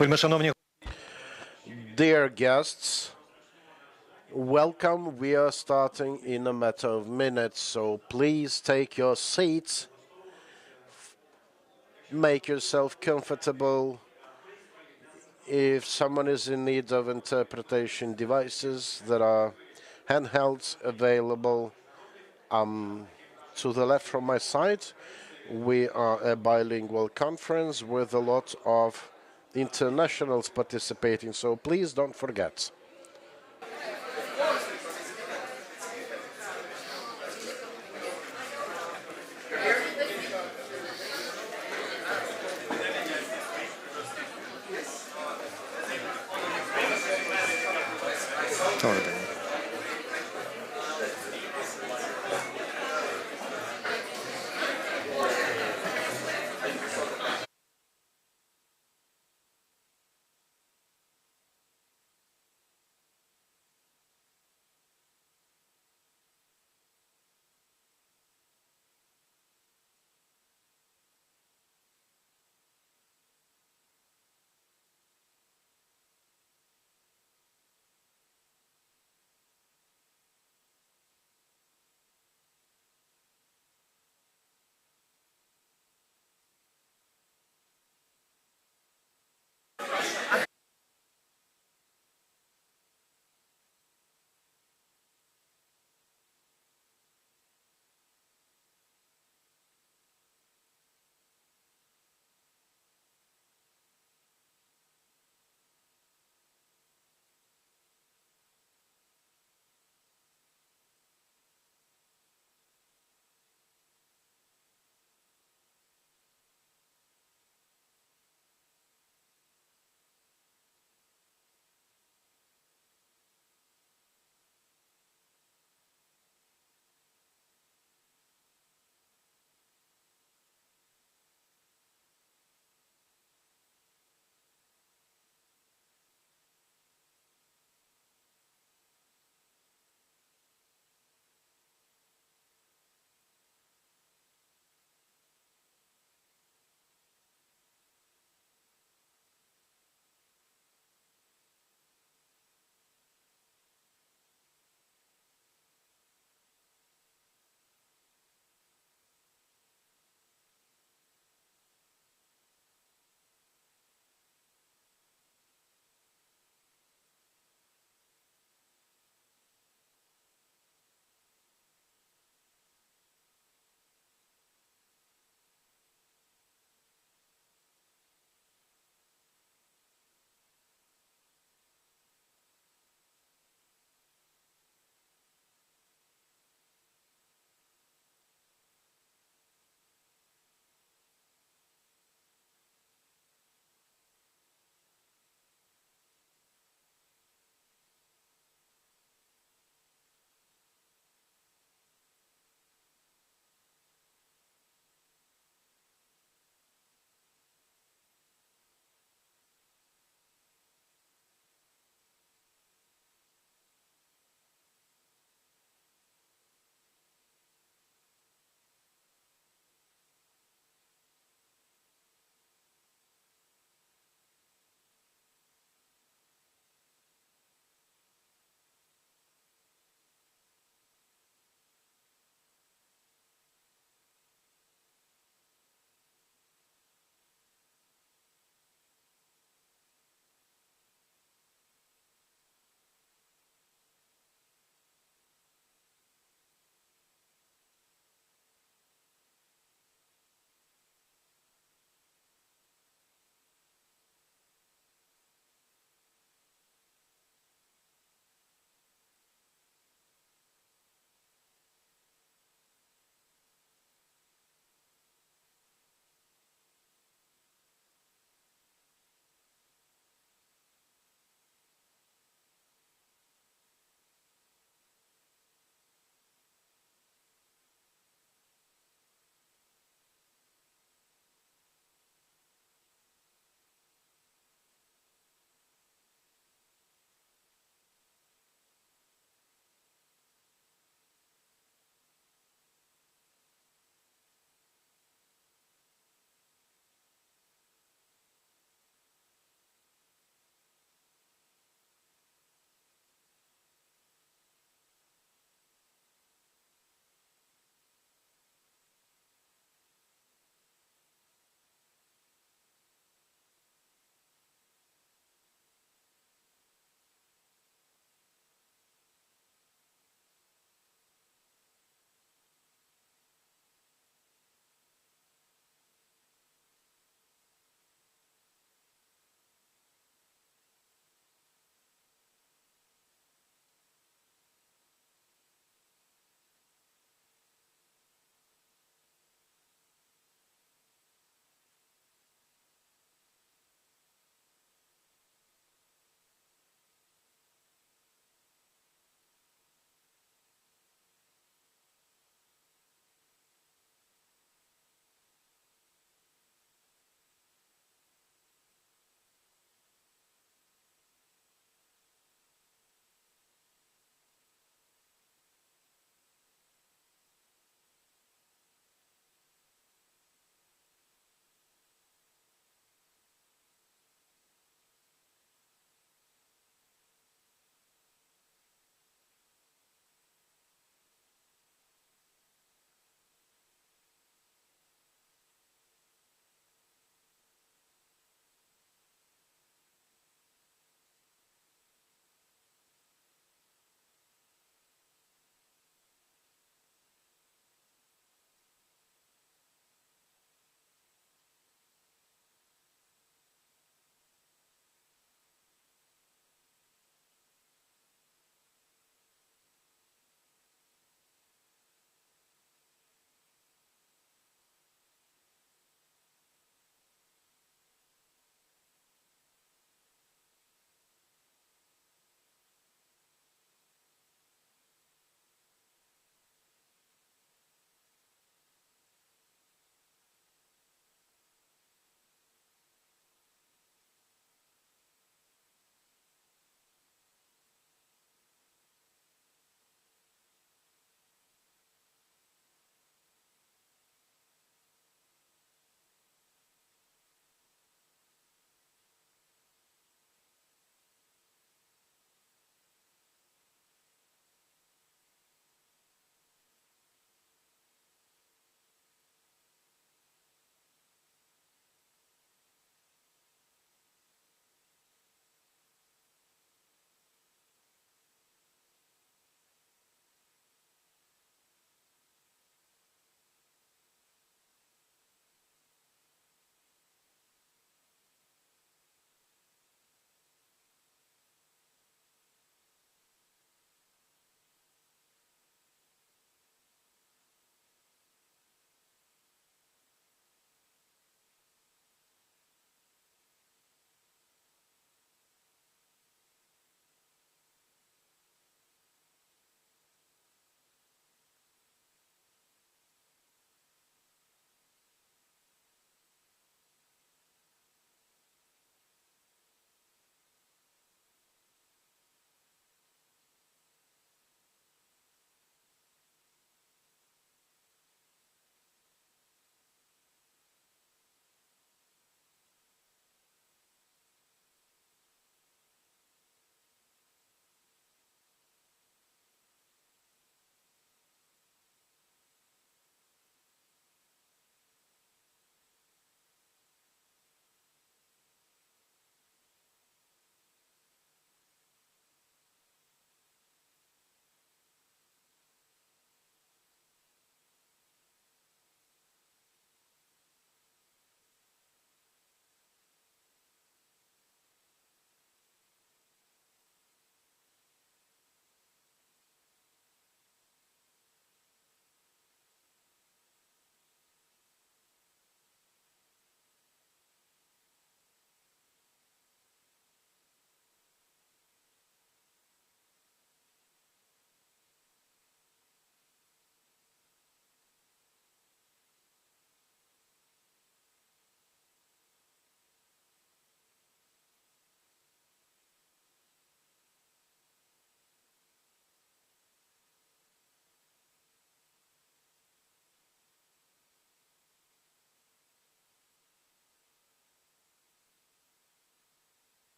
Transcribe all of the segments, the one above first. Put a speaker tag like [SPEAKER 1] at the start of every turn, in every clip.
[SPEAKER 1] Вельмишановні
[SPEAKER 2] Dear guests, welcome. We are starting in a matter of minutes, so please take your seats, make yourself comfortable. If someone is in need of interpretation devices, there are handhelds available to the left from my side. We are a bilingual conference with a lot of internationals participating, so please don't forget.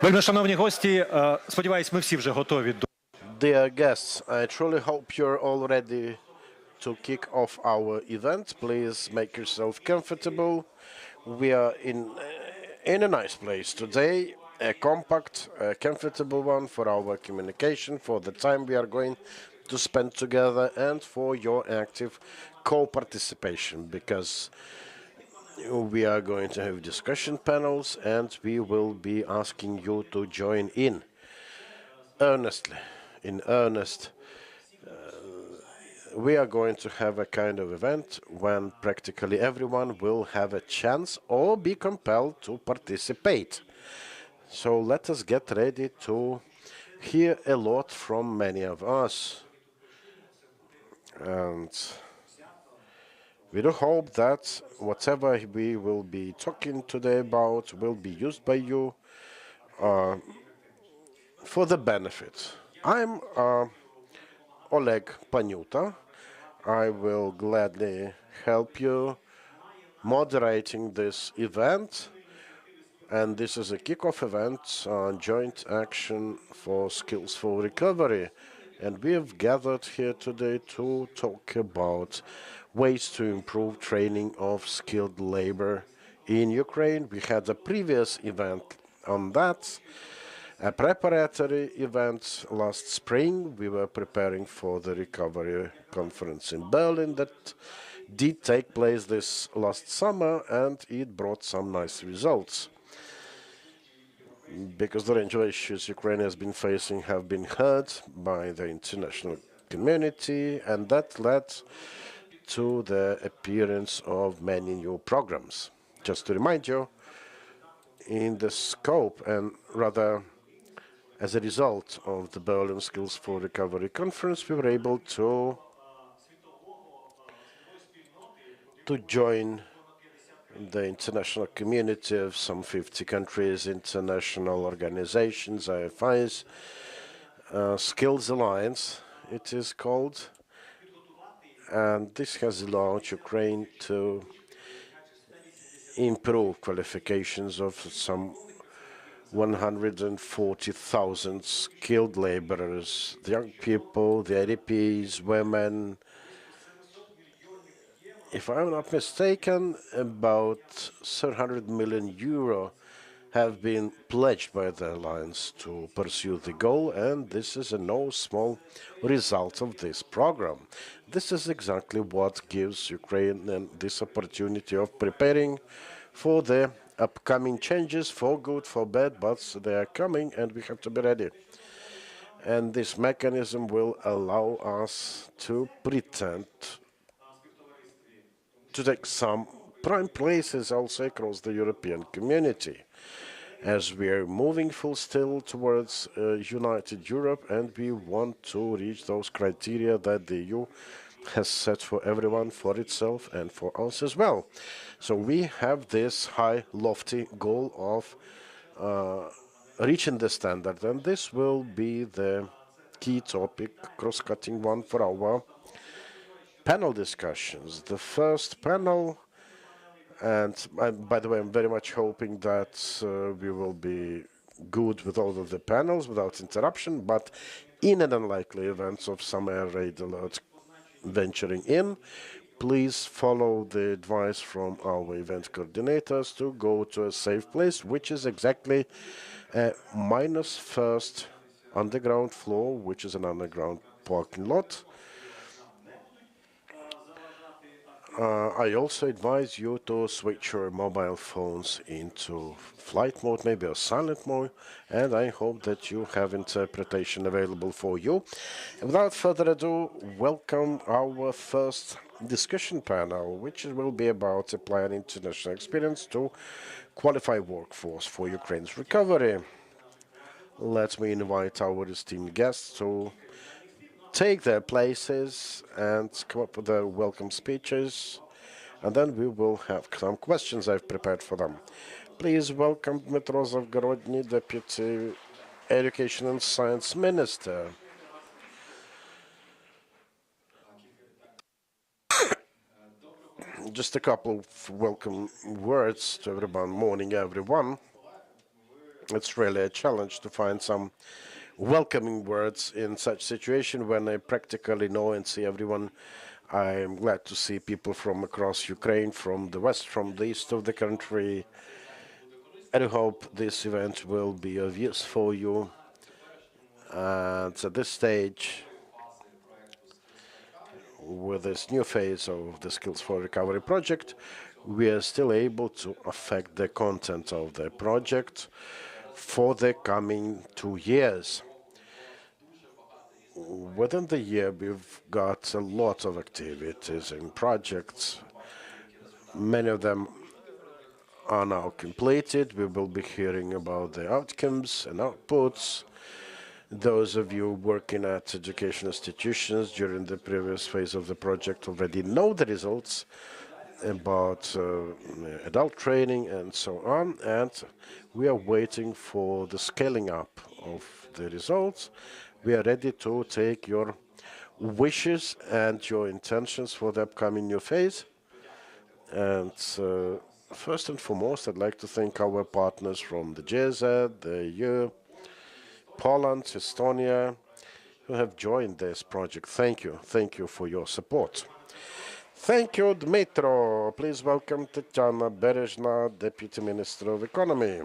[SPEAKER 1] Вельми шановні гості, сподіваюсь, ми всі вже готові до
[SPEAKER 2] Dear guests, I truly hope you're all ready to kick off our event. Please make yourself comfortable. We are in a nice place today, a compact, comfortable one for our communication, for the time we are going to spend together, and for your active co-participation, because we are going to have discussion panels and we will be asking you to join in earnestly, in earnest. We are going to have a kind of event when practically everyone will have a chance or be compelled to participate. So let us get ready to hear a lot from many of us. And we do hope that whatever we will be talking today about will be used by you for the benefit. I'm Oleg Panyuta. I will gladly help you moderating this event. And this is a kickoff event on joint action for skills for recovery. And we have gathered here today to talk about ways to improve training of skilled labor in Ukraine. We had a previous event on that, a preparatory event last spring. We were preparing for the recovery conference in Berlin that did take place this last summer, and it brought some nice results. Because the range of issues Ukraine has been facing have been heard by the international community, and that led to the appearance of many new programs. Just to remind you, in the scope and rather as a result of the Berlin Skills for Recovery conference, we were able to join the international community of some 50 countries, international organizations, IFIs, Skills Alliance, it is called, and this has allowed Ukraine to improve qualifications of some 140,000 skilled laborers, the young people, the IDPs, women. If I'm not mistaken, about 300 million euro have been pledged by the alliance to pursue the goal, and this is a no small result of this program. This is exactly what gives Ukraine this opportunity of preparing for the upcoming changes, for good, for bad, but they are coming and we have to be ready. And this mechanism will allow us to pretend to take some prime places also across the European community, as we are moving full still towards united Europe, and we want to reach those criteria that the EU has set for everyone, for itself, and for us as well. So we have this high, lofty goal of reaching the standard, and this will be the key topic, cross-cutting one for our panel discussions. The first panel, and by the way, I'm very much hoping that we will be good with all of the panels without interruption, but in an unlikely event of some air raid alert venturing in, please follow the advice from our event coordinators to go to a safe place, which is exactly a minus first underground floor, which is an underground parking lot. I also advise you to switch your mobile phones into flight mode, maybe a silent mode, and I hope that you have interpretation available for you. Without further ado, welcome our first discussion panel, which will be about applying international experience to qualify workforce for Ukraine's recovery. Let me invite our esteemed guests to take their places and come up with their welcome speeches, and then we will have some questions I've prepared for them. Please welcome Dmytro Zavgorodny, Deputy Education and Science Minister. Just a couple of welcome words to everyone. Morning, everyone. It's really a challenge to find some welcoming words in such situation when I practically know and see everyone. I'm glad to see people from across Ukraine, from the west, from the east of the country. I do hope this event will be of use for you. And at this stage, with this new phase of the Skills for Recovery project, we are still able to affect the content of the project for the coming 2 years. Within the year, we've got a lot of activities and projects. Many of them are now completed. We will be hearing about the outcomes and outputs. Those of you working at education institutions during the previous phase of the project already know the results about adult training and so on, and we are waiting for the scaling up of the results. We are ready to take your wishes and your intentions for the upcoming new phase. And first and foremost, I'd like to thank our partners from the GZ, the EU, Poland, Estonia, who have joined this project. Thank you. Thank you for your support. Thank you, Dmitro. Please welcome Tatiana Berezhna, Deputy Minister of Economy.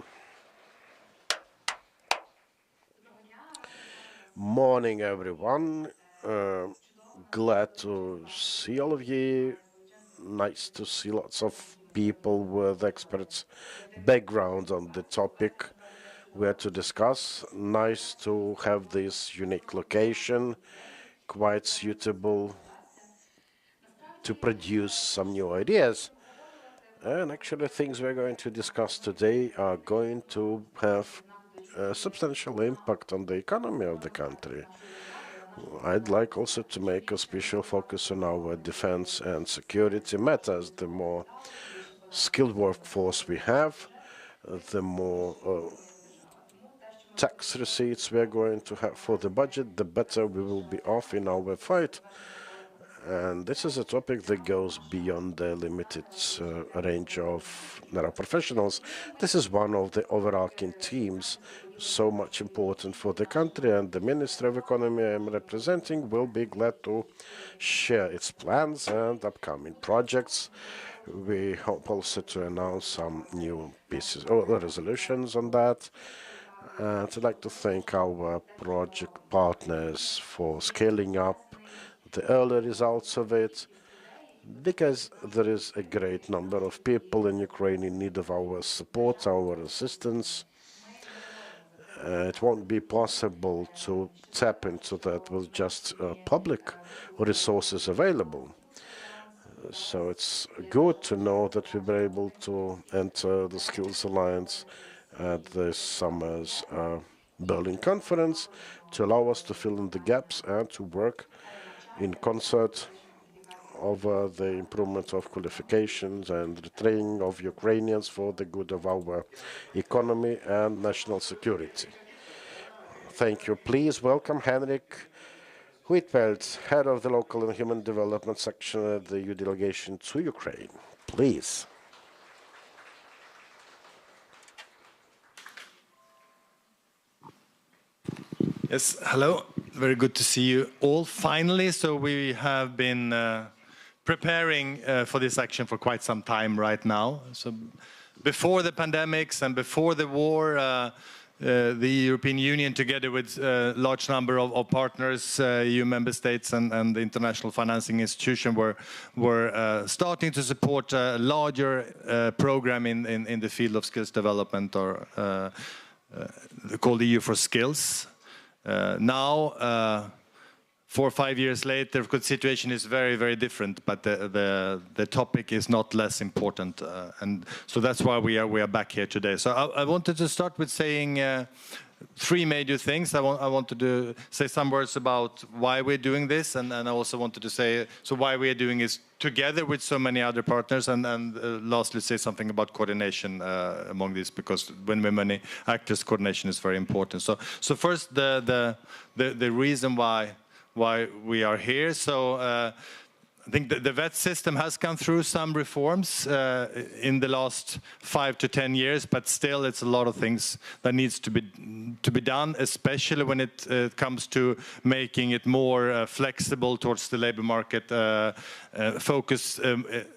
[SPEAKER 2] Morning, everyone. Glad to see all of you. Nice to see lots of people with experts' background on the topic we are to discuss. Nice to have this unique location, quite suitable to produce some new ideas. And actually, things we're going to discuss today are going to have a substantial impact on the economy of the country. I'd like also to make a special focus on our defense and security matters. The more skilled workforce we have, the more tax receipts we're going to have for the budget, the better we will be off in our fight. And this is a topic that goes beyond the limited range of narrow professionals. This is one of the overarching themes so much important for the country, and the Minister of Economy I'm representing will be glad to share its plans and upcoming projects. We hope also to announce some new pieces or resolutions on that. And I'd like to thank our project partners for scaling up the early results of it, because there is a great number of people in Ukraine in need of our support, our assistance. It won't be possible to tap into that with just public resources available. So it's good to know that we were able to enter the Skills Alliance at this summer's Berlin conference to allow us to fill in the gaps and to work in concert over the improvement of qualifications and the training of Ukrainians for the good of our economy and national security. Thank you. Please welcome Henrik Huitfeldt, head of the local and human development section at the EU delegation to Ukraine. Please.
[SPEAKER 3] Yes, hello. Very good to see you all finally. So we have been preparing for this action for quite some time right now. So before the pandemics and before the war, the European Union, together with a large number of partners, EU member states and the international financing institution, were starting to support a larger program in the field of skills development, or called EU for Skills. Now, 4 or 5 years later, the situation is very, very different, but the topic is not less important, and so that's why we are back here today. So I wanted to start with saying 3 major things. I wanted to say some words about why we're doing this, and I also wanted to say why we are doing this together with so many other partners, and lastly say something about coordination among these, because when we're many actors, coordination is very important. So first, the reason why we are here. So I think the vet system has gone through some reforms in the last 5 to 10 years, but still it's a lot of things that needs to be done, especially when it comes to making it more flexible towards the labor market, focus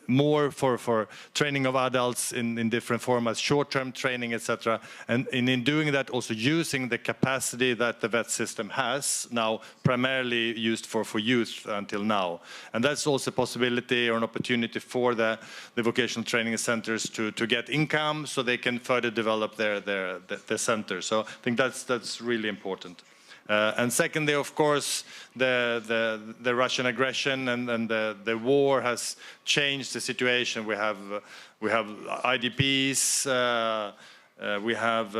[SPEAKER 3] more for training of adults in different formats, short-term training, etc. And in doing that, also using the capacity that the vet system has now, primarily used for youth until now. And that's also a possibility or an opportunity for the vocational training centers to get income so they can further develop their center. So I think that's really important. And secondly, of course, the Russian aggression and the war has changed the situation. We have IDPs, we have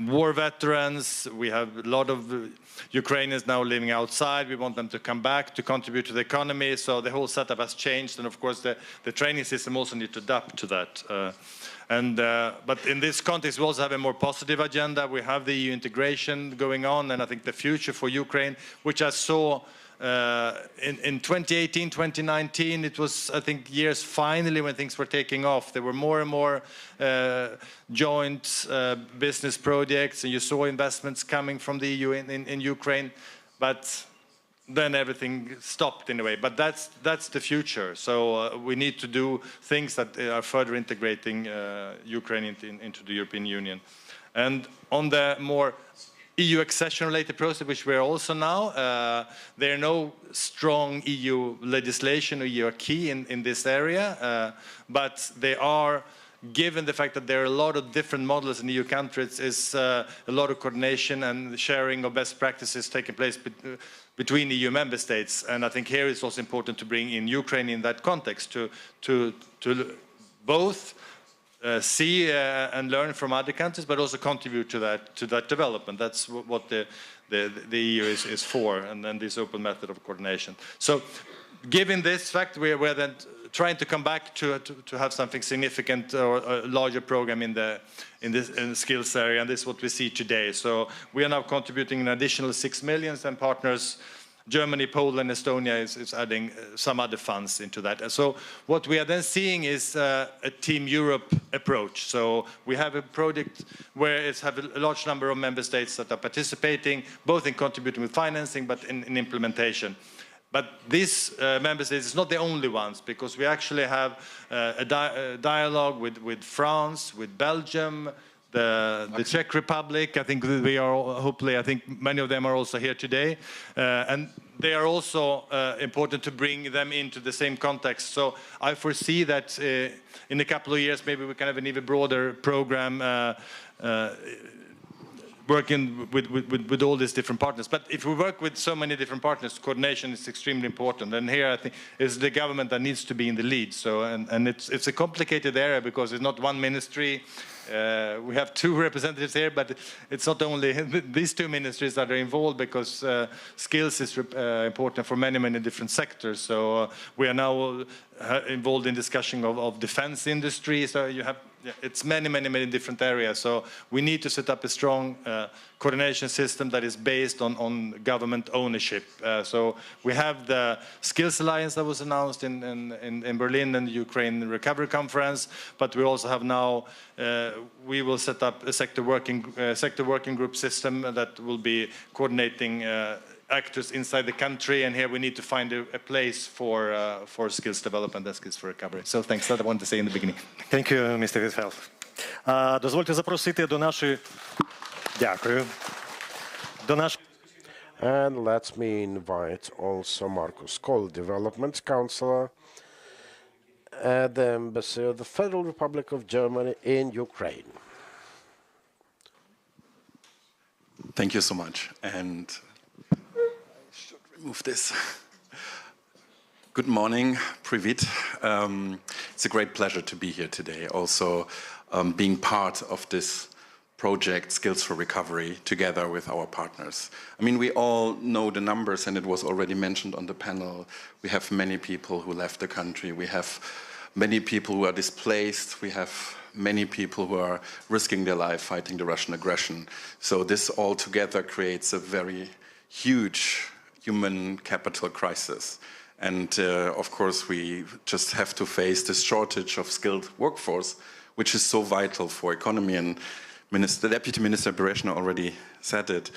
[SPEAKER 3] war veterans, we have a lot of Ukrainians now living outside. We want them to come back to contribute to the economy. So the whole setup has changed, and of course the training system also needs to adapt to that. But in this context, we also have a more positive agenda. We have the EU integration going on, and I think the future for Ukraine, which I saw in 2018, 2019, it was, I think, years finally when things were taking off. There were more and more joint business projects, and you saw investments coming from the EU in Ukraine, but then everything stopped in a way. But that's the future. So we need to do things that are further integrating Ukraine into the European Union. And on the more EU accession-related process, which we're also now, there are no strong EU legislation or EU acquis in this area, but they are, given the fact that there are a lot of different models in EU countries, is a lot of coordination and sharing of best practices taking place between EU member states. And I think here it's also important to bring in Ukraine in that context to both see and learn from other countries, but also contribute to that development. That's what the EU is for, and then this open method of coordination. So, given this fact, we're then trying to come back to have something significant or a larger program in the skills area, and this is what we see today. So we are now contributing an additional 6 million, and partners Germany, Poland, Estonia is adding some other funds into that. And so what we are then seeing is a Team Europe approach. So we have a project where it's have a large number of member states that are participating, both in contributing with financing, but in implementation. But these member states is not the only ones, because we actually have a dialogue with France, with Belgium, the Czech Republic. I think we are hopefully, I think many of them are also here today, and they are also important to bring them into the same context. So I foresee that in a couple of years maybe we can have an even broader program working with all these different partners. But if we work with so many different partners, coordination is extremely important. And here I think it's the government that needs to be in the lead. So and it's a complicated area because it's not one ministry. We have two representatives here, but it's not only these two ministries that are involved, because skills is important for many different sectors. So we are now involved in discussion of defense industry. So you have it's many different areas. So we need to set up a strong coordination system that is based on government ownership. So we have the Skills Alliance that was announced in Berlin and the Ukraine Recovery Conference, but we also have now we will set up a sector working group system that will be coordinating actors inside the country, and here we need to find a place for skills development and skills for recovery. So thanks, that I wanted to say in the beginning.
[SPEAKER 1] Thank you, Mr. Wittfeld. Дозвольте запросити до нашої... Дякую. До нашої...
[SPEAKER 2] And let me invite also Markus Koll, Development Counselor at the Embassy of the Federal Republic of Germany in Ukraine.
[SPEAKER 4] Thank you so much. And should remove this. Good morning, Privit. It's a great pleasure to be here today. Also, being part of this project, Skills for Recovery, together with our partners. I mean, we all know the numbers, and it was already mentioned on the panel. We have many people who left the country. We have many people who are displaced. We have many people who are risking their life fighting the Russian aggression. So this all together creates a very huge human capital crisis. And of course, we just have to face this shortage of skilled workforce, which is so vital for economy. And the Deputy Minister Bereschner already said it.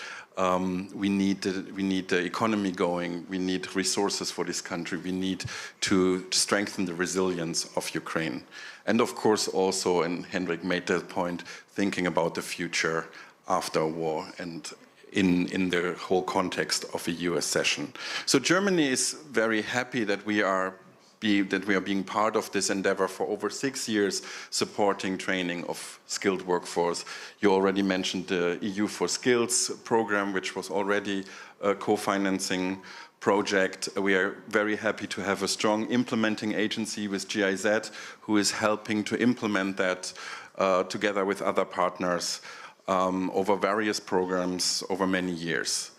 [SPEAKER 4] We need the economy going. We need resources for this country. We need to strengthen the resilience of Ukraine. And of course, also, and Henrik made that point, thinking about the future after a war and in the whole context of a US session. So Germany is very happy that we are being part of this endeavor for over 6 years, supporting training of skilled workforce. You already mentioned the EU for Skills program, which was already a co-financing project. We are very happy to have a strong implementing agency with GIZ, who is helping to implement that together with other partners over various programs over many years.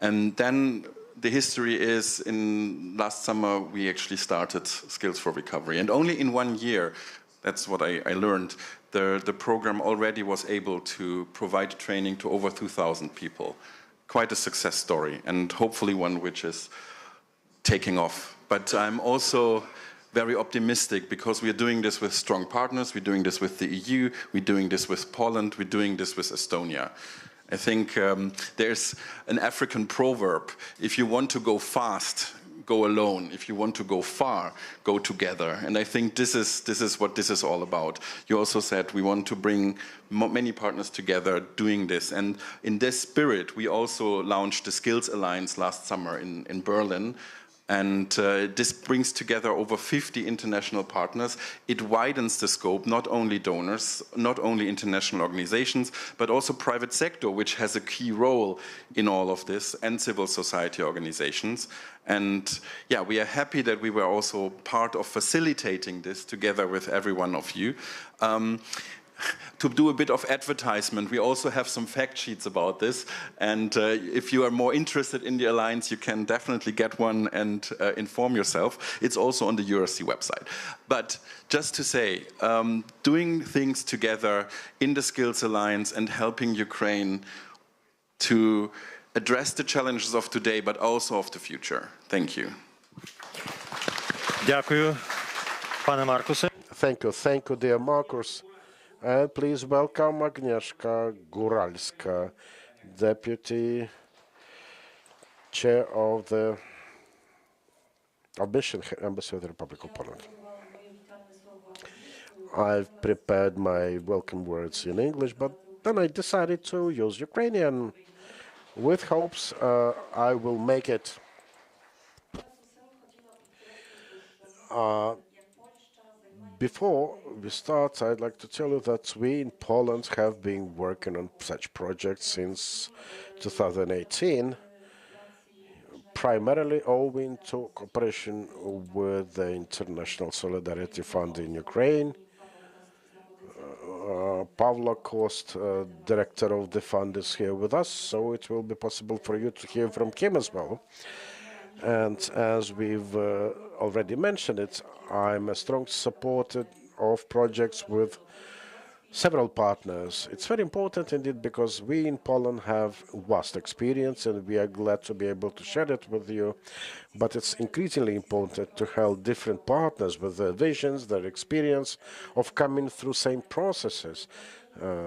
[SPEAKER 4] And then the history is, in last summer, we actually started Skills for Recovery. And only in 1 year, that's what I learned, the program already was able to provide training to over 2,000 people. Quite a success story, and hopefully one which is taking off. But I'm also very optimistic because we are doing this with strong partners, we're doing this with the EU, we're doing this with Poland, we're doing this with Estonia. I think there's an African proverb: if you want to go fast, go alone. If you want to go far, go together. And I think this is what this is all about. You also said we want to bring many partners together doing this. And in this spirit, we also launched the Skills Alliance last summer in Berlin. And this brings together over 50 international partners. It widens the scope, not only donors, not only international organizations, but also private sector, which has a key role in all of this, and civil society organizations. And yeah, we are happy that we were also part of facilitating this together with every one of you. To do a bit of advertisement, we also have some fact sheets about this. And if you are more interested in the Alliance, you can definitely get one and inform yourself. It's also on the EuroC website. But just to say, doing things together in the Skills Alliance and helping Ukraine to address the challenges of today, but also of the future. Thank you.
[SPEAKER 1] Дякую, пане Маркусе.
[SPEAKER 2] Thank you, dear Marcus. And please welcome Agnieszka Góralska, Deputy Chair of the Embassy of the Republic of Poland. I've prepared my welcome words in English, but then I decided to use Ukrainian with hopes I will make it Before we start, I'd like to tell you that we in Poland have been working on such projects since 2018, primarily owing to cooperation with the International Solidarity Fund in Ukraine. Pavlo Kost, director of the fund, is here with us, so it will be possible for you to hear from him as well. And as we've already mentioned it, I'm a strong supporter of projects with several partners. It's very important indeed because we in Poland have vast experience and we are glad to be able to share it with you. But it's increasingly important to have different partners with their visions, their experience of coming through same processes,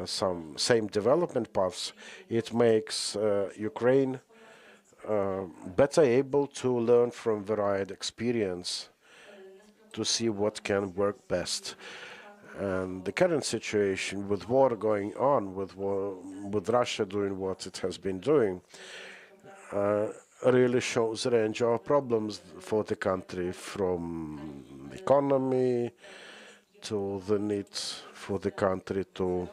[SPEAKER 2] some same development paths. It makes Ukraine better able to learn from varied experience to see what can work best. And the current situation with war going on, with Russia doing what it has been doing, really shows a range of problems for the country, from the economy to the need for the country to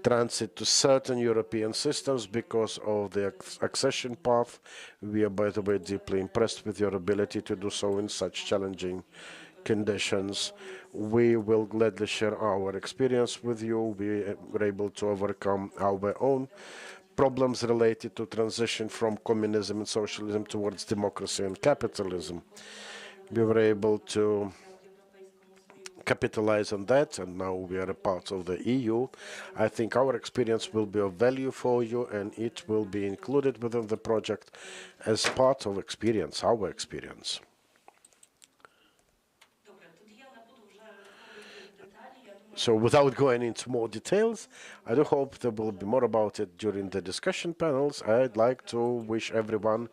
[SPEAKER 2] transit to certain European systems because of the accession path. We are, by the way, deeply impressed with your ability to do so in such challenging conditions. We will gladly share our experience with you. We were able to overcome our own problems related to transition from communism and socialism towards democracy and capitalism. We were able to capitalize on that, and now we are a part of the EU. I think our experience will be of value for you, and it will be included within the project as part of experience, our experience. So without going into more details, I do hope there will be more about it during the discussion panels. I'd like to wish everyone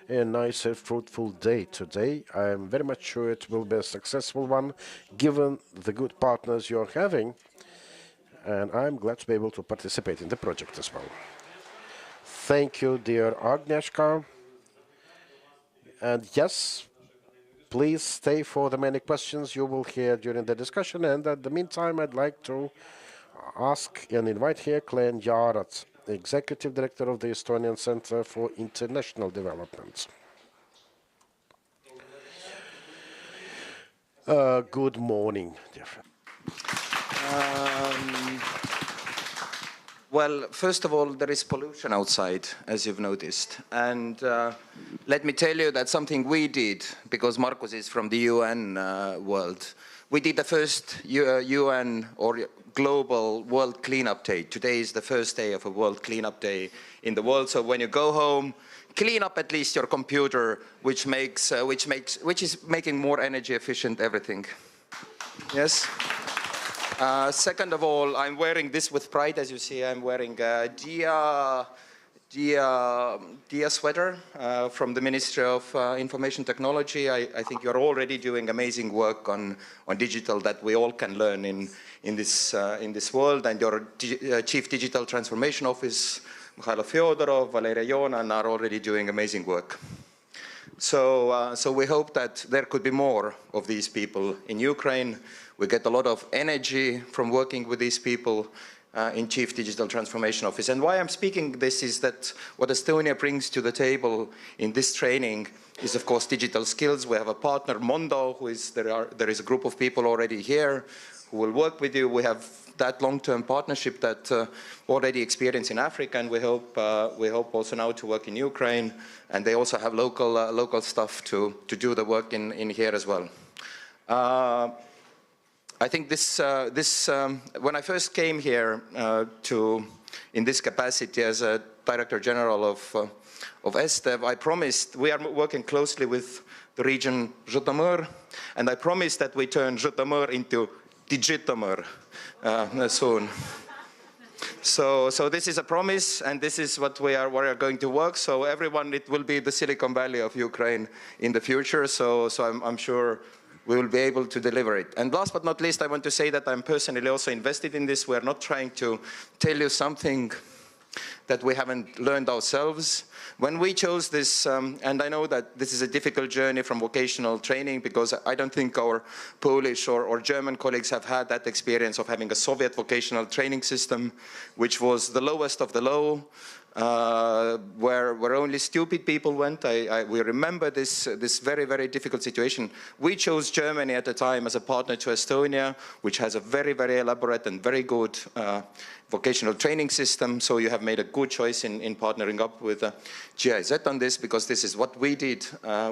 [SPEAKER 2] a nice and fruitful day today. I am very much sure it will be a successful one, given the good partners you're having, and I'm glad to be able to participate in the project as well. Thank you, dear Agnieszka. And yes, please stay for the many questions you will hear during the discussion. And at the meantime, I'd like to ask and invite here Glenn Jarats, Executive Director of the Estonian Center for International Development. Good morning, dear friend.
[SPEAKER 5] Well, first of all, there is pollution outside, as you've noticed. And let me tell you that something we did, because Markus is from the UN world, we did the first UN or global World Cleanup Day. Today is the first day of a World Cleanup Day in the world. So when you go home, clean up at least your computer, which is making more energy efficient everything. Yes. Second of all, I'm wearing this with pride. As you see, I'm wearing a Dia sweater from the Ministry of Information Technology. I think you're already doing amazing work on digital that we all can learn in this world. And your Chief Digital Transformation Office, Mikhailo Fyodorov, Valeria Jonan, are already doing amazing work. So we hope that there could be more of these people in Ukraine. We get a lot of energy from working with these people in Chief Digital Transformation Office. And why I'm speaking this is that what Estonia brings to the table in this training is, of course, digital skills. We have a partner, Mondo, there is a group of people already here who will work with you. We have that long-term partnership that already experienced in Africa, and we hope also now to work in Ukraine. And they also have local staff to do the work in here as well. I think when I first came here in this capacity as a Director General of ESTEV, I promised, we are working closely with the region Zhytomyr, and I promised that we turn Zhytomyr into Digitomyr soon. So this is a promise, and this is what we are going to work. So everyone, it will be the Silicon Valley of Ukraine in the future. So I'm sure we will be able to deliver it. And last but not least, I want to say that I'm personally also invested in this. We're not trying to tell you something that we haven't learned ourselves. When we chose this, and I know that this is a difficult journey from vocational training, because I don't think our Polish or German colleagues have had that experience of having a Soviet vocational training system, which was the lowest of the low, where only stupid people went. We remember this very, very difficult situation. We chose Germany at the time as a partner to Estonia, which has a very, very elaborate and very good vocational training system. So you have made a good choice in partnering up with GIZ on this, because this is what we did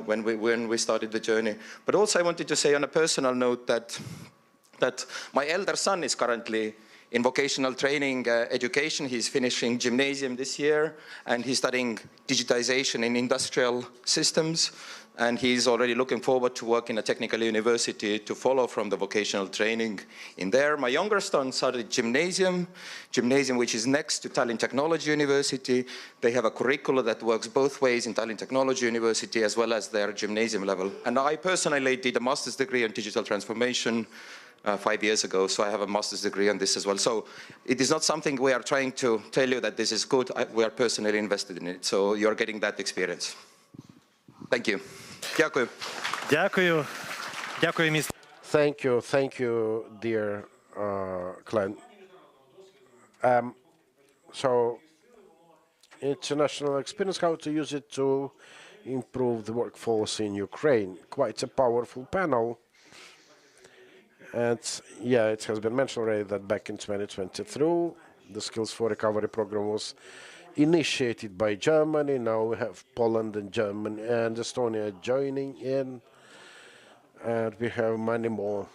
[SPEAKER 5] when we started the journey. But also I wanted to say on a personal note that my elder son is currently in vocational training education. He's finishing gymnasium this year, and he's studying digitization in industrial systems. And he's already looking forward to work in a technical university to follow from the vocational training in there. My younger son started gymnasium which is next to Tallinn Technology University. They have a curricula that works both ways in Tallinn Technology University as well as their gymnasium level. And I personally did a master's degree in digital transformation 5 years ago, so I have a master's degree on this as well. So it is not something we are trying to tell you that this is good. We are personally invested in it, so you're getting that experience. Thank you. Дякую.
[SPEAKER 1] Дякую. Дякую, містер.
[SPEAKER 2] Thank you, dear Glenn. So, international experience, how to use it to improve the workforce in Ukraine. Quite a powerful panel. And yeah, it has been mentioned already that back in 2023, the Skills for Recovery program was initiated by Germany. Now we have Poland and Germany and Estonia joining in. And we have many more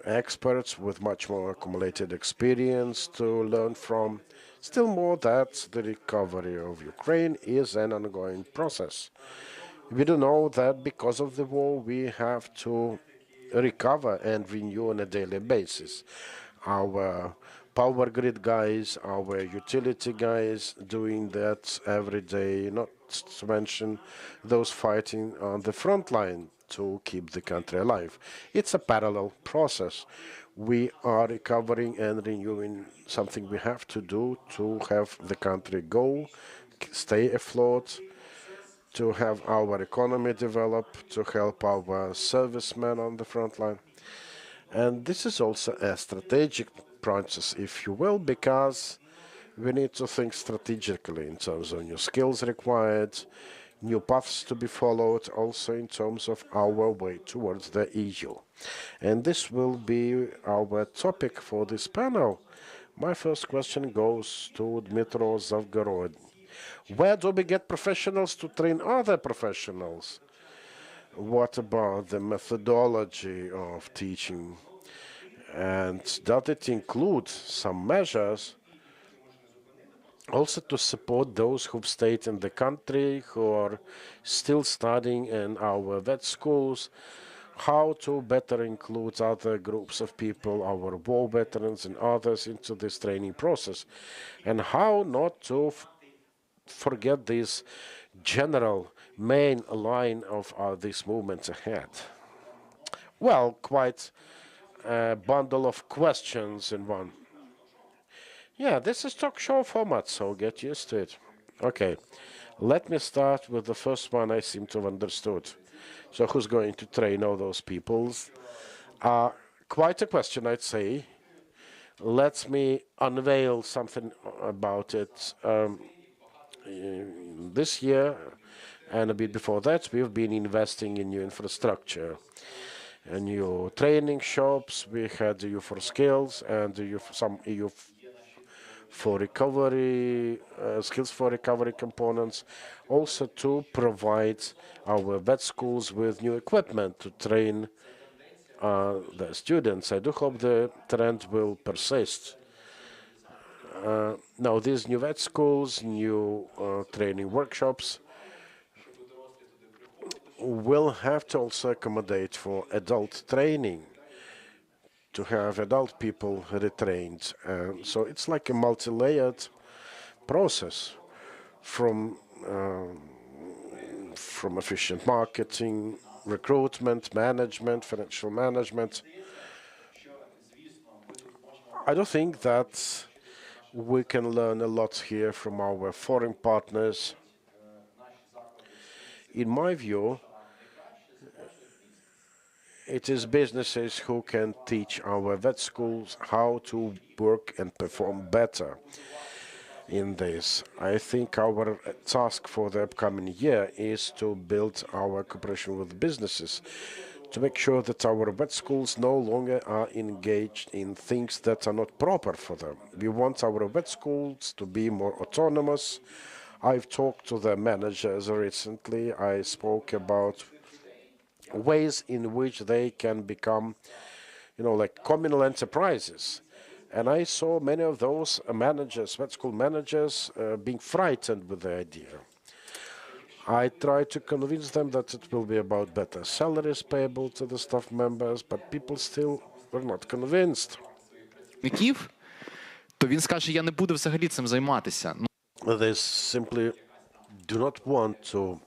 [SPEAKER 2] experts with much more accumulated experience to learn from. Still more that the recovery of Ukraine is an ongoing process. We do know that because of the war, we have to recover and renew on a daily basis. our power grid guys, our utility guys doing that every day, not to mention those fighting on the front line to keep the country alive. It's a parallel process. We are recovering and renewing something we have to do to have the country go, stay afloat, to have our economy develop, to help our servicemen on the front line. And this is also a strategic process, if you will, because we need to think strategically in terms of new skills required, new paths to be followed, also in terms of our way towards the EU. And this will be our topic for this panel. My first question goes to Dmitro Zavgorod. Where do we get professionals to train other professionals? What about the methodology of teaching? And does it include some measures also to support those who've stayed in the country, who are still studying in our vet schools? How to better include other groups of people, our war veterans and others, into this training process? And how not to forget this general main line of these movements ahead? Well, quite a bundle of questions in one. Yeah, this is talk show format, so get used to it. Okay, let me start with the first one I seem to have understood. So who's going to train all those peoples? Quite a question, I'd say. Let me unveil something about it. This year and a bit before that, we've been investing in new infrastructure. New training shops, we had EU for Skills and some EU for recovery, skills for recovery components, also to provide our vet schools with new equipment to train the students. I do hope the trend will persist. Now, these new vet schools, new training workshops, will have to also accommodate for adult training, to have adult people retrained. So it's like a multi-layered process from efficient marketing, recruitment, management, financial management. I do think that we can learn a lot here from our foreign partners. In my view, it is businesses who can teach our vet schools how to work and perform better in this. I think our task for the upcoming year is to build our cooperation with businesses, to make sure that our vet schools no longer are engaged in things that are not proper for them. We want our vet schools to be more autonomous. I've talked to the managers recently. I spoke about ways in which they can become, like communal enterprises. And I saw many of those managers, vet school managers, being frightened with the idea. I tried to convince them that it will be about better salaries payable to the staff members, but people still were not convinced.
[SPEAKER 6] Кyiv, то він скаже, я не буду взагалі цим займатися.
[SPEAKER 2] They simply do not want to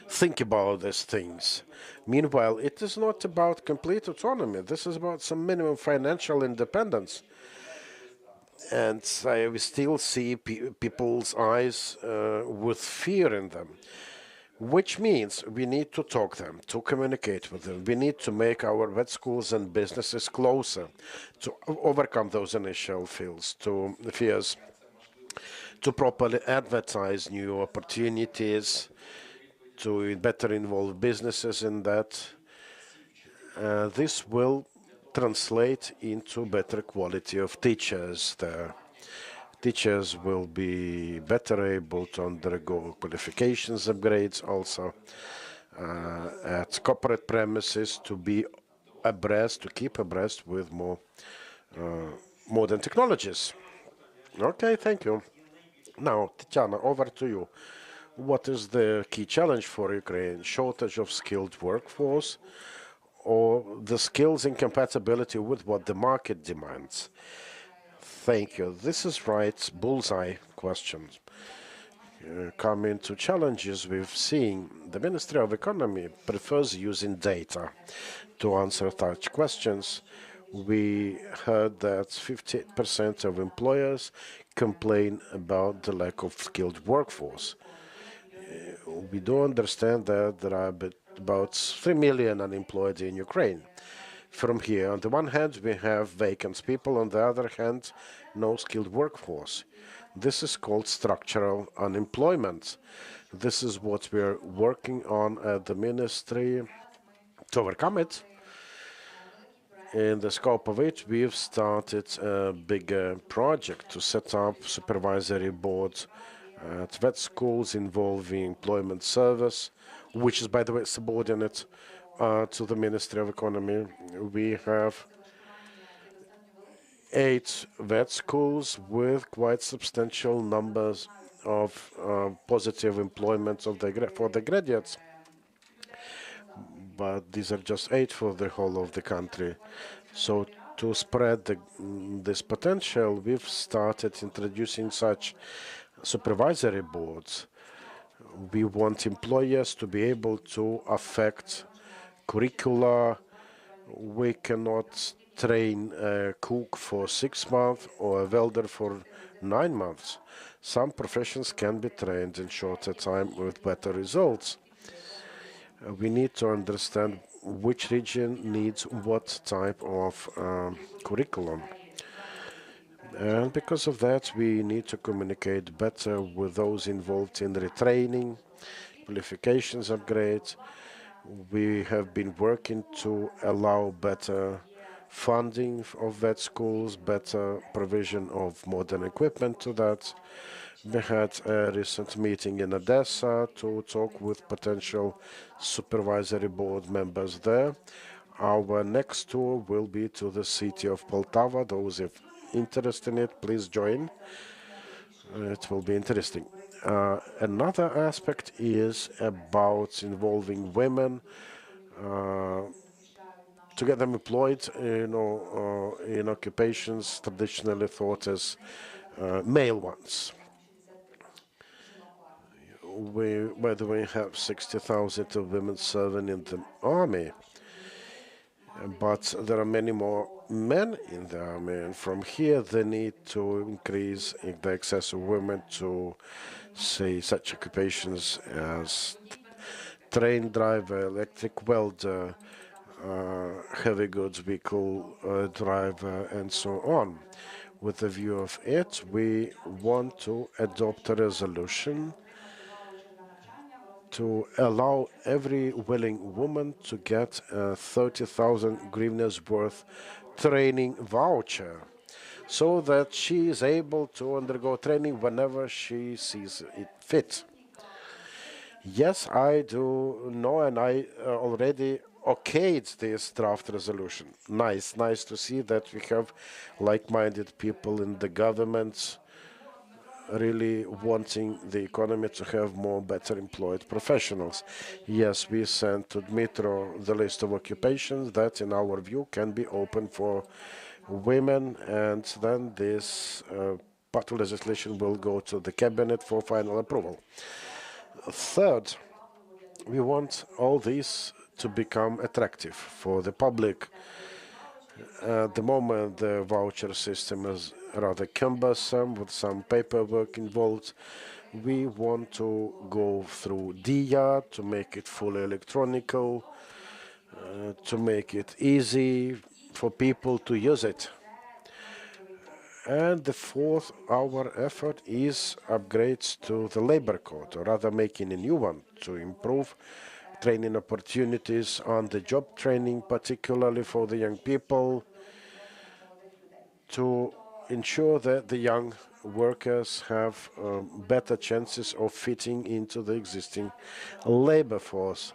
[SPEAKER 2] think about these things. Meanwhile, it is not about complete autonomy. This is about some minimum financial independence. And we still see people's eyes with fear in them, which means we need to talk them, to communicate with them. We need to make our vet schools and businesses closer, to overcome those initial fears, to properly advertise new opportunities, to better involve businesses in that. This will translate into better quality of teachers. The teachers will be better able to undergo qualifications upgrades also at corporate premises, to be abreast, to keep abreast with more modern technologies. Okay, thank you. Now, Tatiana, over to you. What is the key challenge for Ukraine? Shortage of skilled workforce, or the skills incompatibility with what the market demands? Thank you. This is right, bullseye questions. Coming to challenges we've seen, the Ministry of Economy prefers using data to answer such questions. We heard that 58% of employers complain about the lack of skilled workforce. We do understand that there are about 3 million unemployed in Ukraine. From here, on the one hand, we have vacant people, on the other hand, no skilled workforce. This is called structural unemployment. This is what we're working on at the ministry to overcome it. In the scope of it, we've started a bigger project to set up supervisory boards at vet schools involving employment service, which is, by the way, subordinate to the Ministry of Economy. We have 8 vet schools with quite substantial numbers of positive employment for the graduates. But these are just 8 for the whole of the country. So to spread this potential, we've started introducing such supervisory boards. We want employers to be able to affect curricula. We cannot train a cook for 6 months or a welder for 9 months. Some professions can be trained in shorter time with better results. We need to understand which region needs what type of curriculum. And because of that, we need to communicate better with those involved in retraining, qualifications upgrades. We have been working to allow better funding of vet schools, better provision of modern equipment to that. We had a recent meeting in Odessa to talk with potential supervisory board members there. Our next tour will be to the city of Poltava. Those if interested in it, please join. It will be interesting. Another aspect is about involving women to get them employed, in occupations traditionally thought as male ones. By the way, have 60,000 of women serving in the army, but there are many more men in the army, and from here they need to increase the access of women to, say, such occupations as train driver, electric welder, heavy goods vehicle driver, and so on. With the view of it, we want to adopt a resolution to allow every willing woman to get a 30,000 hryvnias worth training voucher so that she is able to undergo training whenever she sees it fit. Yes, I do know, and I already okayed this draft resolution. Nice to see that we have like-minded people in the government really wanting the economy to have more better employed professionals. Yes, we sent to Dmitro the list of occupations that, in our view, can be open for women, and then this part of legislation will go to the cabinet for final approval. Third, we want all these to become attractive for the public. At the moment, the voucher system is rather cumbersome with some paperwork involved. We want to go through DIA to make it fully electronical, to make it easy for people to use it. And the fourth, our effort is upgrades to the labor code, or rather making a new one to improve training opportunities on the job training, particularly for the young people, to ensure that the young workers have better chances of fitting into the existing labor force.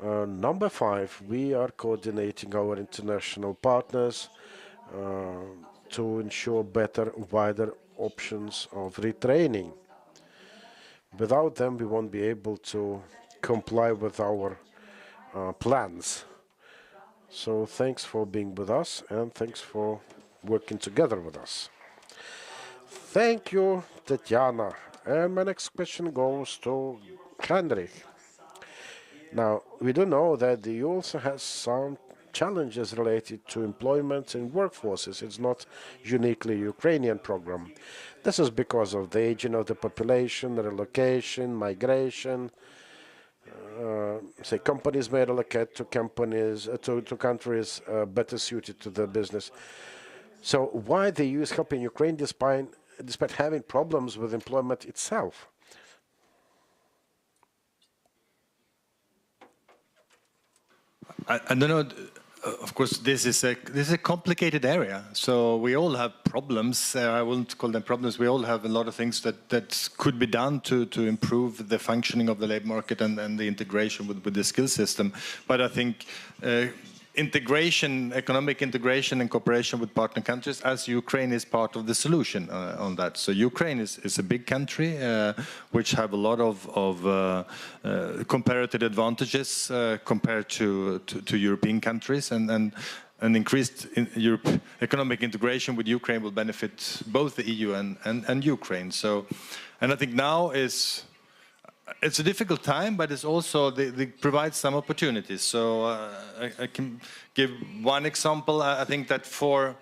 [SPEAKER 2] Number 5, we are coordinating our international partners to ensure better, wider options of retraining. Without them, we won't be able to comply with our plans. So thanks for being with us, and thanks for working together with us. Thank you, Tatiana. And my next question goes to Heinrich. Now, we do know that the EU also has some challenges related to employment and workforces. It's not uniquely Ukrainian program. This is because of the aging of the population, relocation, migration. Say companies may relocate to companies to countries better suited to their business. So why the EU is helping Ukraine despite having problems with employment itself?
[SPEAKER 3] I don't know. Of course, this is a complicated area. So we all have problems. I wouldn't call them problems. We all have a lot of things that could be done to improve the functioning of the labor market and the integration with the skill system. But I think integration, economic integration and cooperation with partner countries, as Ukraine is part of the solution on that. So Ukraine is a big country which have a lot of comparative advantages compared to European countries, and increased economic integration with Ukraine will benefit both the EU and Ukraine. So, and I think now it's a difficult time, but it's also they provide some opportunities. So I can give one example. I think that for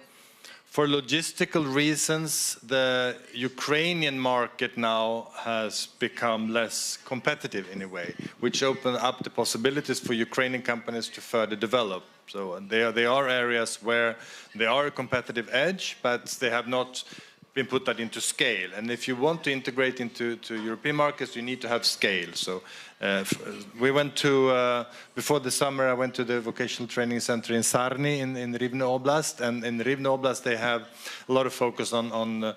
[SPEAKER 3] logistical reasons, the Ukrainian market now has become less competitive in a way, which open up the possibilities for Ukrainian companies to further develop. So there are areas where they are a competitive edge, but they have not been put that into scale. And if you want to integrate into European markets, you need to have scale. So we went to, before the summer, I went to the vocational training center in Sarny in Rivne Oblast. And in Rivne Oblast, they have a lot of focus on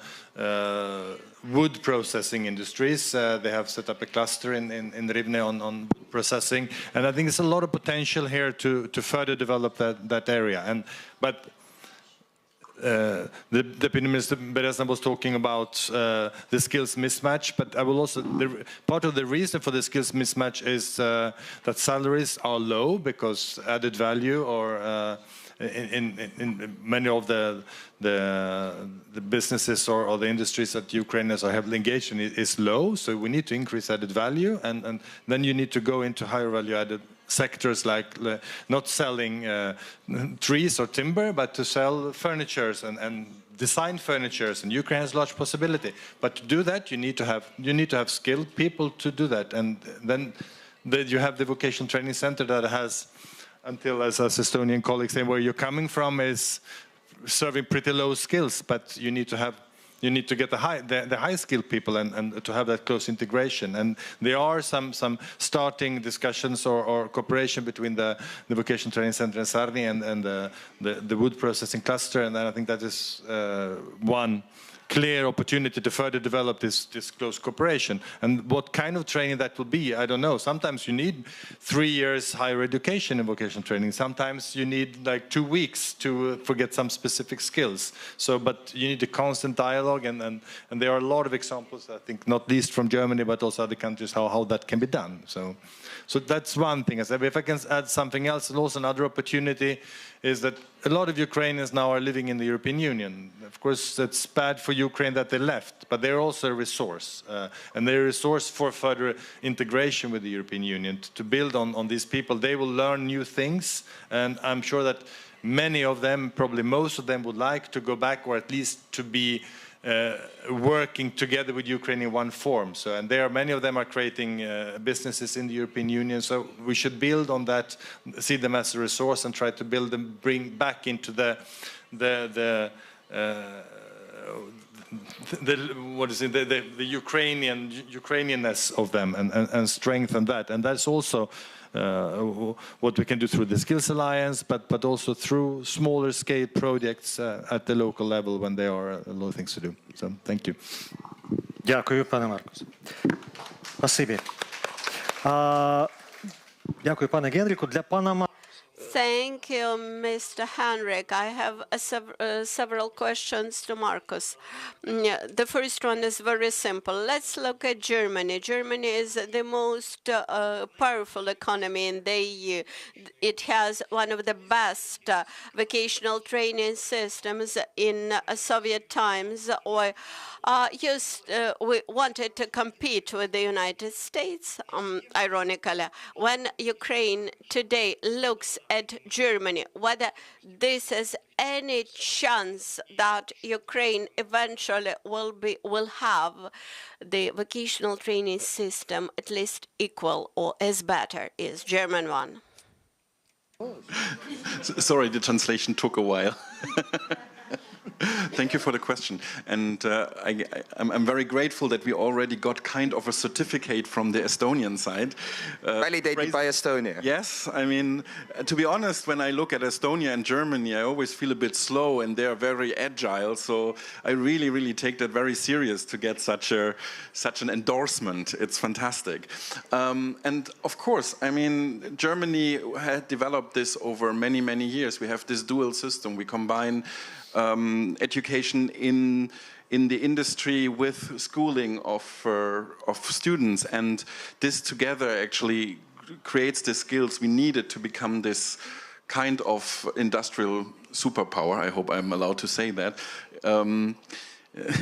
[SPEAKER 3] wood processing industries. They have set up a cluster in Rivne on processing. And I think there's a lot of potential here to further develop that area. But the Deputy Minister Berezna was talking about the skills mismatch, but I will also, part of the reason for the skills mismatch is that salaries are low because added value or in many of the businesses or the industries that Ukrainians are heavily engaged in is low, so we need to increase added value, and then you need to go into higher value added sectors like not selling trees or timber, but to sell furnitures and design furnitures, and Ukraine has large possibility. But to do that, you need to have skilled people to do that, and then you have the vocational training center that has, until as Estonian colleagues say, where you're coming from is serving pretty low skills, but you need to get the high skilled people and to have that close integration. And there are some starting discussions or cooperation between the vocational training center in Sarny and the wood processing cluster, and I think that is one clear opportunity to further develop this close cooperation. And what kind of training that will be, I don't know. Sometimes you need 3 years higher education in vocational training. Sometimes you need like 2 weeks to forget some specific skills. So, but you need a constant dialogue, and there are a lot of examples, I think, not least from Germany, but also other countries, how that can be done. So that's one thing. If I can add something else, and also another opportunity is that a lot of Ukrainians now are living in the European Union. Of course, it's bad for Ukraine that they left, but they're also a resource. And they're a resource for further integration with the European Union. To build on these people, they will learn new things, and I'm sure that many of them, probably most of them, would like to go back, or at least to be working together with Ukraine in one form. So, and many of them are creating businesses in the European Union. So we should build on that, see them as a resource, and try to build them, bring back into the Ukrainianness of them, and strengthen that. And that's also what we can do through the Skills Alliance, but also through smaller scale projects at the local level when there are a lot of things to do. So, thank you.
[SPEAKER 1] Дякую, пане Маркус. Спасибі. Дякую, пане Генріку. Для пана
[SPEAKER 7] Thank you, Mr. Henrik. I have several questions to Marcus. The first one is very simple. Let's look at Germany. Germany is the most powerful economy in the EU. It has one of the best vocational training systems in Soviet times, or we wanted to compete with the United States, ironically. When Ukraine today looks at Germany, whether this has any chance that Ukraine eventually will have the vocational training system at least equal or as better as German one.
[SPEAKER 4] Sorry, the translation took a while. Thank you for the question. And I'm very grateful that we already got kind of a certificate from the Estonian side.
[SPEAKER 5] Validated by Estonia.
[SPEAKER 4] Yes, I mean, to be honest, when I look at Estonia and Germany, I always feel a bit slow and they're very agile. So I really, really take that very serious to get such an endorsement. It's fantastic. And of course, I mean, Germany had developed this over many, many years. We have this dual system. We combine education in the industry with schooling of students, and this together actually creates the skills we needed to become this kind of industrial superpower. I hope I'm allowed to say that.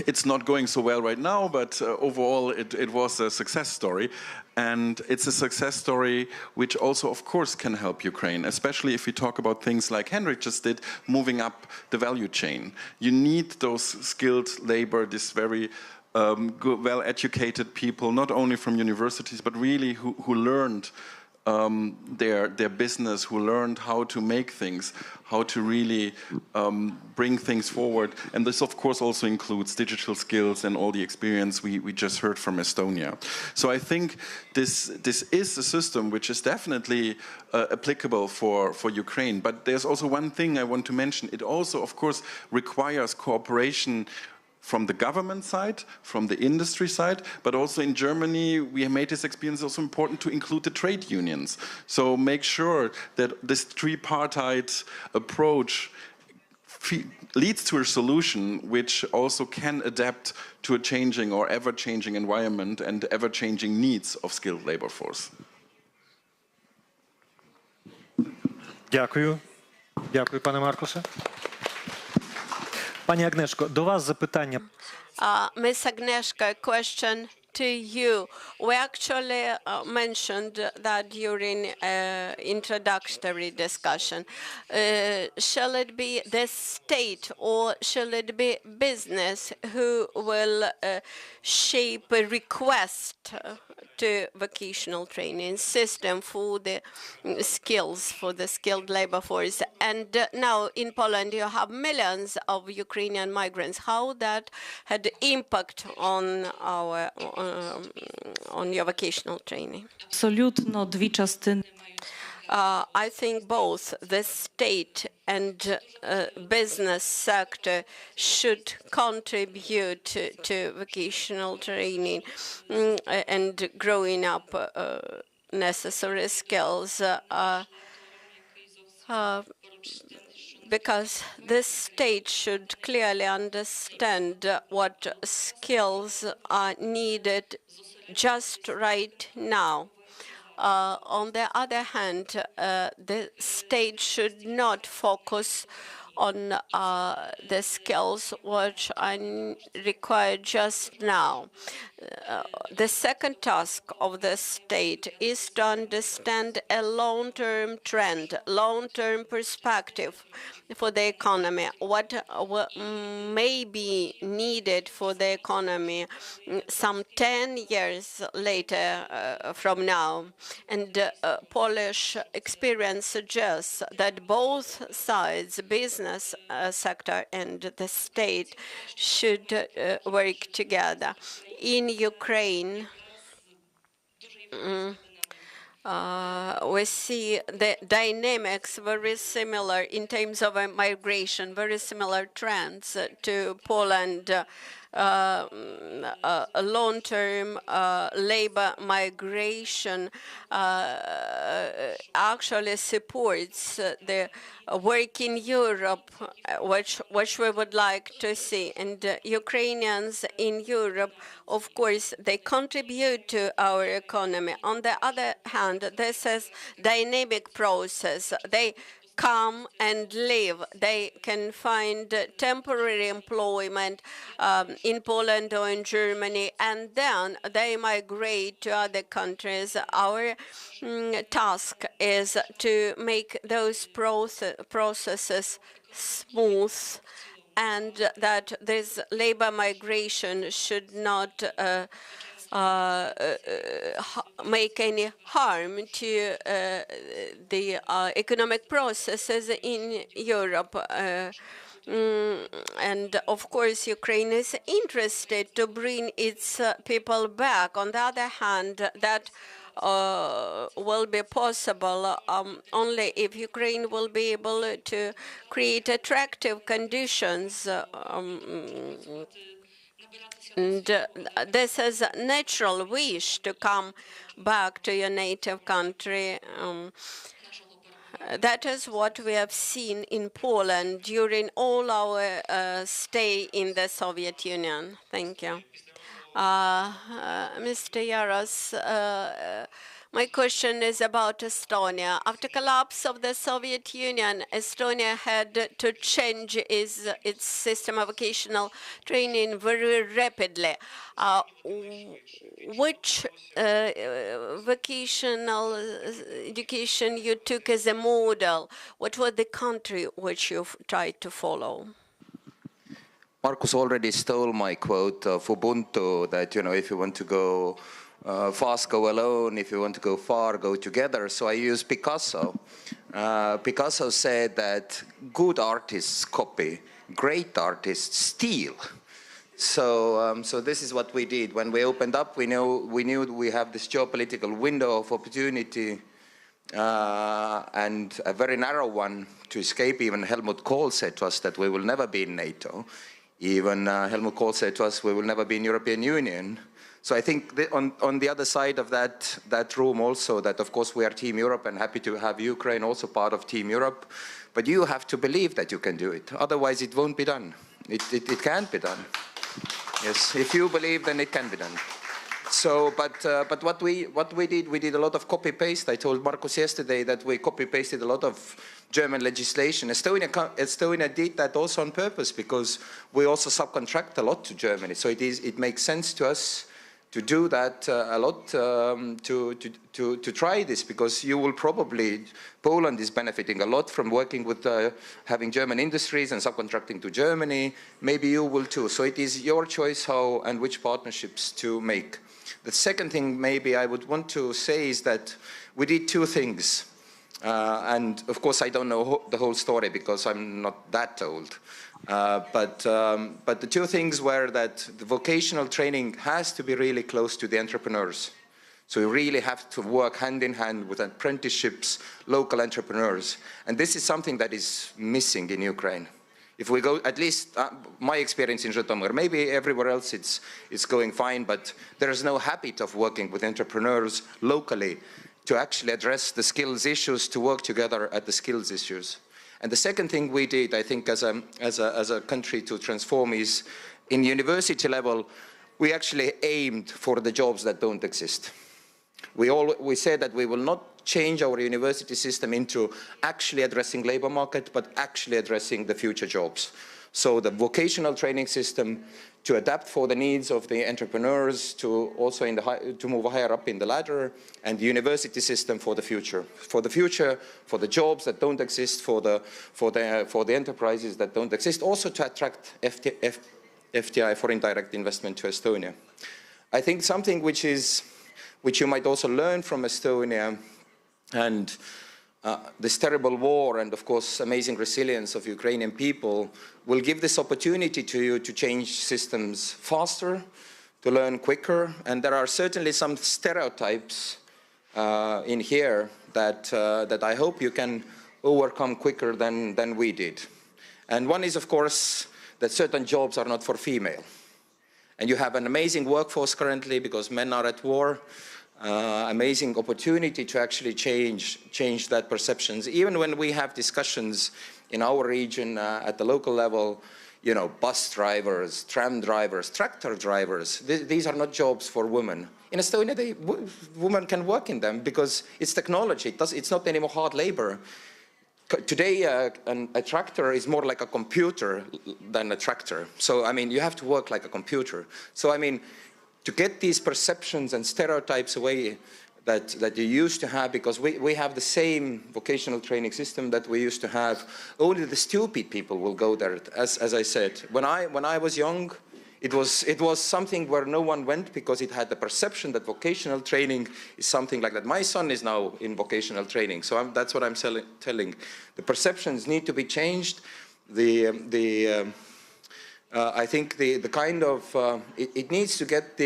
[SPEAKER 4] It's not going so well right now, but overall it was a success story. And it's a success story which also, of course, can help Ukraine, especially if we talk about things like Henrik just did, moving up the value chain. You need those skilled labor, this very good, well-educated people, not only from universities, but really who learned their business, who learned how to make things, how to really bring things forward. And this, of course, also includes digital skills and all the experience we just heard from Estonia. So I think this is a system which is definitely applicable for Ukraine. But there's also one thing I want to mention. It also, of course, requires cooperation from the government side, from the industry side, but also in Germany, we have made this experience also important to include the trade unions. So make sure that this tripartite approach leads to a solution which also can adapt to a changing or ever-changing environment and ever-changing needs of skilled labor force.
[SPEAKER 1] Дякую. Дякую, пане Маркусе. Пані Агнешко, до вас запитання.
[SPEAKER 7] Ms. Agnieszka, a question to you. We actually mentioned that during introductory discussion. Shall it be the state or shall it be business who will shape a request to vocational training system for the skills, for the skilled labor force? And now in Poland you have millions of Ukrainian migrants. How that had impact on our on your vocational training?
[SPEAKER 8] Абсолютно дві частини.
[SPEAKER 7] I think both the state and business sector should contribute to vocational training and growing up necessary skills. Because the state should clearly understand what skills are needed just right now. On the other hand, the state should not focus on the skills which are required just now. The second task of the state is to understand a long-term trend, long-term perspective for the economy, what may be needed for the economy some 10 years later from now. And Polish experience suggests that both sides, business sector and the state, should work together. In Ukraine, we see the dynamics very similar in terms of migration, very similar trends to Poland. long-term labor migration actually supports the work in Europe, which we would like to see. And Ukrainians in Europe, of course, they contribute to our economy. On the other hand, this is dynamic process. They come and live. They can find temporary employment in Poland or in Germany, and then they migrate to other countries. Our task is to make those processes smooth, and that this labor migration should not make any harm to the economic processes in Europe. And of course, Ukraine is interested to bring its people back. On the other hand, that will be possible only if Ukraine will be able to create attractive conditions. And this is a natural wish to come back to your native country. That is what we have seen in Poland during all our stay in the Soviet Union. Thank you. Mr. Yaros, my question is about Estonia. After collapse of the Soviet Union, Estonia had to change its system of vocational training very rapidly. Which vocational education you took as a model? What was the country which you tried to follow?
[SPEAKER 5] Markus already stole my quote of Ubuntu that, if you want to go fast, go alone. If you want to go far, go together. So I use Picasso. Picasso said that good artists copy, great artists steal. So this is what we did. When we opened up, we knew we have this geopolitical window of opportunity and a very narrow one to escape. Even Helmut Kohl said to us that we will never be in NATO. Even Helmut Kohl said to us, we will never be in European Union. So I think on the other side of that room also, that of course we are Team Europe and happy to have Ukraine also part of Team Europe. But you have to believe that you can do it. Otherwise it won't be done. It can't be done. Yes, if you believe, then it can be done. So, but what we did a lot of copy-paste. I told Markus yesterday that we copy-pasted a lot of German legislation. Estonia did that also on purpose because we also subcontract a lot to Germany. So it makes sense to us to do that a lot, to try this, because you will probably, Poland is benefiting a lot from working with having German industries and subcontracting to Germany. Maybe you will too. So it is your choice how and which partnerships to make. The second thing maybe I would want to say is that we did two things. And of course I don't know the whole story because I'm not that old. But the two things were that the vocational training has to be really close to the entrepreneurs. So you really have to work hand in hand with apprenticeships, local entrepreneurs. And this is something that is missing in Ukraine. If we go, at least my experience in Zhytomyr, maybe everywhere else it's going fine, but there is no habit of working with entrepreneurs locally to actually address the skills issues, to work together at the skills issues. And the second thing we did, I think, as a country to transform is, in university level, we actually aimed for the jobs that don't exist. We said that we will not change our university system into actually addressing labor market, but actually addressing the future jobs. So the vocational training system to adapt for the needs of the entrepreneurs, to also to move higher up in the ladder, and the university system for the future, for the jobs that don't exist, for the enterprises that don't exist, also to attract FDI, foreign direct investment, to Estonia. I think something which you might also learn from Estonia, and this terrible war and, of course, amazing resilience of Ukrainian people will give this opportunity to you to change systems faster, to learn quicker. And there are certainly some stereotypes in here that I hope you can overcome quicker than we did. And one is, of course, that certain jobs are not for female. And you have an amazing workforce currently because men are at war. Amazing opportunity to actually change that perceptions. Even when we have discussions in our region at the local level, you know, bus drivers, tram drivers, tractor drivers, these are not jobs for women. In Estonia, women can work in them because it's technology. It's not anymore hard labor. Today, a tractor is more like a computer than a tractor. So, I mean, you have to work like a computer. So, I mean, to get these perceptions and stereotypes away that you used to have, because we have the same vocational training system that we used to have. Only the stupid people will go there, as I said. When I was young, it was something where no one went because it had the perception that vocational training is something like that. My son is now in vocational training, so that's what I'm telling. The perceptions need to be changed. I think the kind of it needs to get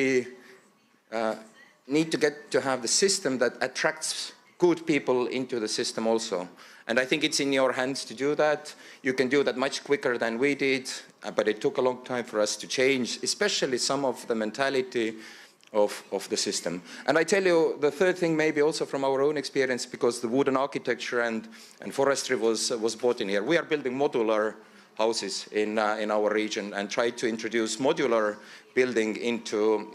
[SPEAKER 5] to have the system that attracts good people into the system also. And I think it's in your hands to do that. You can do that much quicker than we did, but it took a long time for us to change, especially some of the mentality of the system. And I tell you, the third thing maybe also from our own experience, because the wooden architecture and forestry was brought in here. We are building modular houses in our region and try to introduce modular building into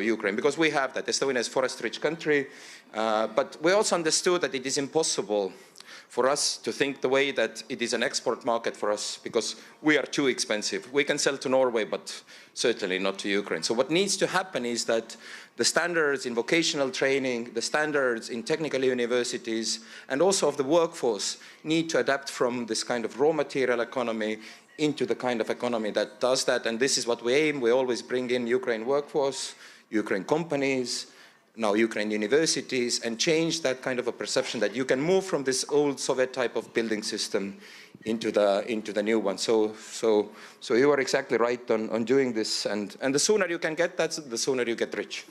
[SPEAKER 5] Ukraine, because we have that. Estonia is a forest-rich country, but we also understood that it is impossible for us to think the way that it is an export market for us, because we are too expensive. We can sell to Norway, but certainly not to Ukraine. So what needs to happen is that the standards in vocational training, the standards in technical universities, and also of the workforce need to adapt from this kind of raw material economy into the kind of economy that does that. And this is what we aim. We always bring in Ukraine workforce, Ukraine companies, now Ukraine universities, and change that kind of a perception that you can move from this old Soviet type of building system into the new one. So you are exactly right on doing this, and the sooner you can get that, the sooner you get rich.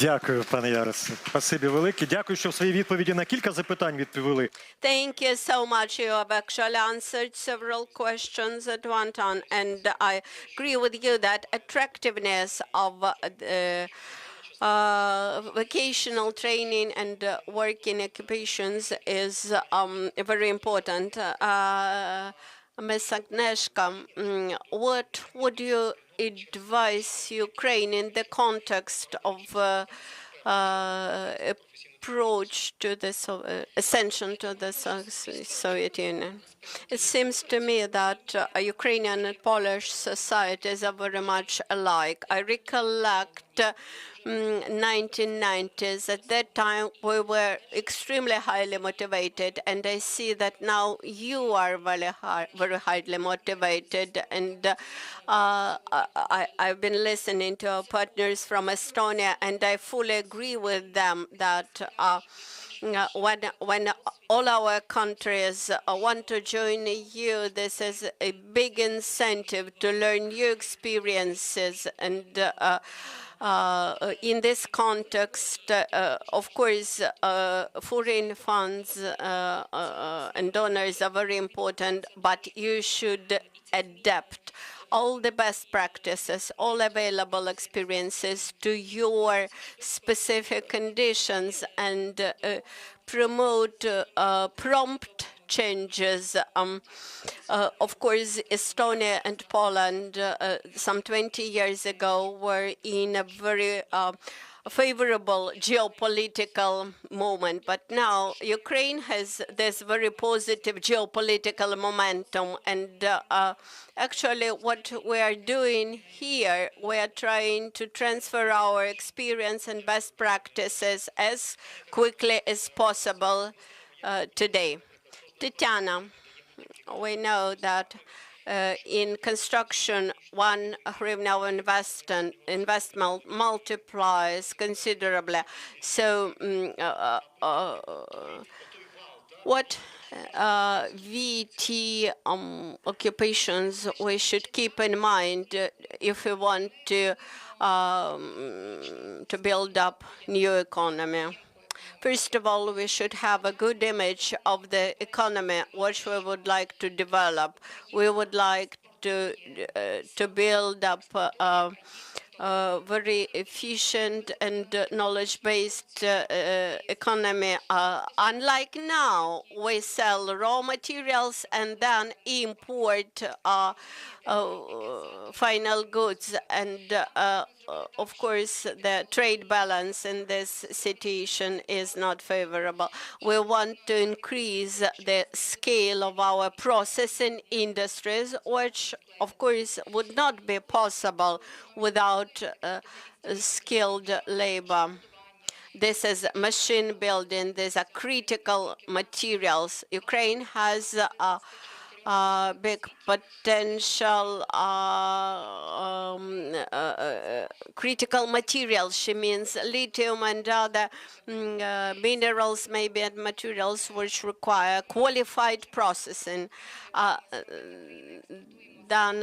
[SPEAKER 1] Дякую, пане Яросе. Спасибі велике. Дякую, що в своїй відповіді на кілька запитань відповіли.
[SPEAKER 7] Thank you so much. You have actually answered several questions at one time, and I agree with you that attractiveness of vocational training and working occupations is very important. Ms. Agnieszka, what would you advise Ukraine in the context of approach to the ascension to the Soviet Union? It seems to me that Ukrainian and Polish societies are very much alike. I recollect 1990s. At that time, we were extremely highly motivated, and I see that now you are very highly motivated. And I've been listening to our partners from Estonia, and I fully agree with them that when all our countries want to join the EU, this is a big incentive to learn new experiences. And in this context, of course, foreign funds and donors are very important, but you should adapt all the best practices, all available experiences to your specific conditions, and promote prompt changes. Of course, Estonia and Poland some 20 years ago were in a very favorable geopolitical moment, but now Ukraine has this very positive geopolitical momentum, and actually what we are doing here, we are trying to transfer our experience and best practices as quickly as possible today. Tatiana, we know that in construction, 1 hryvnia of investment multiplies considerably. So what VT occupations we should keep in mind if we want to build up new economy? First of all, we should have a good image of the economy, which we would like to develop. We would like to build up very efficient and knowledge-based economy. Unlike now, we sell raw materials and then import final goods. And of course, the trade balance in this situation is not favorable. We want to increase the scale of our processing industries, which of course would not be possible without skilled labor. This is machine building. These are critical materials. Ukraine has big potential critical materials. She means lithium and other minerals, maybe, and materials which require qualified processing. Than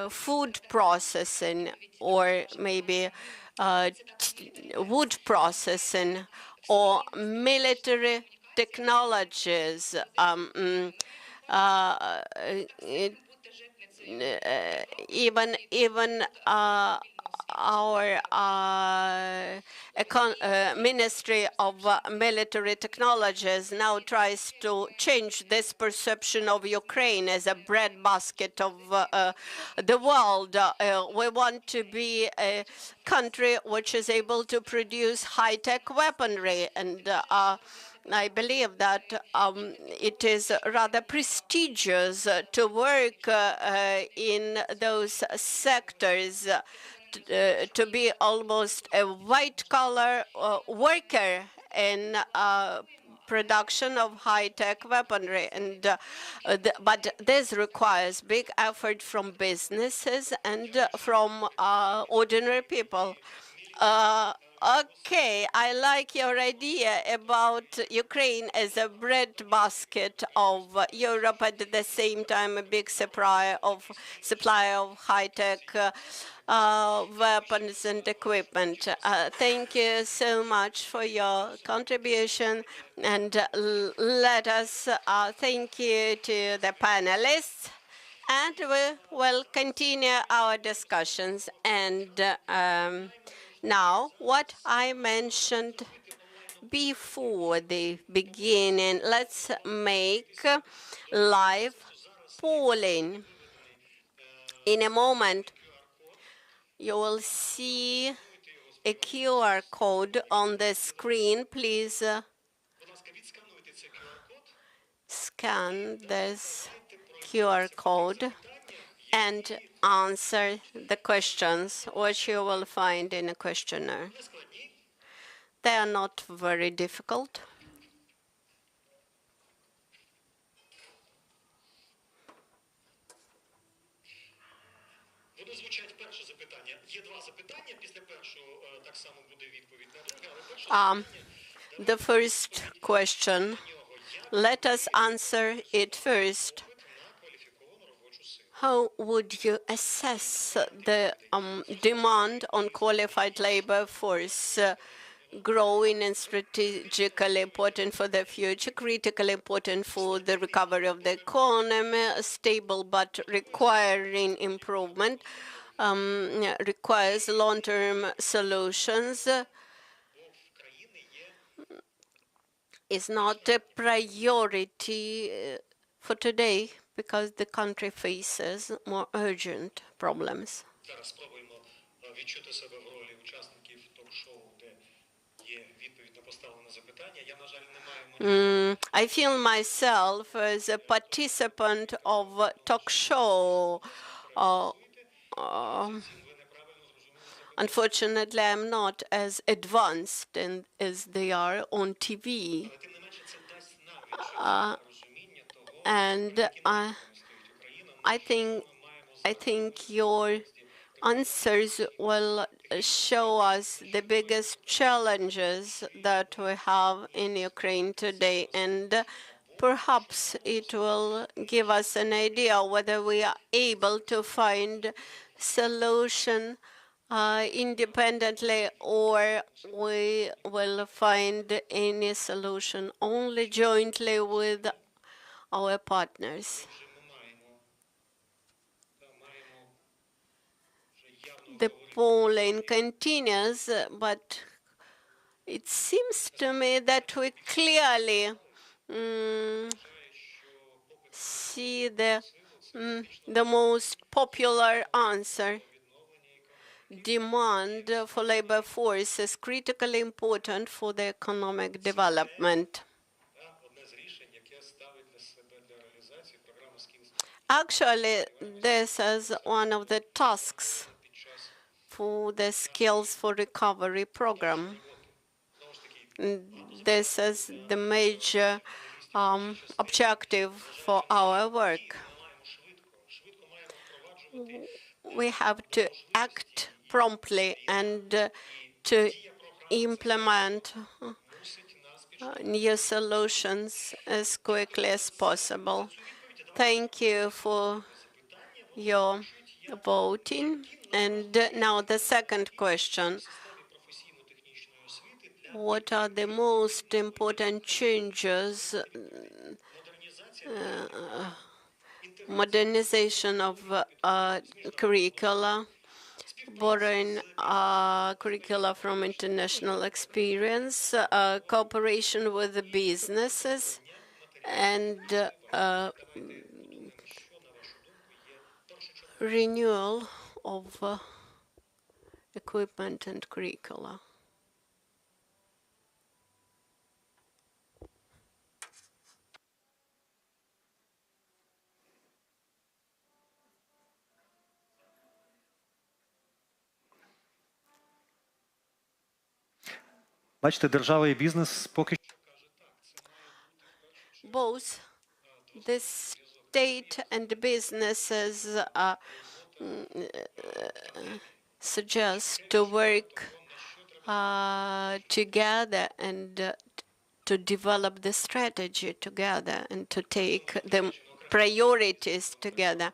[SPEAKER 7] food processing or maybe wood processing or military technologies. Even our Ministry of Military Technologies now tries to change this perception of Ukraine as a breadbasket of the world. We want to be a country which is able to produce high-tech weaponry, and I believe that it is rather prestigious to work in those sectors, to be almost a white-collar worker in production of high-tech weaponry. And but this requires big effort from businesses and from ordinary people. Okay, I like your idea about Ukraine as a breadbasket of Europe, and at the same time a big supply of high-tech weapons and equipment. Thank you so much for your contribution, and let us thank you to the panelists. And we will continue our discussions. And now, what I mentioned before the beginning, let's make live polling. In a moment, you will see a QR code on the screen. Please scan this QR code and answer the questions which you will find in a questionnaire. They are not very difficult. The first question, let us answer it first. How would you assess the demand on qualified labor force growing and strategically important for the future, critically important for the recovery of the economy, stable but requiring improvement, requires long-term solutions, is not a priority for today because the country faces more urgent problems. I feel myself as a participant of a talk show. Unfortunately, I'm not as advanced as they are on TV. And I think your answers will show us the biggest challenges that we have in Ukraine today, and perhaps it will give us an idea whether we are able to find solution independently, or we will find any solution only jointly with our partners. The polling continues, but it seems to me that we clearly see the most popular answer. Demand for labor force is critically important for the economic development. Actually, this is one of the tasks for the Skills for Recovery program. This is the major objective for our work. We have to act promptly and to implement new solutions as quickly as possible. Thank you for your voting. And now the second question. What are the most important changes, modernization of curricula, borrowing curricula from international experience, cooperation with the businesses, and renewal of equipment and curricula?
[SPEAKER 1] Бачите, держава і бізнес поки
[SPEAKER 7] Both the state and the businesses suggest to work together and to develop the strategy together and to take the priorities together.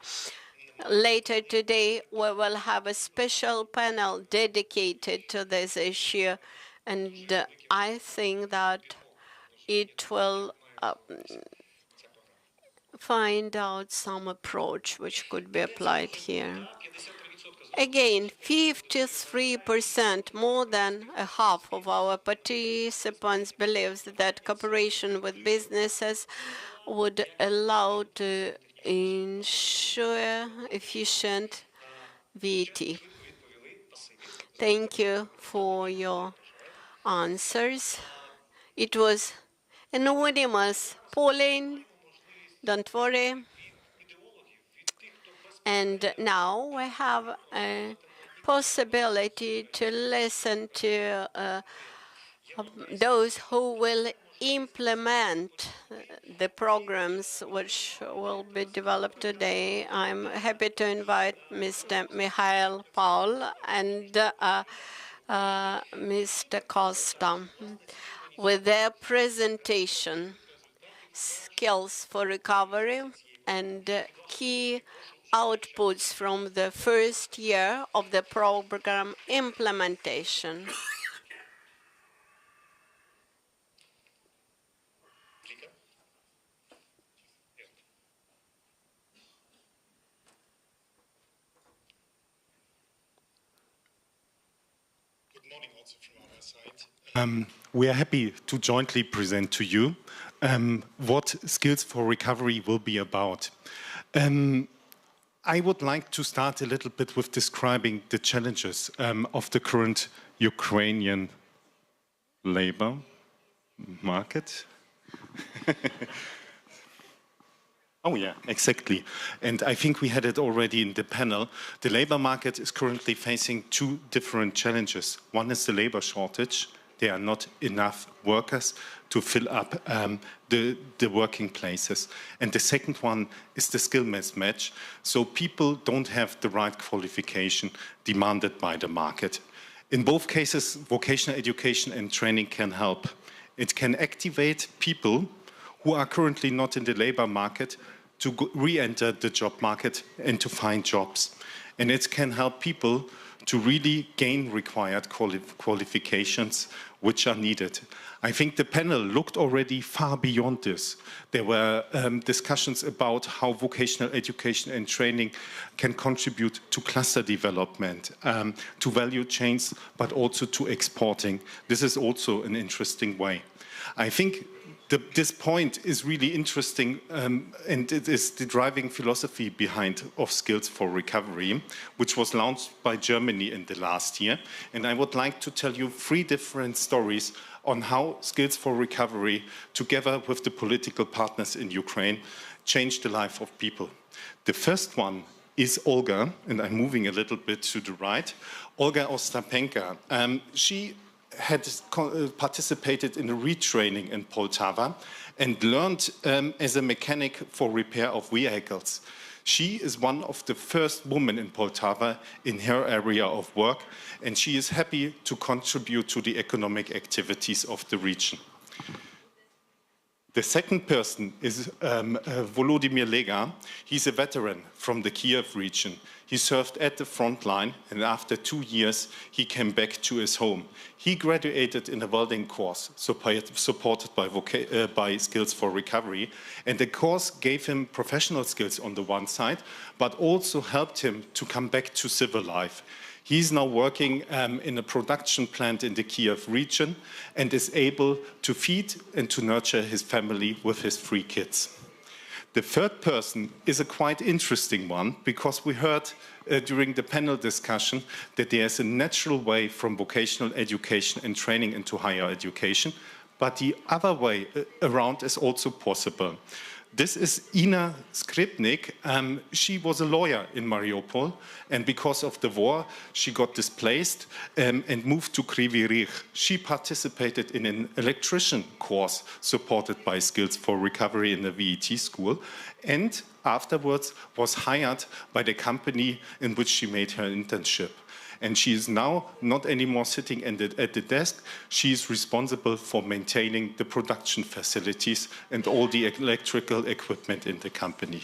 [SPEAKER 7] Later today, we will have a special panel dedicated to this issue, and I think that it will find out some approach which could be applied here. Again, 53%, more than a half of our participants believes that cooperation with businesses would allow to ensure efficient VAT. Thank you for your answers. It was anonymous polling. Don't worry. And now we have a possibility to listen to those who will implement the programs which will be developed today. I'm happy to invite Mr. Mikhail Paul and Mr. Costa with their presentation, Skills for Recovery, and key outputs from the first year of the program implementation.
[SPEAKER 9] We are happy to jointly present to you what Skills for Recovery will be about. I would like to start a little bit with describing the challenges of the current Ukrainian labor market. Oh yeah, exactly. And I think we had it already in the panel. The labor market is currently facing two different challenges. One is the labor shortage. There are not enough workers to fill up the working places. And the second one is the skill mismatch. So people don't have the right qualification demanded by the market. In both cases, vocational education and training can help. It can activate people who are currently not in the labor market to re-enter the job market and to find jobs. And it can help people to really gain required qualifications which are needed. I think the panel looked already far beyond this. There were discussions about how vocational education and training can contribute to cluster development, to value chains, but also to exporting. This is also an interesting way. I think this point is really interesting, and it is the driving philosophy behind of Skills for Recovery, which was launched by Germany in the last year. And I would like to tell you 3 different stories on how Skills for Recovery, together with the political partners in Ukraine, changed the life of people. The first one is Olga, and I'm moving a little bit to the right. Olga Ostapenka. She had participated in a retraining in Poltava and learned as a mechanic for repair of vehicles. She is one of the first women in Poltava in her area of work, and she is happy to contribute to the economic activities of the region. The second person is Volodymyr Lega. He's a veteran from the Kyiv region. He served at the front line, and after 2 years, he came back to his home. He graduated in a welding course supported by Skills for Recovery, and the course gave him professional skills on the one side, but also helped him to come back to civil life. He's now working in a production plant in the Kyiv region and is able to feed and to nurture his family with his 3 kids. The third person is a quite interesting one, because we heard during the panel discussion that there's a natural way from vocational education and training into higher education, but the other way around is also possible. This is Ina Skripnik. She was a lawyer in Mariupol, and because of the war, she got displaced and moved to Kryvyi Rih. She participated in an electrician course supported by Skills for Recovery in the VET school, and afterwards was hired by the company in which she made her internship. And she is now not anymore sitting at the desk. She is responsible for maintaining the production facilities and all the electrical equipment in the company.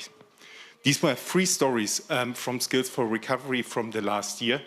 [SPEAKER 9] These were 3 stories from Skills for Recovery from the last year.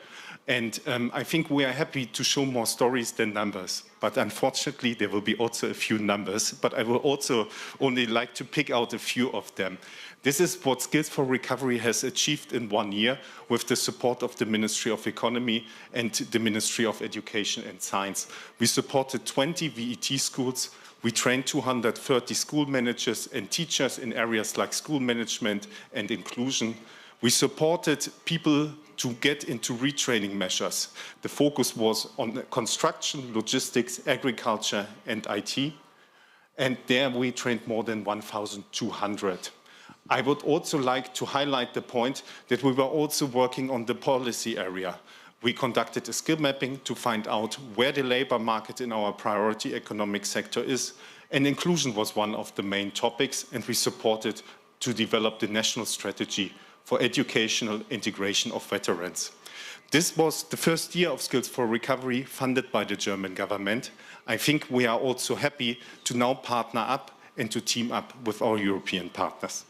[SPEAKER 9] And I think we are happy to show more stories than numbers. But unfortunately, there will be also a few numbers. But I will also only like to pick out a few of them. This is what Skills for Recovery has achieved in 1 year with the support of the Ministry of Economy and the Ministry of Education and Science. We supported 20 VET schools. We trained 230 school managers and teachers in areas like school management and inclusion. We supported people to get into retraining measures. The focus was on construction, logistics, agriculture, and IT. And there we trained more than 1,200. I would also like to highlight the point that we were also working on the policy area. We conducted a skill mapping to find out where the labor market in our priority economic sector is, and inclusion was one of the main topics, and we supported to develop the national strategy for educational integration of veterans. This was the first year of Skills for Recovery funded by the German government. I think we are also happy to now partner up and to team up with our European partners.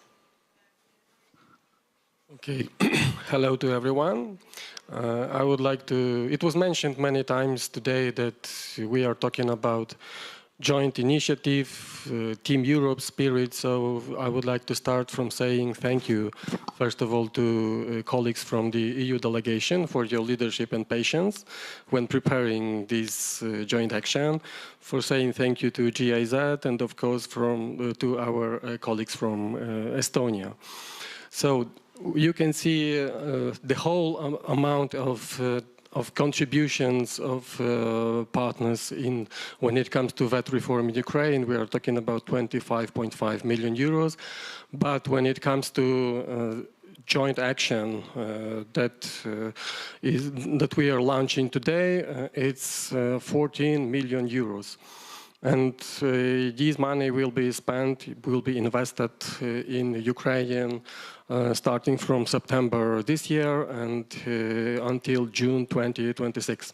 [SPEAKER 10] Okay, hello to everyone. I would like to, it was mentioned many times today that we are talking about joint initiative, Team Europe spirit, so I would like to start from saying thank you, first of all, to colleagues from the EU delegation for your leadership and patience when preparing this joint action, for saying thank you to GIZ, and of course to our colleagues from Estonia. So you can see the whole amount of contributions of partners in when it comes to VAT reform in Ukraine. We are talking about 25.5 million euros. But when it comes to joint action that we are launching today, it's 14 million euros. And this money will be spent, will be invested in Ukraine starting from September this year and until June 2026.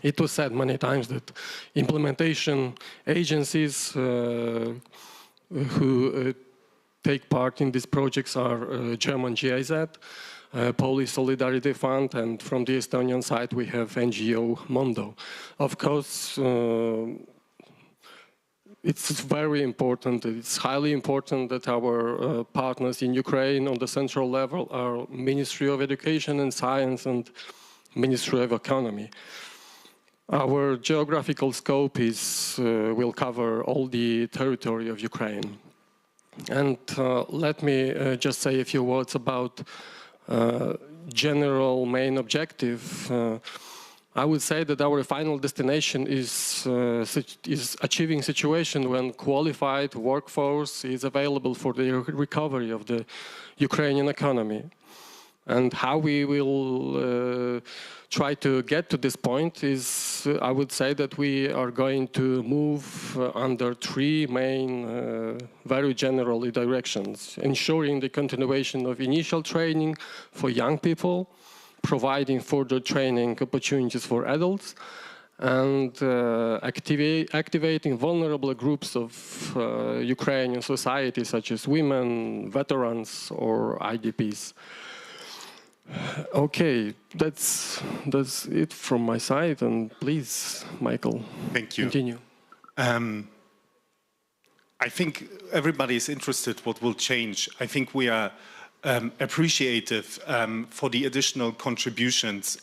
[SPEAKER 10] It was said many times that implementation agencies who take part in these projects are German GIZ, Polish Solidarity Fund, and from the Estonian side we have NGO Mondo. Of course, it's very important, it's highly important that our partners in Ukraine on the central level are Ministry of Education and Science and Ministry of Economy. Our geographical scope will cover all the territory of Ukraine. And let me just say a few words about general main objective. I would say that our final destination is achieving situation when qualified workforce is available for the recovery of the Ukrainian economy. And how we will try to get to this point is, I would say that we are going to move under three main, very generally directions: ensuring the continuation of initial training for young people, providing further training opportunities for adults, and activating vulnerable groups of Ukrainian society, such as women, veterans, or IDPs. Okay, that's it from my side, and please, Michael,
[SPEAKER 9] thank you.
[SPEAKER 10] Continue.
[SPEAKER 9] I think everybody is interested what will change. I think we are appreciative for the additional contributions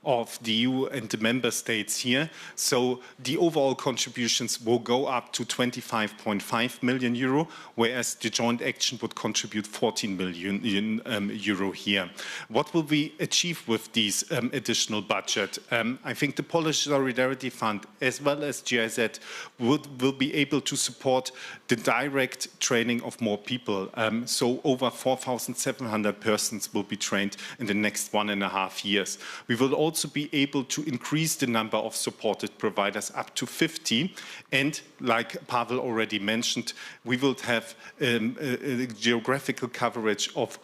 [SPEAKER 9] of the EU and the member states here. So the overall contributions will go up to 25.5 million euro, whereas the joint action would contribute 14 million euro here. What will we achieve with these additional budget? I think the Polish Solidarity Fund as well as GIZ will be able to support the direct training of more people. So over 4,700 persons will be trained in the next 1.5 years. We will also be able to increase the number of supported providers up to 50. And like Pavel already mentioned, we will have a geographical coverage of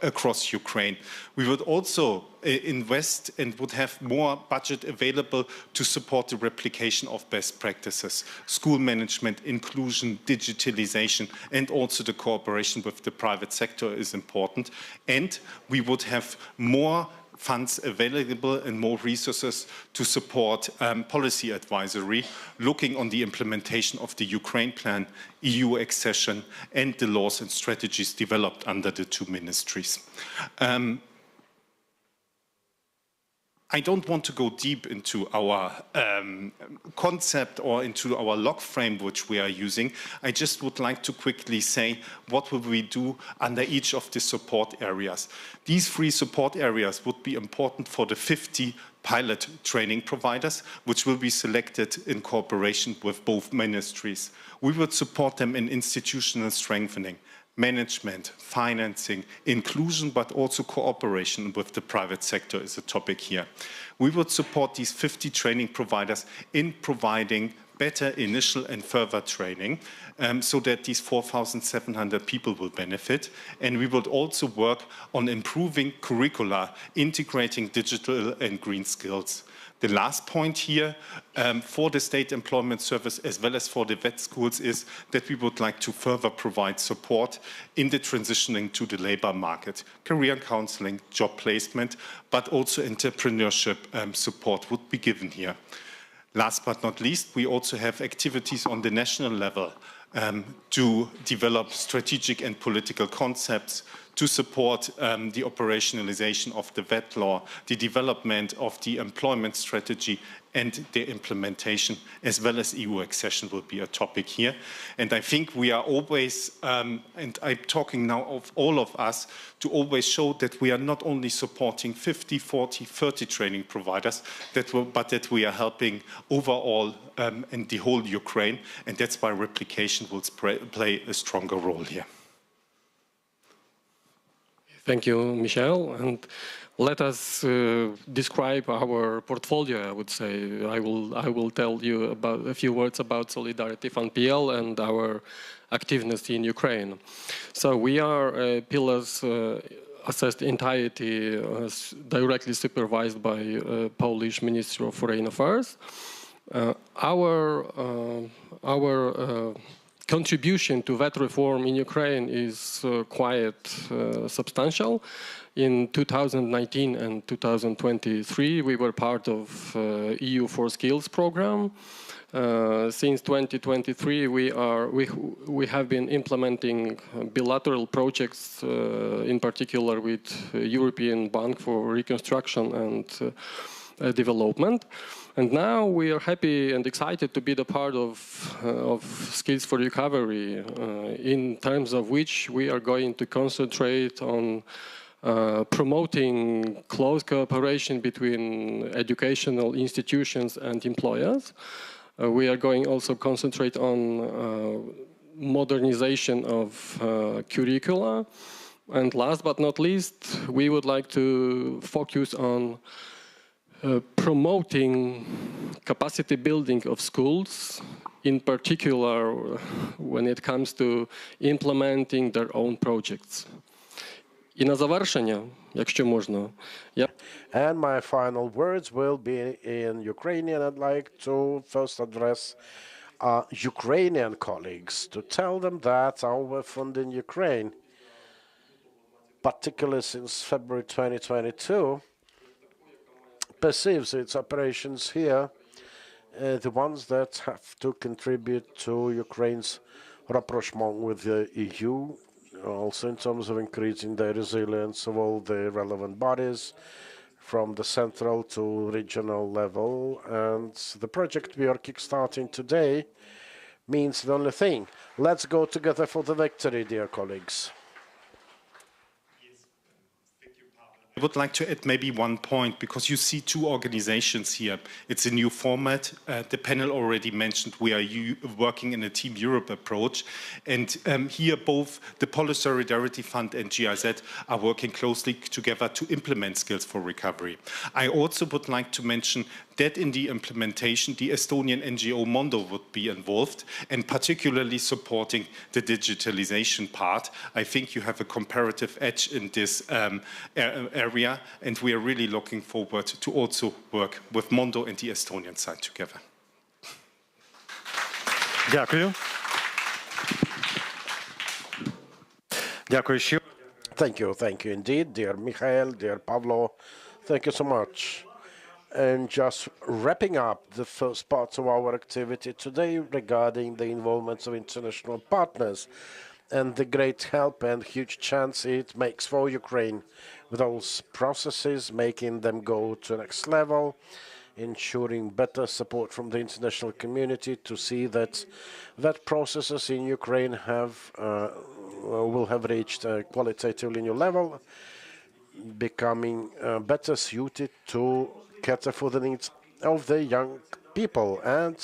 [SPEAKER 9] across Ukraine. We would also invest and would have more budget available to support the replication of best practices, school management, inclusion, digitalization, and also the cooperation with the private sector is important. And we would have more funds available and more resources to support policy advisory, looking on the implementation of the Ukraine plan, EU accession, and the laws and strategies developed under the two ministries. I don't want to go deep into our concept or into our log frame which we are using. I just would like to quickly say what will we do under each of the support areas. These 3 support areas would be important for the 50 pilot training providers, which will be selected in cooperation with both ministries. We would support them in institutional strengthening, management, financing, inclusion, but also cooperation with the private sector is a topic here. We would support these 50 training providers in providing better initial and further training so that these 4,700 people will benefit. And we would also work on improving curricula, integrating digital and green skills. The last point here for the State Employment Service as well as for the vet schools is that we would like to further provide support in the transitioning to the labor market, career counseling, job placement, but also entrepreneurship support would be given here. Last but not least, we also have activities on the national level to develop strategic and political concepts, to support the operationalization of the vet law, the development of the employment strategy, and the implementation, as well as EU accession will be a topic here. And I think we are always, and I'm talking now of all of us, to always show that we are not only supporting 50, 40, 30 training providers, but that we are helping overall in the whole Ukraine, and that's why replication will play a stronger role here.
[SPEAKER 10] Thank you, Michel. And let us describe our portfolio, I would say. I will tell you about a few words about Solidarity Fund PL and our activeness in Ukraine. So we are pillars assessed entirety directly supervised by Polish Ministry of Foreign Affairs. Our contribution to that reform in Ukraine is quite substantial. In 2019 and 2023, we were part of EU for Skills program. Since 2023, we have been implementing bilateral projects, in particular with European Bank for Reconstruction and Development. And now we are happy and excited to be the part of Skills for Recovery, in terms of which we are going to concentrate on promoting close cooperation between educational institutions and employers. We are going also concentrate on modernization of curricula. And last but not least, we would like to focus on promoting capacity building of schools, in particular when it comes to implementing their own projects. І на завершення, якщо можна,
[SPEAKER 2] And my final words will be in Ukrainian. I'd like to first address Ukrainian colleagues to tell them that our fund in Ukraine, particularly since February 2022, perceives its operations here the ones that have to contribute to Ukraine's rapprochement with the EU, also in terms of increasing the resilience of all the relevant bodies from the central to regional level. And the project we are kickstarting today means the only thing. Let's go together for the victory, dear colleagues.
[SPEAKER 9] I would like to add maybe one point, because you see two organizations here. It's a new format. The panel already mentioned we are working in a Team Europe approach. And here both the Polish Solidarity Fund and GIZ are working closely together to implement Skills for Recovery. I also would like to mention that in the implementation, the Estonian NGO Mondo would be involved, and particularly supporting the digitalization part. I think you have a comparative edge in this area, and we are really looking forward to also work with Mondo and the Estonian side together.
[SPEAKER 1] Дякую. Дякую ще.
[SPEAKER 2] Thank you indeed, dear Mikhail, dear Pavlo. Thank you so much. And just wrapping up the first part of our activity today regarding the involvement of international partners and the great help and huge chance it makes for Ukraine with those processes, making them go to the next level, ensuring better support from the international community to see that processes in Ukraine will have reached a qualitatively new level, becoming better suited to cater for the needs of the young people. And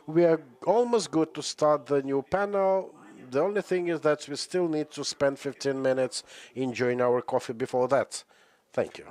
[SPEAKER 2] we are almost good to start the new panel. The only thing is that we still need to spend 15 minutes enjoying our coffee before that. Thank you.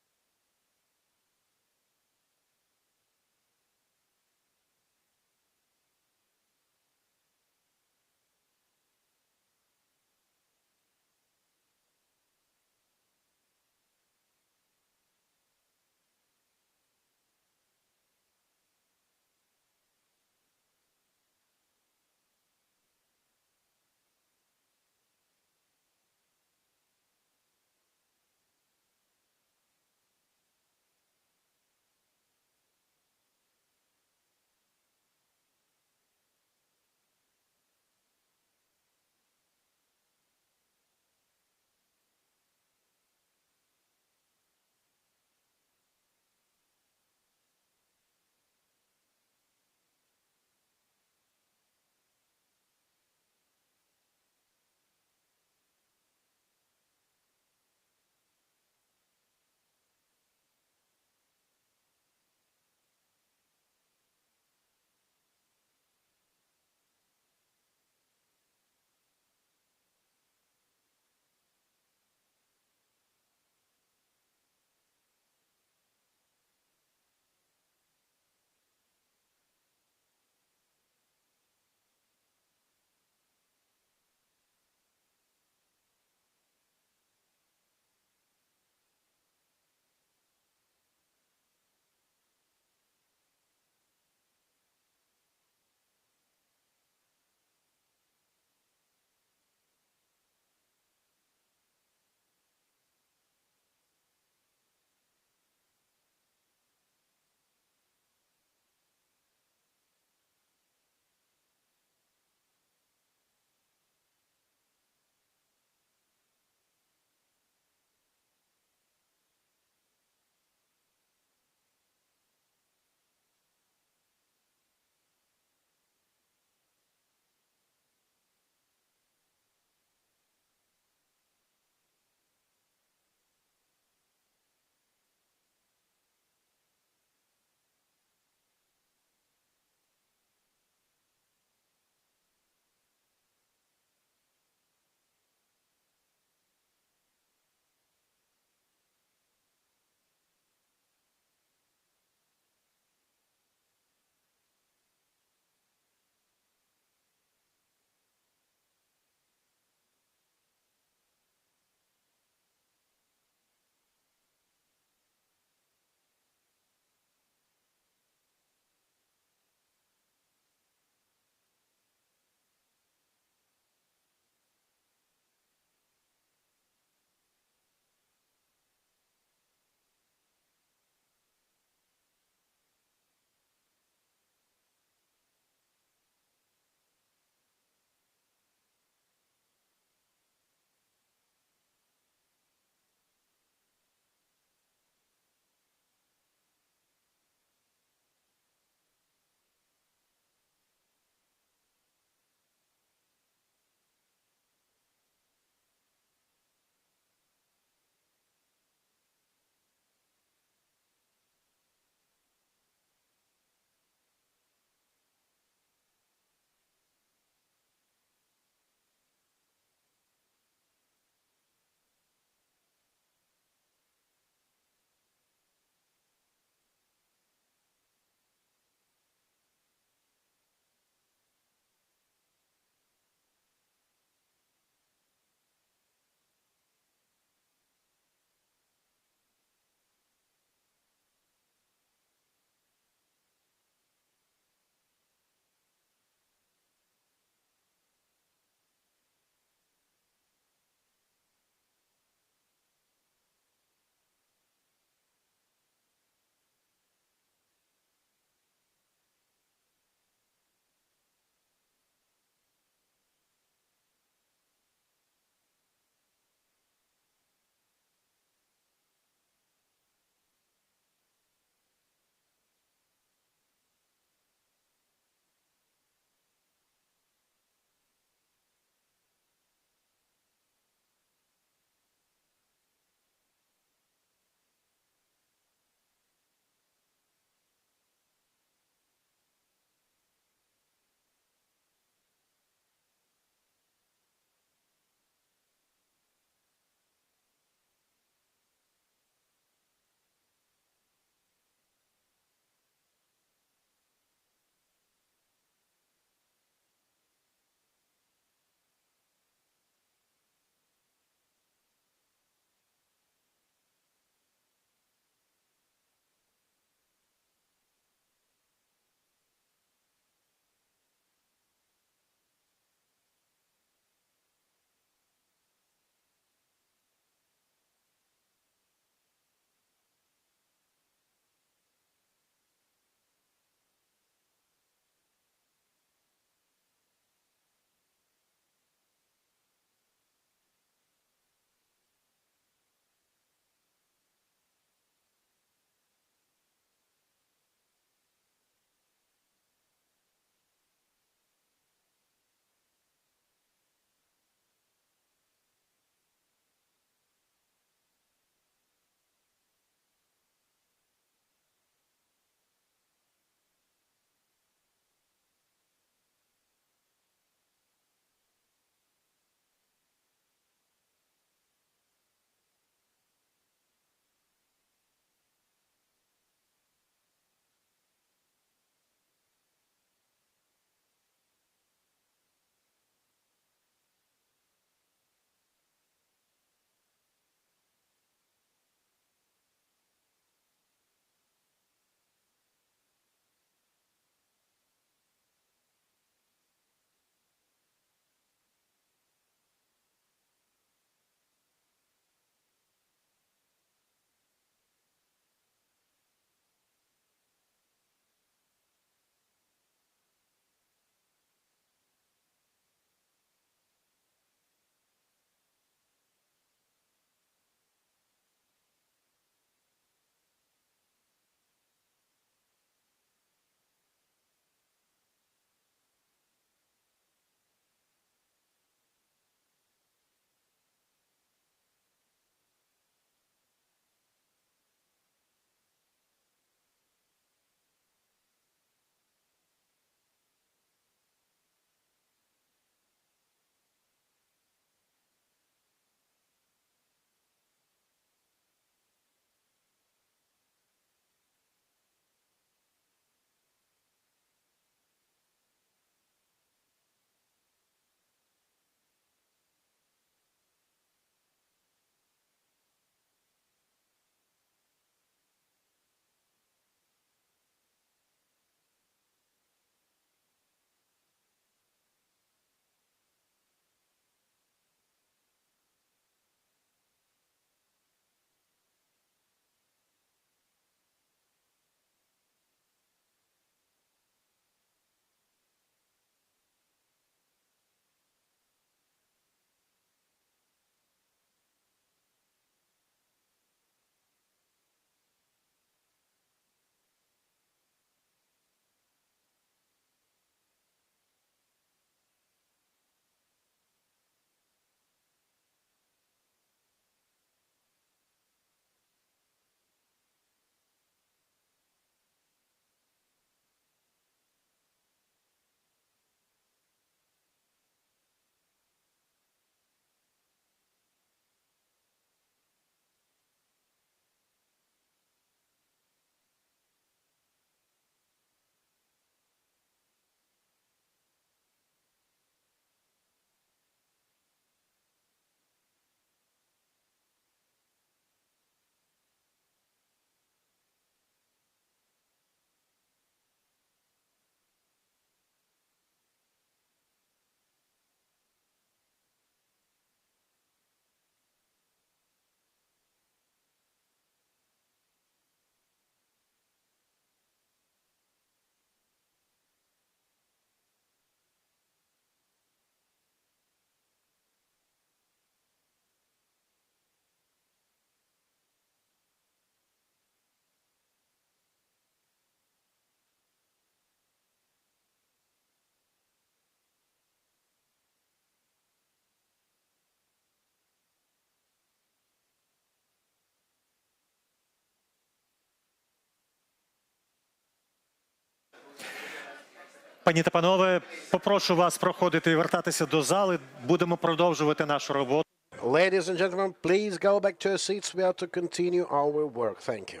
[SPEAKER 1] Пані та панове, попрошу вас проходити і вертатися до зали. Будемо продовжувати нашу роботу.
[SPEAKER 2] Ladies and gentlemen, please go back to your seats. We have to continue our work. Thank you.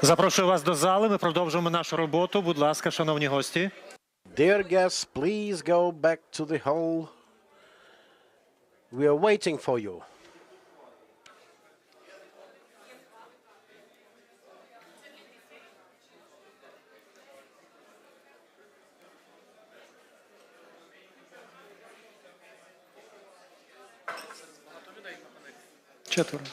[SPEAKER 1] Запрошую вас до зали. Ми продовжуємо нашу роботу. Будь ласка, шановні гості.
[SPEAKER 2] Dear guests, please go back to the hall. We are waiting for you.
[SPEAKER 1] Четверо.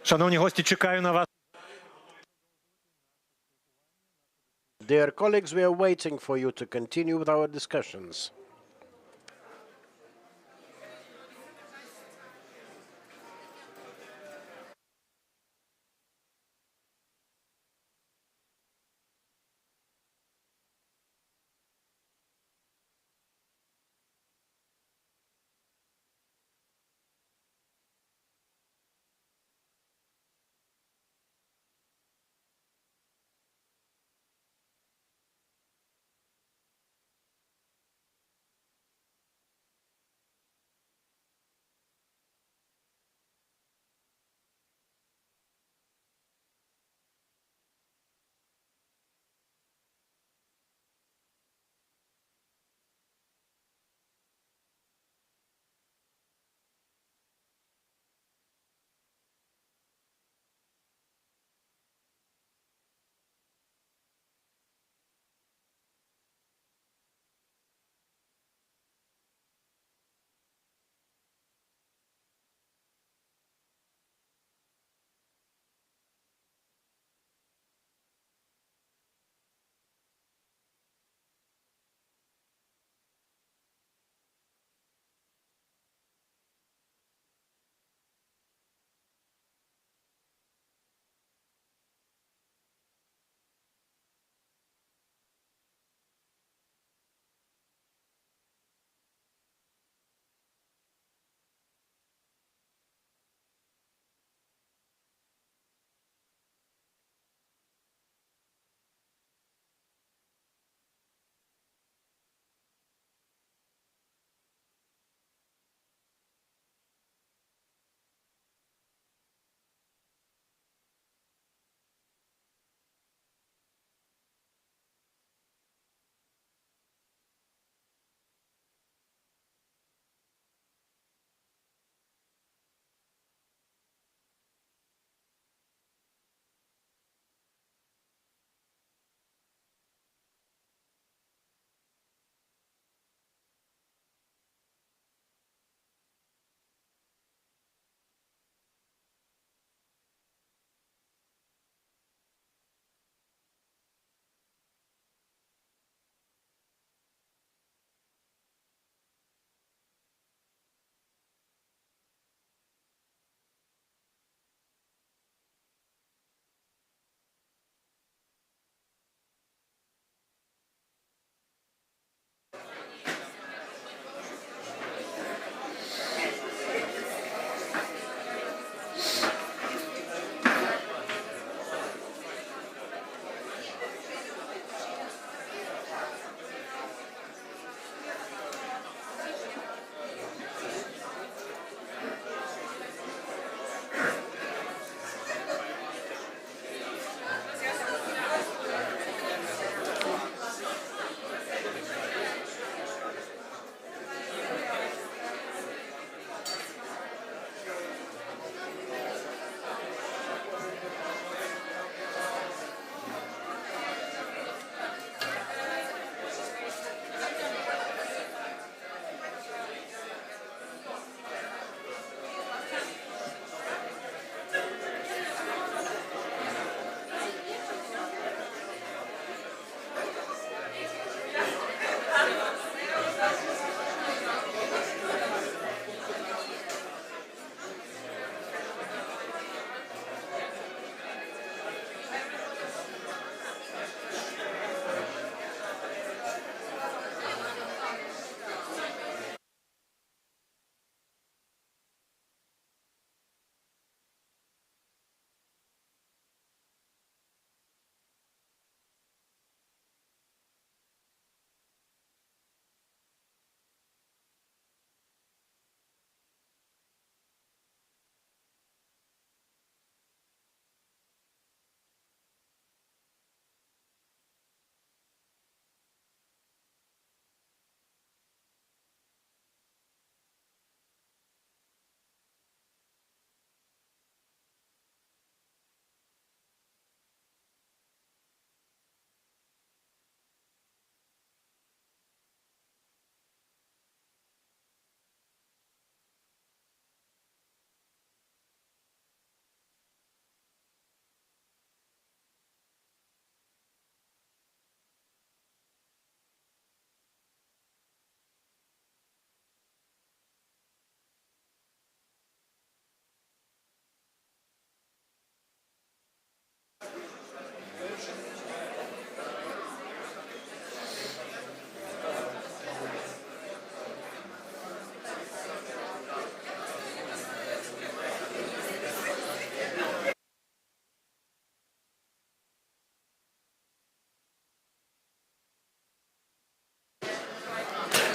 [SPEAKER 1] Шановні гості, чекаю на вас.
[SPEAKER 2] Dear colleagues, we are waiting for you to continue with our discussions.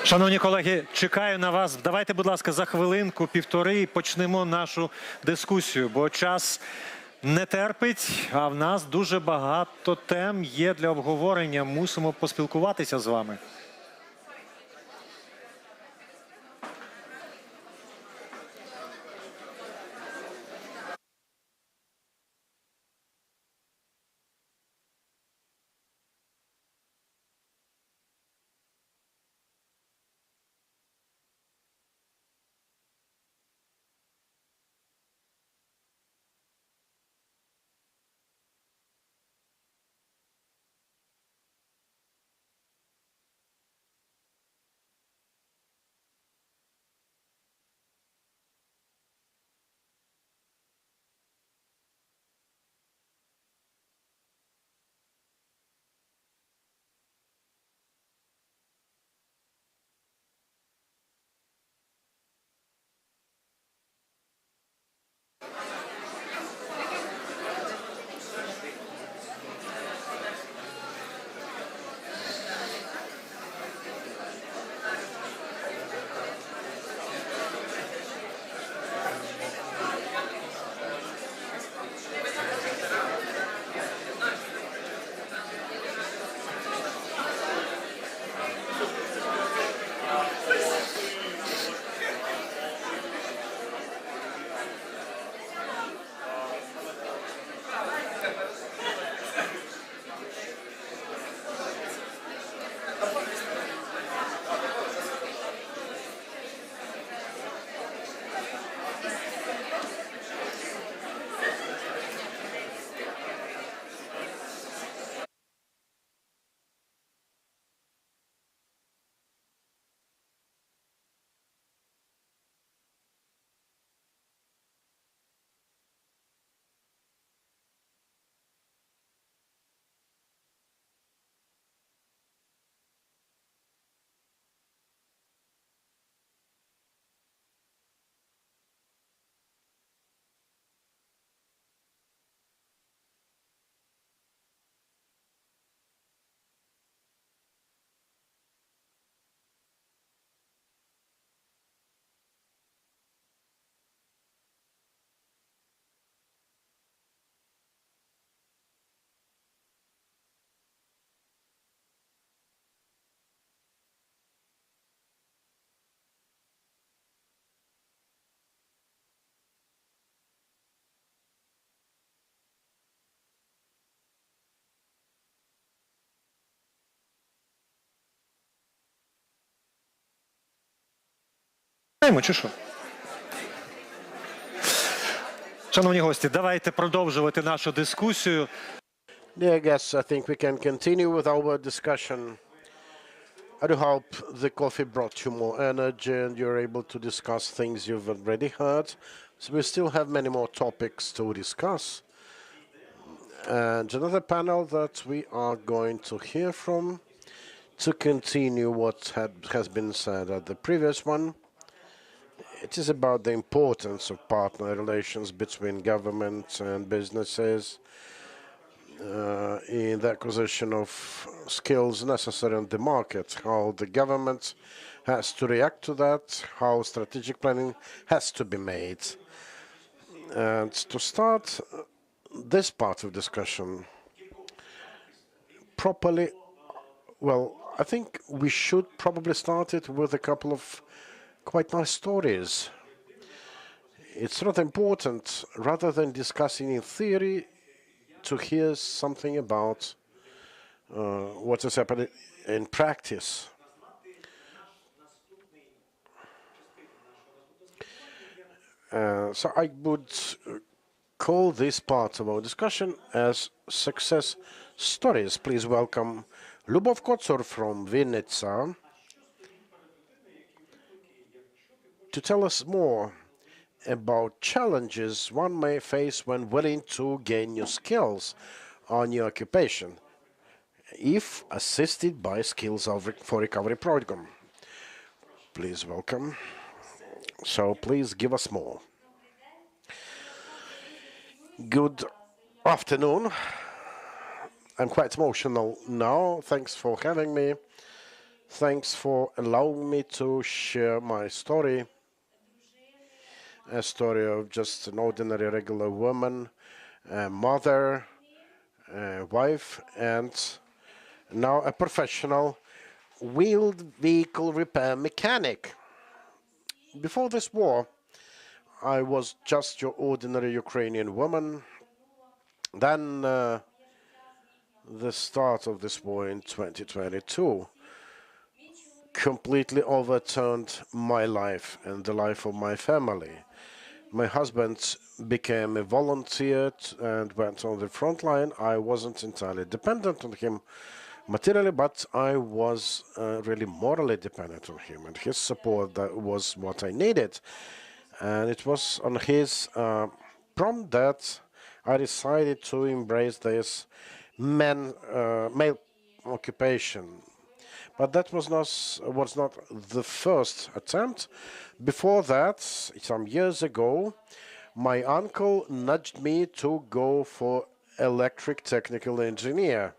[SPEAKER 1] Шановні колеги, чекаю на вас. Давайте, будь ласка, за хвилинку, півтори почнемо нашу дискусію, бо час не терпить, а в нас дуже багато тем є для обговорення. Мусимо поспілкуватися з вами. Чи що? Шановні гості, давайте продовжувати нашу дискусію.
[SPEAKER 2] Dear guests, I think we can continue with our discussion. I do hope the coffee brought you more energy and you're able to discuss things you've already heard. So we still have many more topics to discuss. And another panel that we are going to hear from to continue what has been said at the previous one. It is about the importance of partner relations between government and businesses in the acquisition of skills necessary on the market, how the government has to react to that, how strategic planning has to be made. And to start this part of discussion properly, well, I think we should probably start it with a couple of quite nice stories. It's not important, rather than discussing in theory, to hear something about what is happening in practice. So I would call this part of our discussion as success stories. Please welcome Lubov Kotsur from Vinnytsia to tell us more about challenges one may face when willing to gain new skills on your occupation, if assisted by Skills for Recovery program. Please welcome. So please give us more. Good afternoon. I'm quite emotional now. Thanks for having me. Thanks for allowing me to share my story, a story of just an ordinary, regular woman, a mother, a wife, and now a professional wheeled vehicle repair mechanic. Before this war, I was just your ordinary Ukrainian woman. Then the start of this war in 2022 completely overturned my life and the life of my family. My husband became a volunteer and went on the front line. I wasn't entirely dependent on him materially, but I was really morally dependent on him, and his support that was what I needed. And it was on his prompt that I decided to embrace this male occupation. But that was not the first attempt. Before that, some years ago, my uncle nudged me to go for electric technical engineer.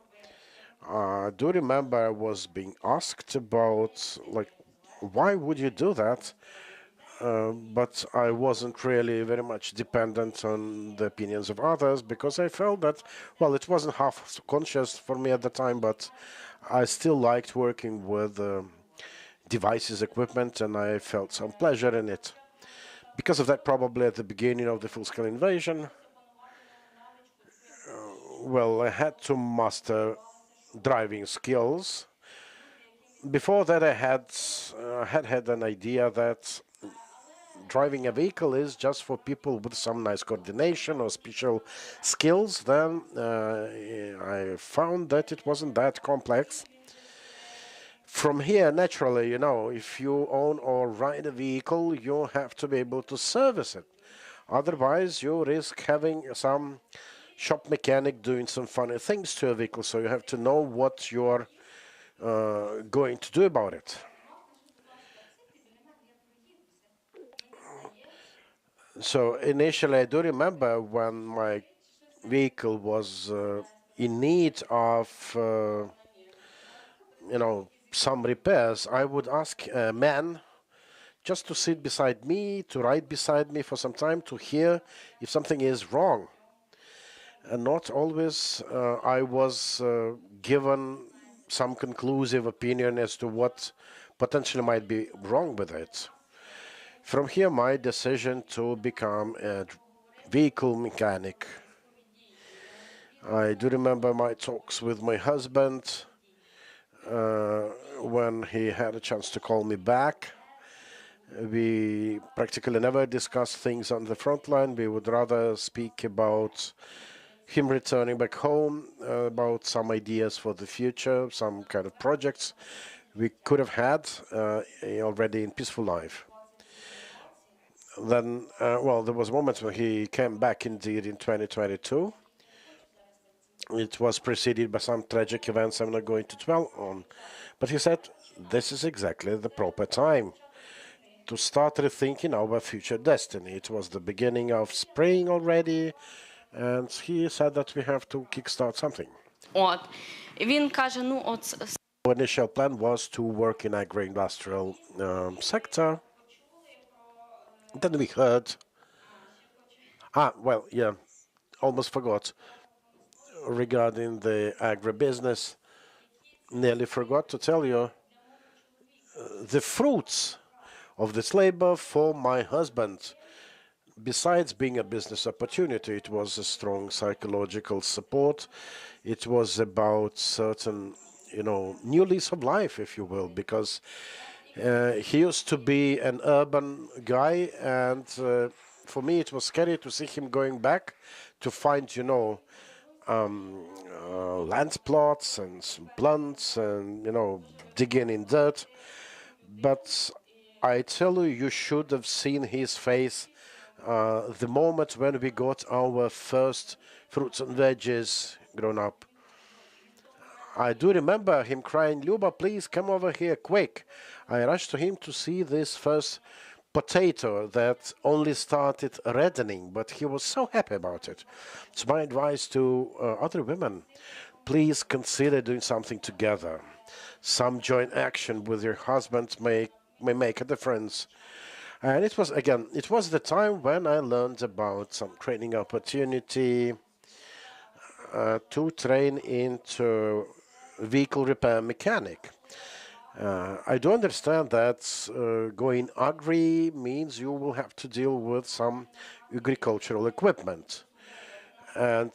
[SPEAKER 2] I do remember I was being asked about, like, why would you do that? But I wasn't really very much dependent on the opinions of others because I felt that, well, it wasn't half conscious for me at the time, but I still liked working with devices, equipment, and I felt some pleasure in it. Because of that, probably at the beginning of the full-scale invasion, well, I had to master driving skills. Before that, I had an idea that driving a vehicle is just for people with some nice coordination or special skills. Then I found that it wasn't that complex. From here, naturally, if you own or ride a vehicle, you have to be able to service it. Otherwise, you risk having some shop mechanic doing some funny things to a vehicle, so you have to know what you're going to do about it. So initially, I do remember when my vehicle was in need of, some repairs, I would ask a man just to sit beside me, to ride beside me for some time, to hear if something is wrong. And not always I was given some conclusive opinion as to what potentially might be wrong with it. From here, my decision to become a vehicle mechanic. I do remember my talks with my husband when he had a chance to call me back. We practically never discussed things on the front line. We would rather speak about him returning back home, about some ideas for the future, some kind of projects we could have had already in peaceful life. Then, well, there was a moment when he came back indeed in 2022. It was preceded by some tragic events I'm not going to dwell on. But he said, this is exactly the proper time to start rethinking our future destiny. It was the beginning of spring already, and he said that we have to kickstart something.
[SPEAKER 11] Він каже,
[SPEAKER 2] Our initial plan was to work in agro-industrial sector. Then we heard, almost forgot, regarding the agribusiness, nearly forgot to tell you the fruits of this labor for my husband. Besides being a business opportunity, it was a strong psychological support. It was about certain, new lease of life, if you will, because he used to be an urban guy, and for me it was scary to see him going back to find, land plots and some plants and, digging in dirt. But I tell you, you should have seen his face the moment when we got our first fruits and veggies grown up. I do remember him crying, Luba, please come over here quick. I rushed to him to see this first potato that only started reddening, but he was so happy about it. It's my advice to other women. please consider doing something together. Some joint action with your husband may make a difference. And it was, again, it was the time when I learned about some training opportunity to train into vehicle repair mechanic. I do understand that going agri means you will have to deal with some agricultural equipment. And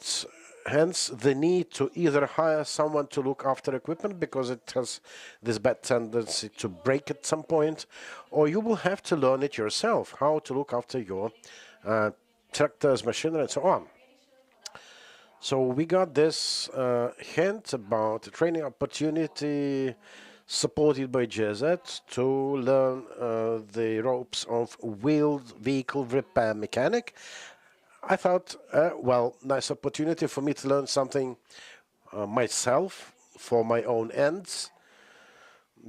[SPEAKER 2] hence the need to either hire someone to look after equipment because it has this bad tendency to break at some point, or you will have to learn it yourself, how to look after your tractors, machinery, and so on. So we got this hint about a training opportunity supported by GZ to learn the ropes of wheeled vehicle repair mechanic. I thought, well, nice opportunity for me to learn something myself for my own ends,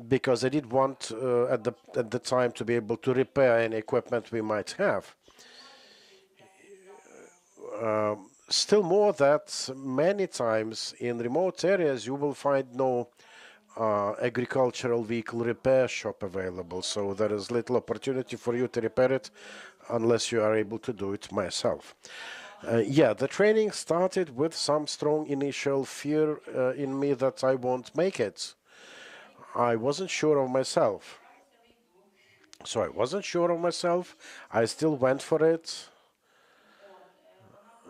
[SPEAKER 2] because I did want at the time to be able to repair any equipment we might have. Still more that many times in remote areas you will find no agricultural vehicle repair shop available, so there is little opportunity for you to repair it unless you are able to do it myself. Yeah, the training started with some strong initial fear in me that I won't make it. I wasn't sure of myself. So I wasn't sure of myself. I still went for it.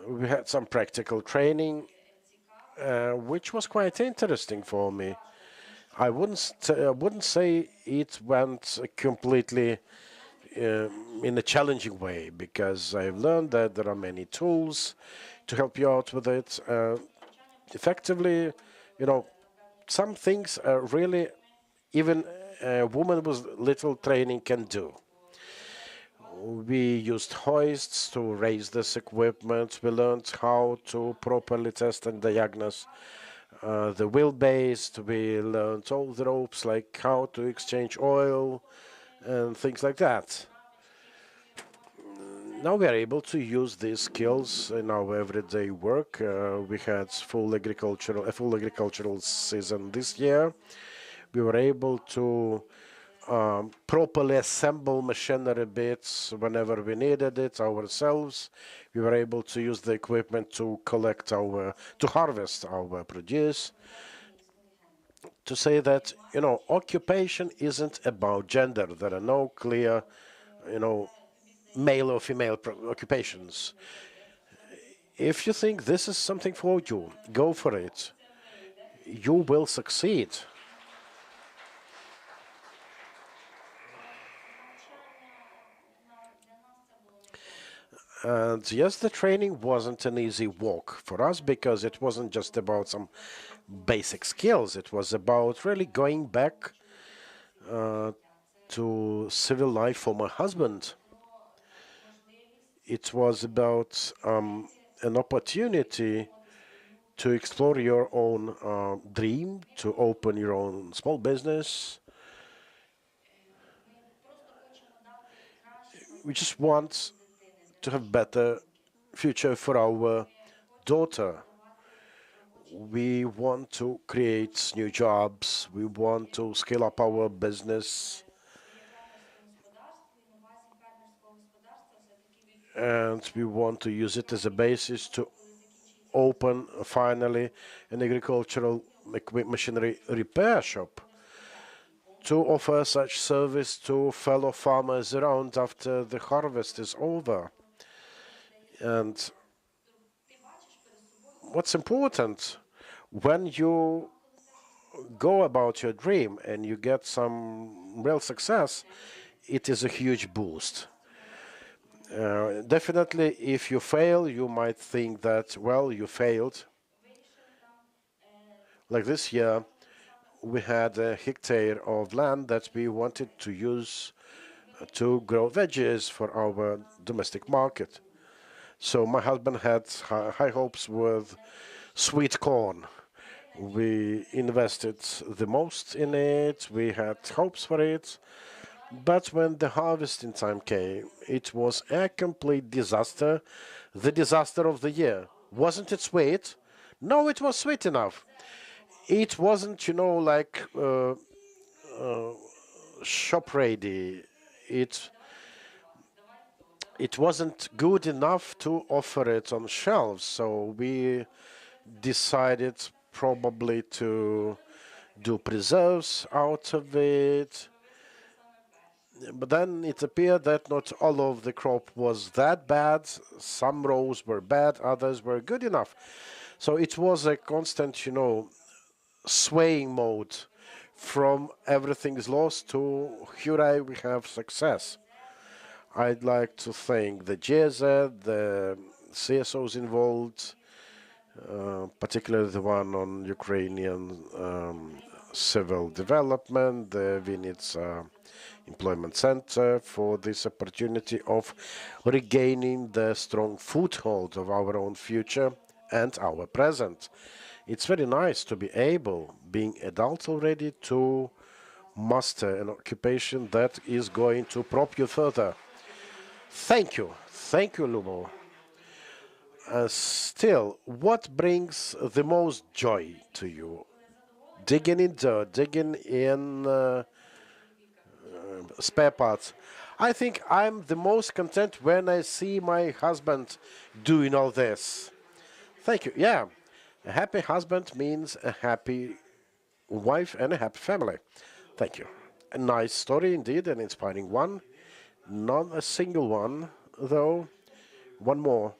[SPEAKER 2] We had some practical training, which was quite interesting for me. I wouldn't say it went completely in a challenging way, because I've learned that there are many tools to help you out with it. Effectively, you know, some things are really even a woman with little training can do. We used hoists to raise this equipment. We learned how to properly test and diagnose the wheelbase. We learned all the ropes, like how to exchange oil and things like that. Now we are able to use these skills in our everyday work. We had a full agricultural season this year. We were able to properly assemble machinery bits whenever we needed it ourselves. We were able to use the equipment to harvest our produce. To say that, you know, occupation isn't about gender. There are no clear, you know, male or female occupations. If you think this is something for you, go for it. You will succeed. And yes, the training wasn't an easy walk for us, because it wasn't just about some basic skills. It was about really going back to civil life for my husband. It was about an opportunity to explore your own dream, to open your own small business. We just want to have better future for our daughter. We want to create new jobs. We want to scale up our business. And we want to use it as a basis to open finally an agricultural machinery repair shop, to offer such service to fellow farmers around after the harvest is over. And what's important, when you go about your dream and you get some real success, it is a huge boost. Definitely, if you fail, you might think that, well, you failed. Like this year, we had a hectare of land that we wanted to use to grow veggies for our domestic market. So my husband had high hopes with sweet corn. We invested the most in it. We had hopes for it. But when the harvesting time came, it was a complete disaster, the disaster of the year. Wasn't it sweet? No, it was sweet enough. It wasn't, like shop ready. It wasn't good enough to offer it on shelves, so we decided probably to do preserves out of it. But then it appeared that not all of the crop was that bad. Some rows were bad, others were good enough. So it was a constant, swaying mode from everything is lost to hooray, we have success. I'd like to thank the GZ, the CSOs involved, particularly the one on Ukrainian civil development, the Vinnytsia Employment Center, for this opportunity of regaining the strong foothold of our own future and our present. It's very nice to be able, being adults already, to master an occupation that is going to prop you further. Thank you, Lubo. Still, what brings the most joy to you? Digging in dirt, digging in spare parts. I think I'm the most content when I see my husband doing all this. Thank you. Yeah, a happy husband means a happy wife and a happy family. Thank you. A nice story indeed, an inspiring one. Not a single one, though. One more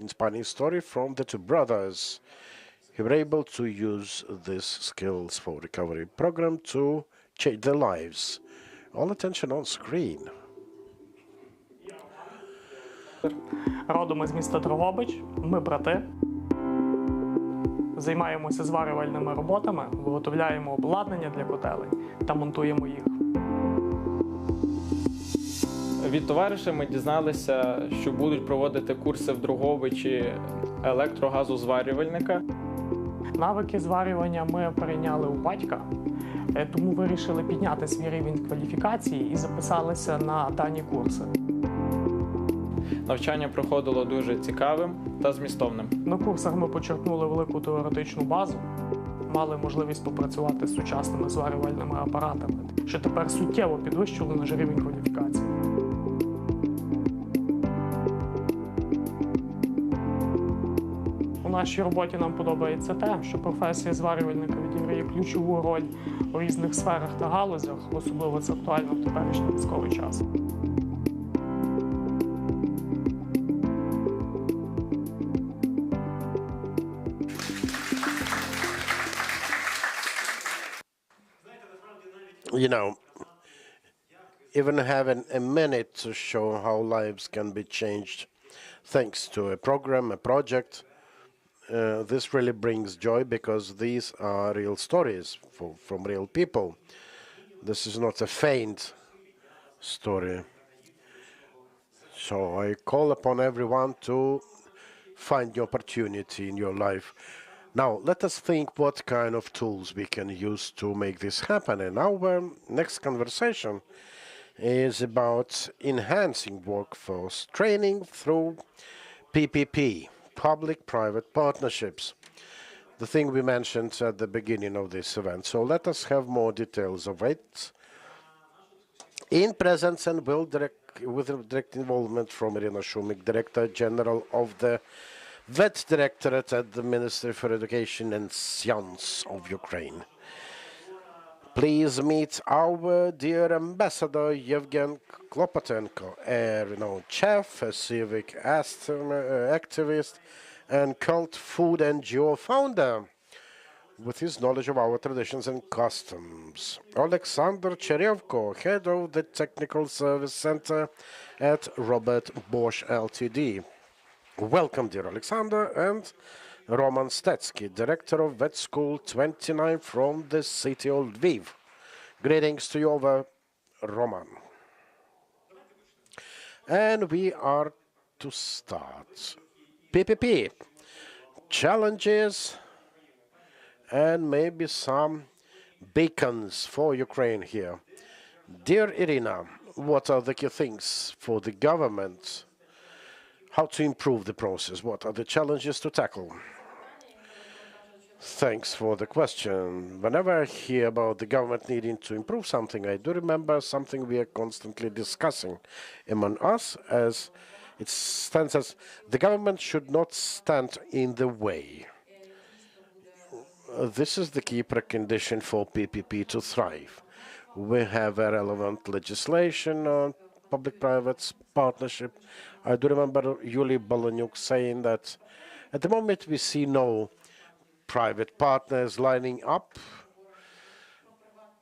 [SPEAKER 2] inspiring story from the two brothers who were able to use these skills for recovery program to change their lives. All attention on screen.
[SPEAKER 12] Родом із міста Дрогобич, ми брати. Займаємося зварювальними роботами, виготовляємо обладнання для котелень та монтуємо їх.
[SPEAKER 13] Від товариша ми дізналися, що будуть проводити курси в Дрогобичі електрогазозварювальника.
[SPEAKER 12] Навики зварювання ми перейняли у батька, тому вирішили підняти свій рівень кваліфікації і записалися на дані курси.
[SPEAKER 13] Навчання проходило дуже цікавим та змістовним.
[SPEAKER 12] На курсах ми почерпнули велику теоретичну базу, мали можливість попрацювати з сучасними зварювальними апаратами, що тепер суттєво підвищило наш рівень кваліфікації. У нашій роботі нам подобається те, що професія зварювальника відіграє ключову роль у різних сферах та галузях, особливо це актуально в теперішній військовий час.
[SPEAKER 2] Even having a minute to show how lives can be changed thanks to a program, a project, this really brings joy because these are real stories from real people. This is not a feigned story. So I call upon everyone to find the opportunity in your life. Now, let us think what kind of tools we can use to make this happen. And our next conversation is about enhancing workforce training through PPP, public-private partnerships, the thing we mentioned at the beginning of this event. So let us have more details of it in presence and with direct involvement from Irina Shumik, Director General of the VET Directorate at the Ministry for Education and Science of Ukraine. Please meet our dear Ambassador Yevgen Klopotenko, a renowned chef, a civic activist, and cult food NGO founder, with his knowledge of our traditions and customs. Alexander Cherevko, head of the Technical Service Center at Robert Bosch Ltd. Welcome, dear Alexander, and Roman Stetsky, Director of Vet School 29 from the city of Lviv. Greetings to you over, Roman. And we are to start. PPP, challenges, and maybe some beacons for Ukraine here. Dear Irina, what are the key things for the government? How to improve the process? What are the challenges to tackle? Thanks for the question. Whenever I hear about the government needing to improve something, I do remember something we are constantly discussing among us, as it stands as the government should not stand in the way. This is the key precondition for PPP to thrive. We have a relevant legislation on public-private partnership. I do remember Yuli Balanyuk saying that at the moment we see no private partners lining up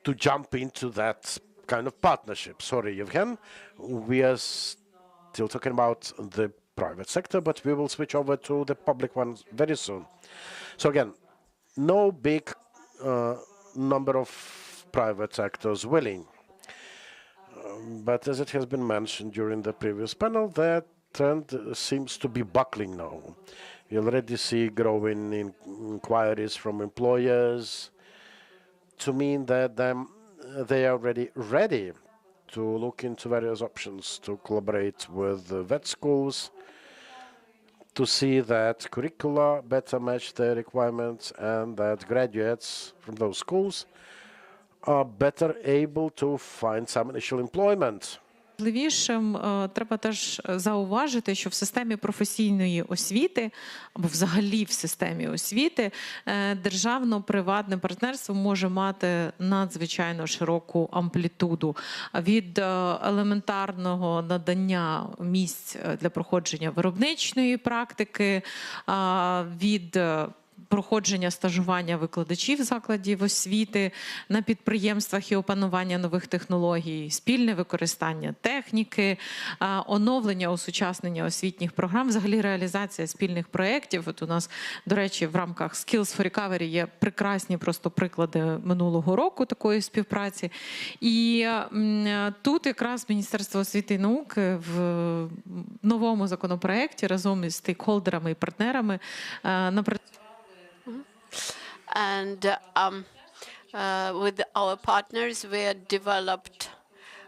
[SPEAKER 2] to jump into that kind of partnership. Sorry, Evgen, we are still talking about the private sector, but we will switch over to the public ones very soon. So again, no big number of private actors willing. But as it has been mentioned during the previous panel, that trend seems to be buckling now. You already see growing inquiries from employers to mean that they are already ready to look into various options to collaborate with vet schools, to see that curricula better match their requirements and that graduates from those schools are better able to find some initial employment.
[SPEAKER 8] Важливішим треба теж зауважити, що в системі професійної освіти, або взагалі в системі освіти, державно-приватне партнерство може мати надзвичайно широку амплітуду. Від елементарного надання місць для проходження виробничої практики, від проходження стажування викладачів закладів освіти на підприємствах і опанування нових технологій, спільне використання техніки, оновлення, осучаснення освітніх програм, взагалі реалізація спільних проєктів. От у нас, до речі, в рамках Skills for Recovery є прекрасні просто приклади минулого року такої співпраці. І тут якраз Міністерство освіти і науки в новому законопроєкті разом із стейкхолдерами і партнерами
[SPEAKER 7] And with our partners, we have developed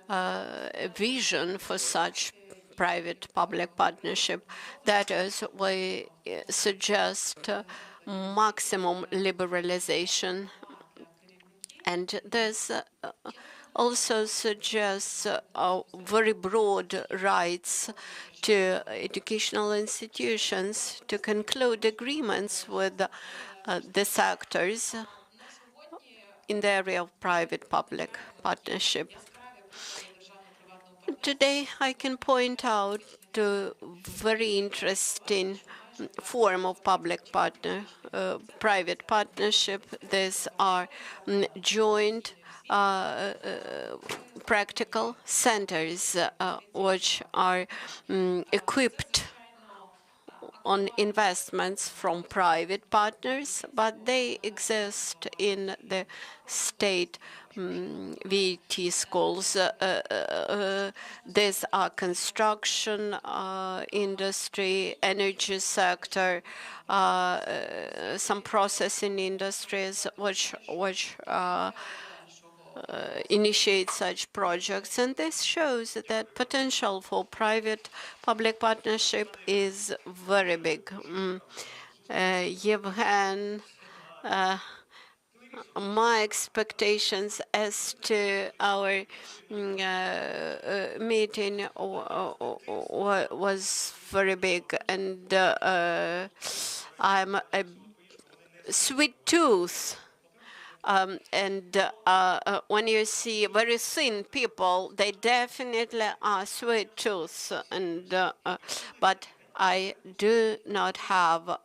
[SPEAKER 7] a vision for such private-public partnership. That is, we suggest maximum liberalization. And this also suggests very broad rights to educational institutions to conclude agreements with the sectors in the area of private-public partnership. Today, I can point out to very interesting form of private partnership. These are joint practical centers which are equipped on investments from private partners, but they exist in the state VT schools. These are construction industry, energy sector, some processing industries which initiate such projects, and this shows that potential for private-public partnership is very big. Yevhen, my expectations as to our meeting was very big, and I'm a sweet tooth. And when you see very thin people, they definitely are sweet tooth. And but I do not have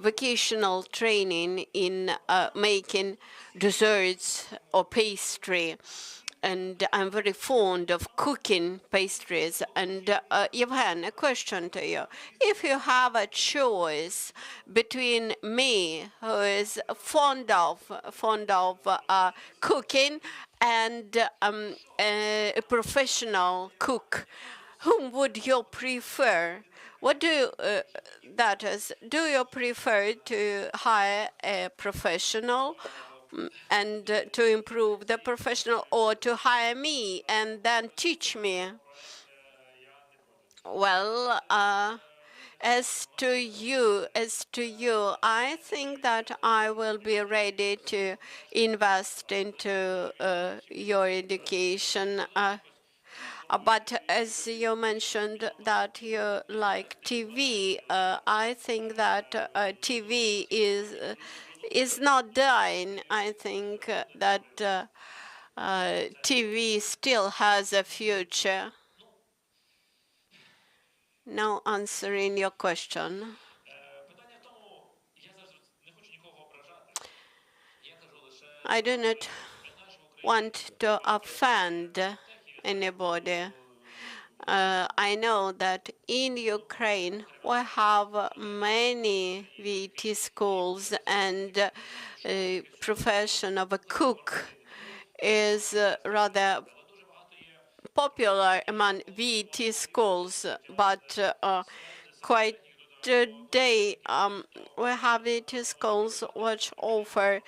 [SPEAKER 7] vocational training in making desserts or pastry. And I'm very fond of cooking pastries. And Yevhen, a question to you. If you have a choice between me, who is fond of cooking, and a professional cook, whom would you prefer? What do that is? Do you prefer to hire a professional and to improve the professional, or to hire me and then teach me? Well, as to you, I think that I will be ready to invest into your education. But as you mentioned that you like TV, I think that TV is not dying. I think that TV still has a future. Now answering your question. I do not want to offend anybody. I know that in Ukraine we have many VT schools, and profession of a cook is rather popular among VT schools, but quite today we have VT schools which offer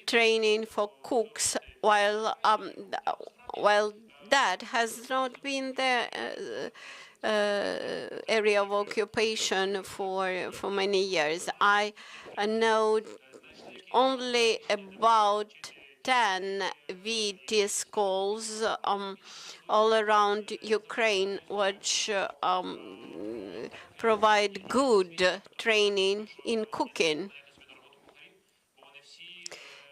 [SPEAKER 7] training for cooks, while that has not been the area of occupation for many years. I know only about 10 VT schools all around Ukraine, which provide good training in cooking.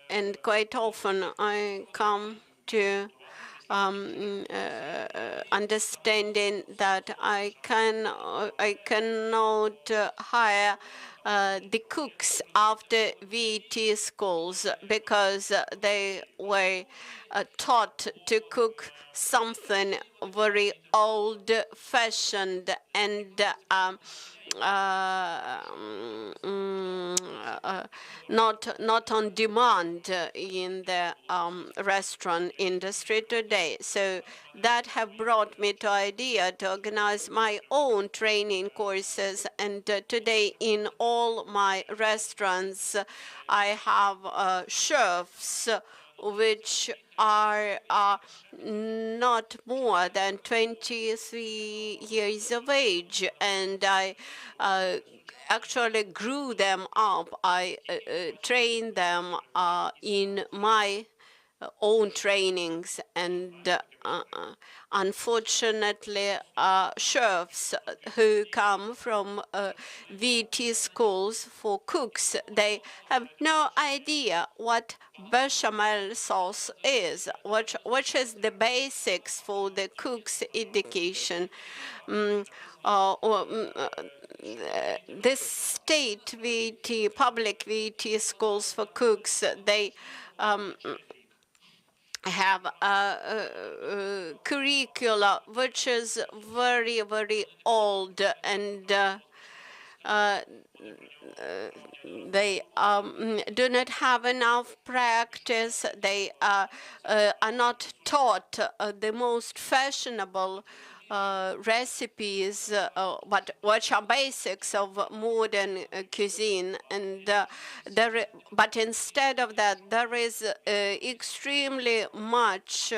[SPEAKER 7] And quite often I come to understanding that I cannot hire the cooks after VT schools because they were taught to cook something very old-fashioned and not on demand in the restaurant industry today. So that have brought me to idea to organize my own training courses. And today in all my restaurants, I have chefs which are not more than 23 years of age, and I actually grew them up. I trained them in my own trainings, and unfortunately chefs who come from VT schools for cooks, they have no idea what bechamel sauce is, which is the basics for the cook's education. This state VT, public VT schools for cooks, they have a curricula which is very, very old, and they do not have enough practice. They are not taught the most fashionable recipes, but which are basics of modern cuisine. And but instead of that, there is extremely much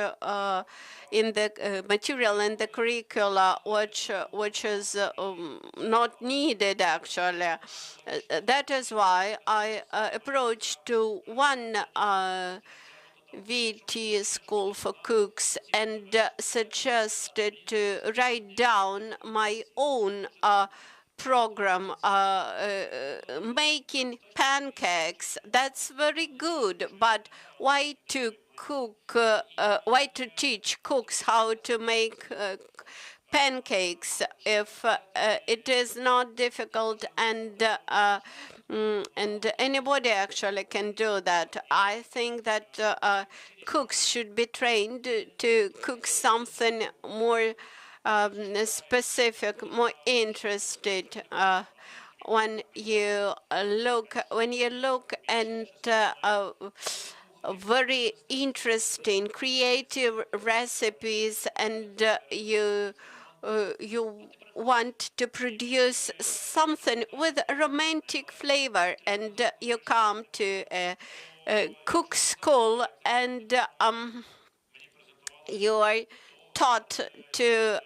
[SPEAKER 7] in the material in the curricula which is not needed actually. That is why I approached to one VT school for cooks and suggested to write down my own program, making pancakes. That's very good, but why to why to teach cooks how to make pancakes if it is not difficult, and anybody actually can do that? I think that cooks should be trained to cook something more specific, more interested. When you look at very interesting, creative recipes, and you want to produce something with romantic flavor, and you come to a cook school, and you are taught to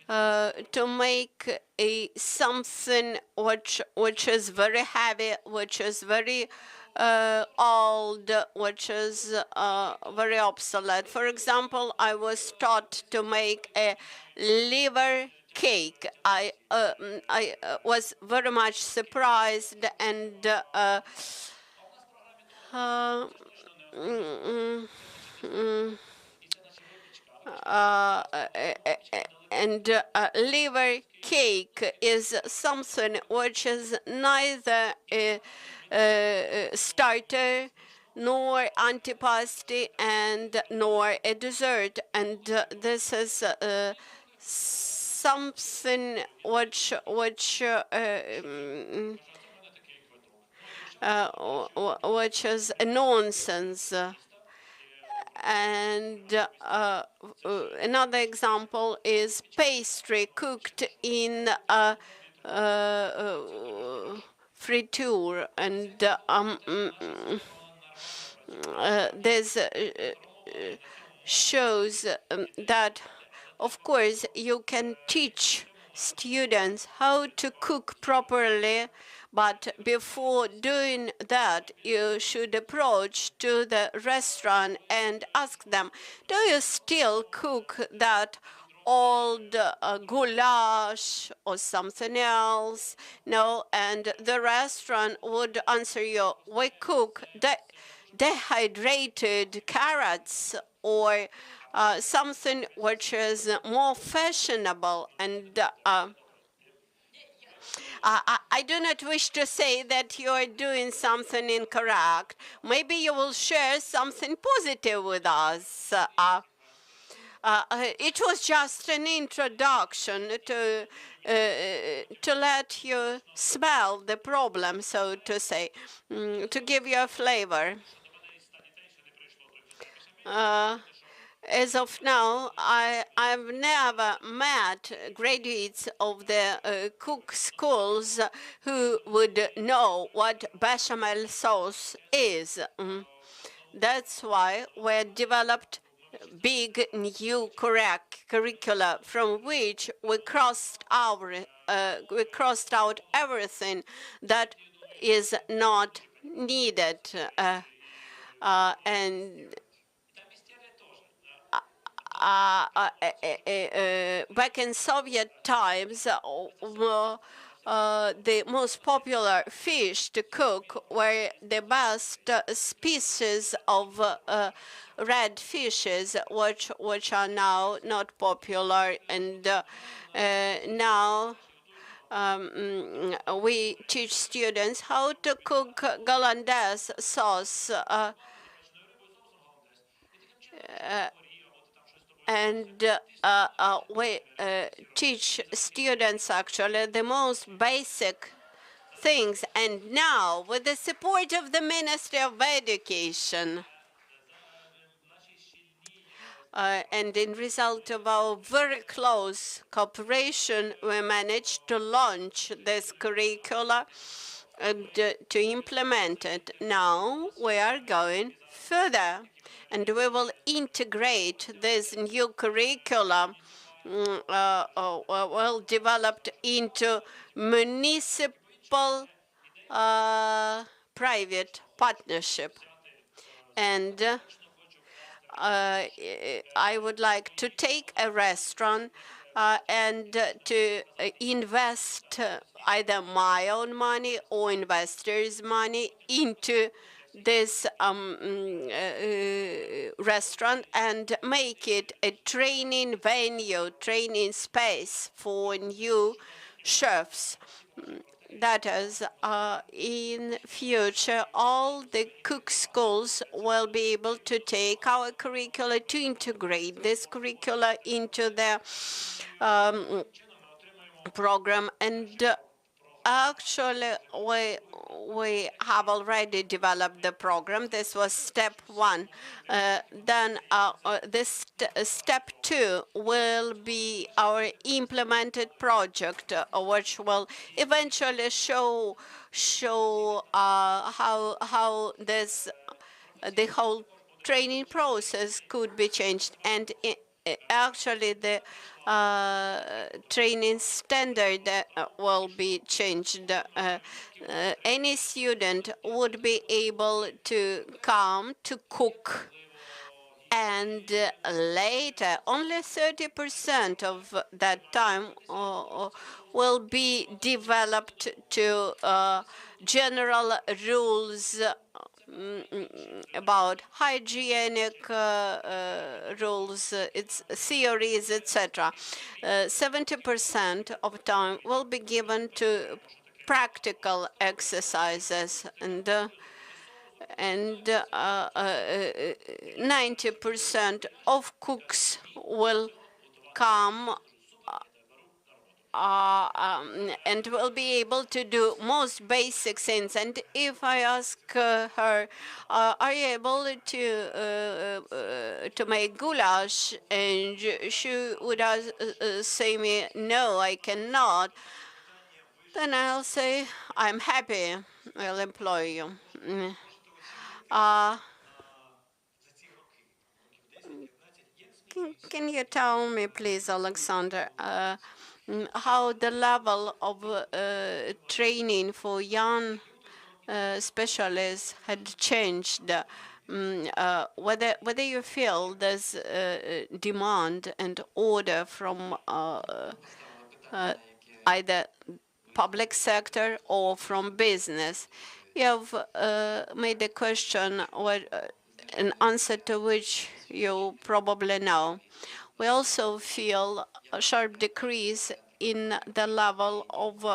[SPEAKER 7] to make something which is very heavy, which is very old, which is very obsolete. For example, I was taught to make a liver cake. I was very much surprised and liver cake is something which is neither a starter nor antipasti and nor a dessert, and this is something which which is a nonsense. And another example is pastry cooked in friture, and this shows that, of course, you can teach students how to cook properly, but before doing that, you should approach to the restaurant and ask them, do you still cook that old goulash or something else? No, and the restaurant would answer you, we cook dehydrated carrots, or something which is more fashionable. And I do not wish to say that you are doing something incorrect. Maybe you will share something positive with us. It was just an introduction to let you smell the problem, so to say, to give you a flavor. As of now, I've never met graduates of the cook schools who would know what bechamel sauce is. That's why we developed big new curricula from which we crossed out everything that is not needed, and back in Soviet times, the most popular fish to cook were the best species of red fishes, which are now not popular, and now we teach students how to cook hollandaise sauce. And we teach students actually the most basic things. And now, with the support of the Ministry of Education, and in result of our very close cooperation, we managed to launch this curricula and to implement it. Now we are going further, and we will integrate this new curriculum well developed into municipal private partnership. And I would like to take a restaurant and to invest either my own money or investors' money into this restaurant and make it a training venue, training space for new chefs. That is, in future, all the cook schools will be able to take our curricula, to integrate this curricula into their program. And actually, we have already developed the program. This was step one. Then this step two will be our implemented project, which will eventually show how this the whole training process could be changed. And actually the training standard will be changed. Any student would be able to come to cook, and later only 30% of that time will be developed to general rules about hygienic rules, its theories, etc. 70% of time will be given to practical exercises, and 90% of cooks will come and will be able to do most basic things. And if I ask her, are you able to make goulash? And she would say me, no, I cannot. Then I'll say, I'm happy, I'll employ you. Can you tell me, please, Alexander, how the level of training for young specialists had changed? Whether you feel there's demand and order from either public sector or from business. You have made a question, an answer to which you probably know. We also feel a sharp decrease in the level of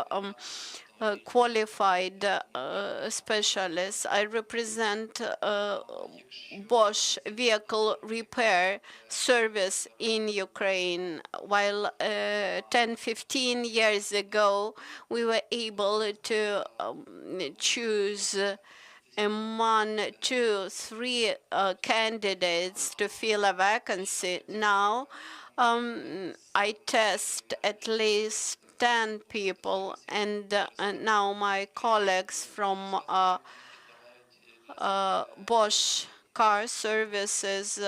[SPEAKER 7] qualified specialists. I represent Bosch vehicle repair service in Ukraine. While 10-15 years ago, we were able to choose among 2-3 candidates to fill a vacancy. Now, I test at least 10 people, and now my colleagues from Bosch car services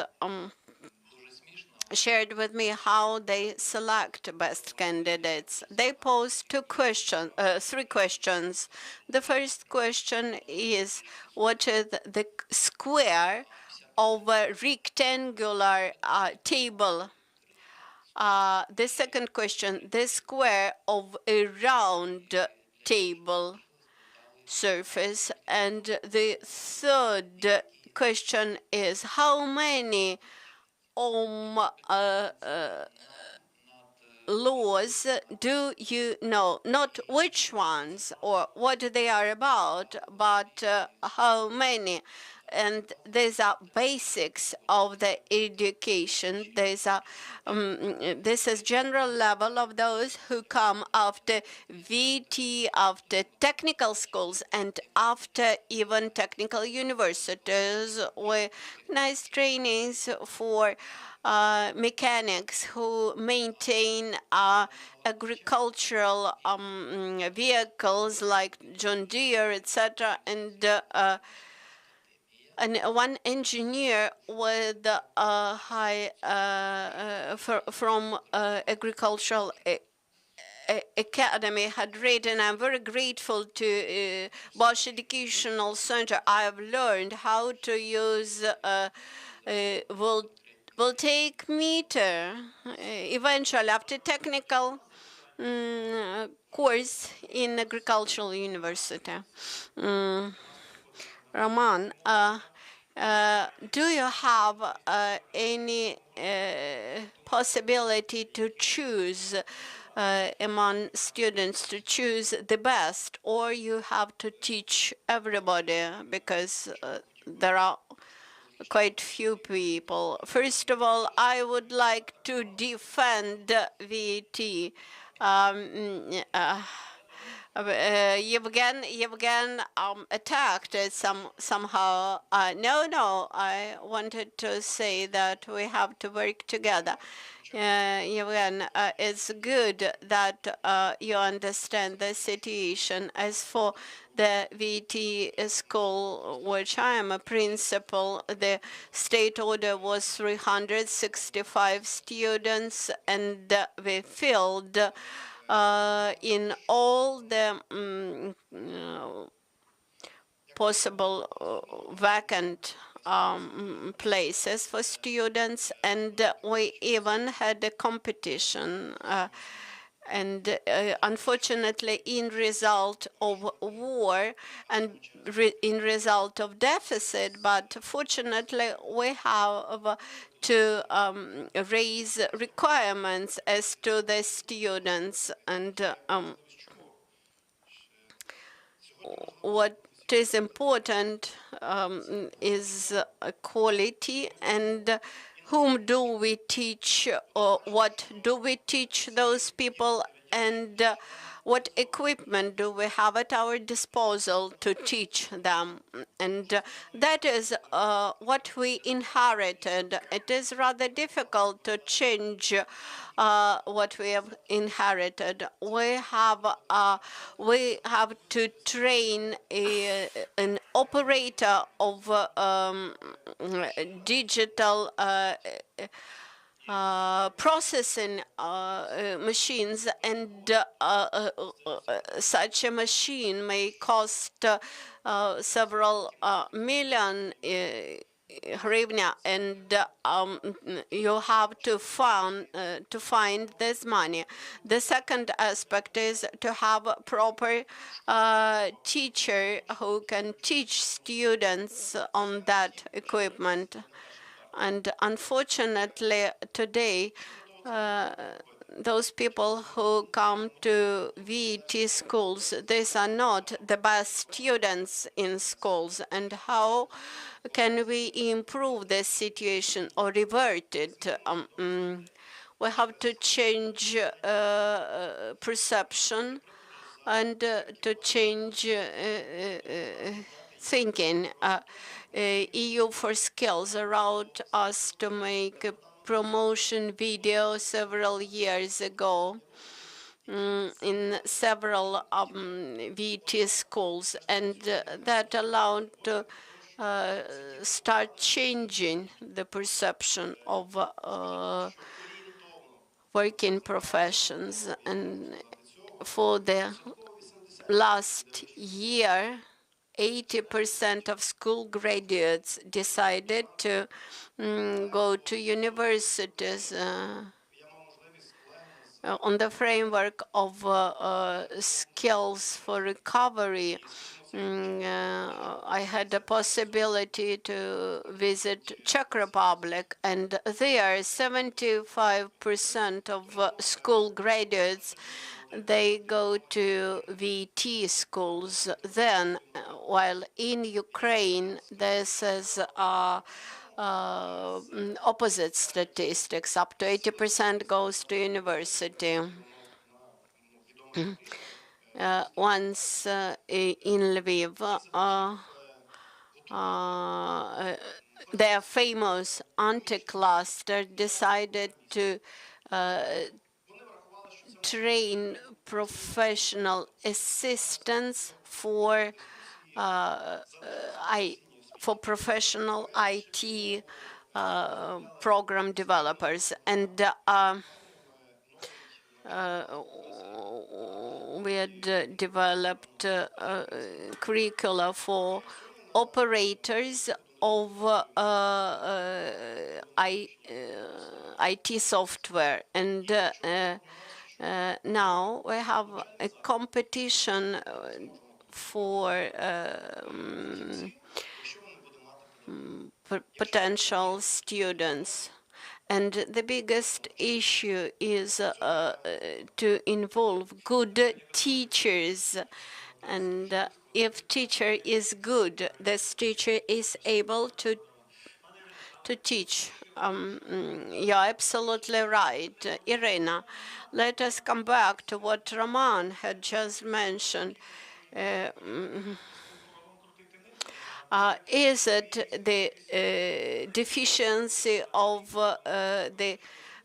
[SPEAKER 7] shared with me how they select best candidates. They pose three questions. The first question is, what is the square of a rectangular table? The second question, the square of a round table surface. And the third question is, how many laws do you know? Not which ones or what they are about, but how many. And these are basics of the education. This is general level of those who come after VT, after technical schools, and after even technical universities with nice trainings for mechanics who maintain agricultural vehicles like John Deere, etc., and one engineer with from agricultural academy had written, I'm very grateful to Bosch Educational Center. I have learned how to use voltaic meter eventually after technical course in agricultural university. Roman, do you have any possibility to choose among students, to choose the best, or you have to teach everybody because there are quite few people? First of all, I would like to defend VT. Yevgen attacked it somehow. No, I wanted to say that we have to work together. Yevgen, it's good that you understand the situation. As for the VT school, which I am a principal, the state order was 365 students, and we filled in all the possible vacant places for students, and we even had a competition. And unfortunately, in result of war and in result of deficit, but fortunately, we have to raise requirements as to the students, and what is important is quality, and whom do we teach, or what do we teach those people, and what equipment do we have at our disposal to teach them. And that is what we inherited. It is rather difficult to change what we have inherited. We have to train an operator of digital processing machines, and such a machine may cost several million hryvnia, and you have to find this money. The second aspect is to have a proper teacher who can teach students on that equipment. And unfortunately, today, those people who come to VET schools, these are not the best students in schools. And how can we improve this situation or revert it? We have to change perception and to change thinking. EU for Skills allowed us to make a promotion video several years ago in several VT schools, and that allowed to start changing the perception of working professions. And for the last year, 80% of school graduates decided to go to universities on the framework of skills for recovery. I had the possibility to visit Czech Republic, and there 75% of school graduates, they go to VT schools then, while in Ukraine this is opposite statistics. Up to 80% goes to university. Once in Lviv, their famous anti-cluster decided to train professional assistants for professional IT program developers, and we had developed curricula for operators of IT software, and now we have a competition for potential students. And the biggest issue is to involve good teachers. And if teacher is good, this teacher is able to teach. You're absolutely right, Irina. Let us come back to what Roman had just mentioned. Is it the deficiency of the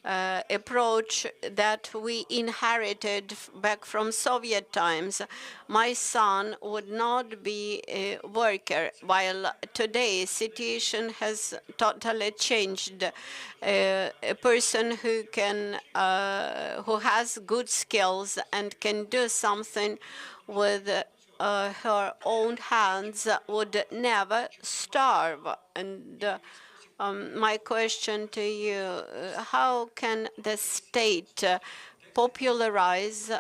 [SPEAKER 7] approach that we inherited back from Soviet times. My son would not be a worker, while today situation has totally changed. A person who who has good skills and can do something with her own hands would never starve. And my question to you, how can the state popularize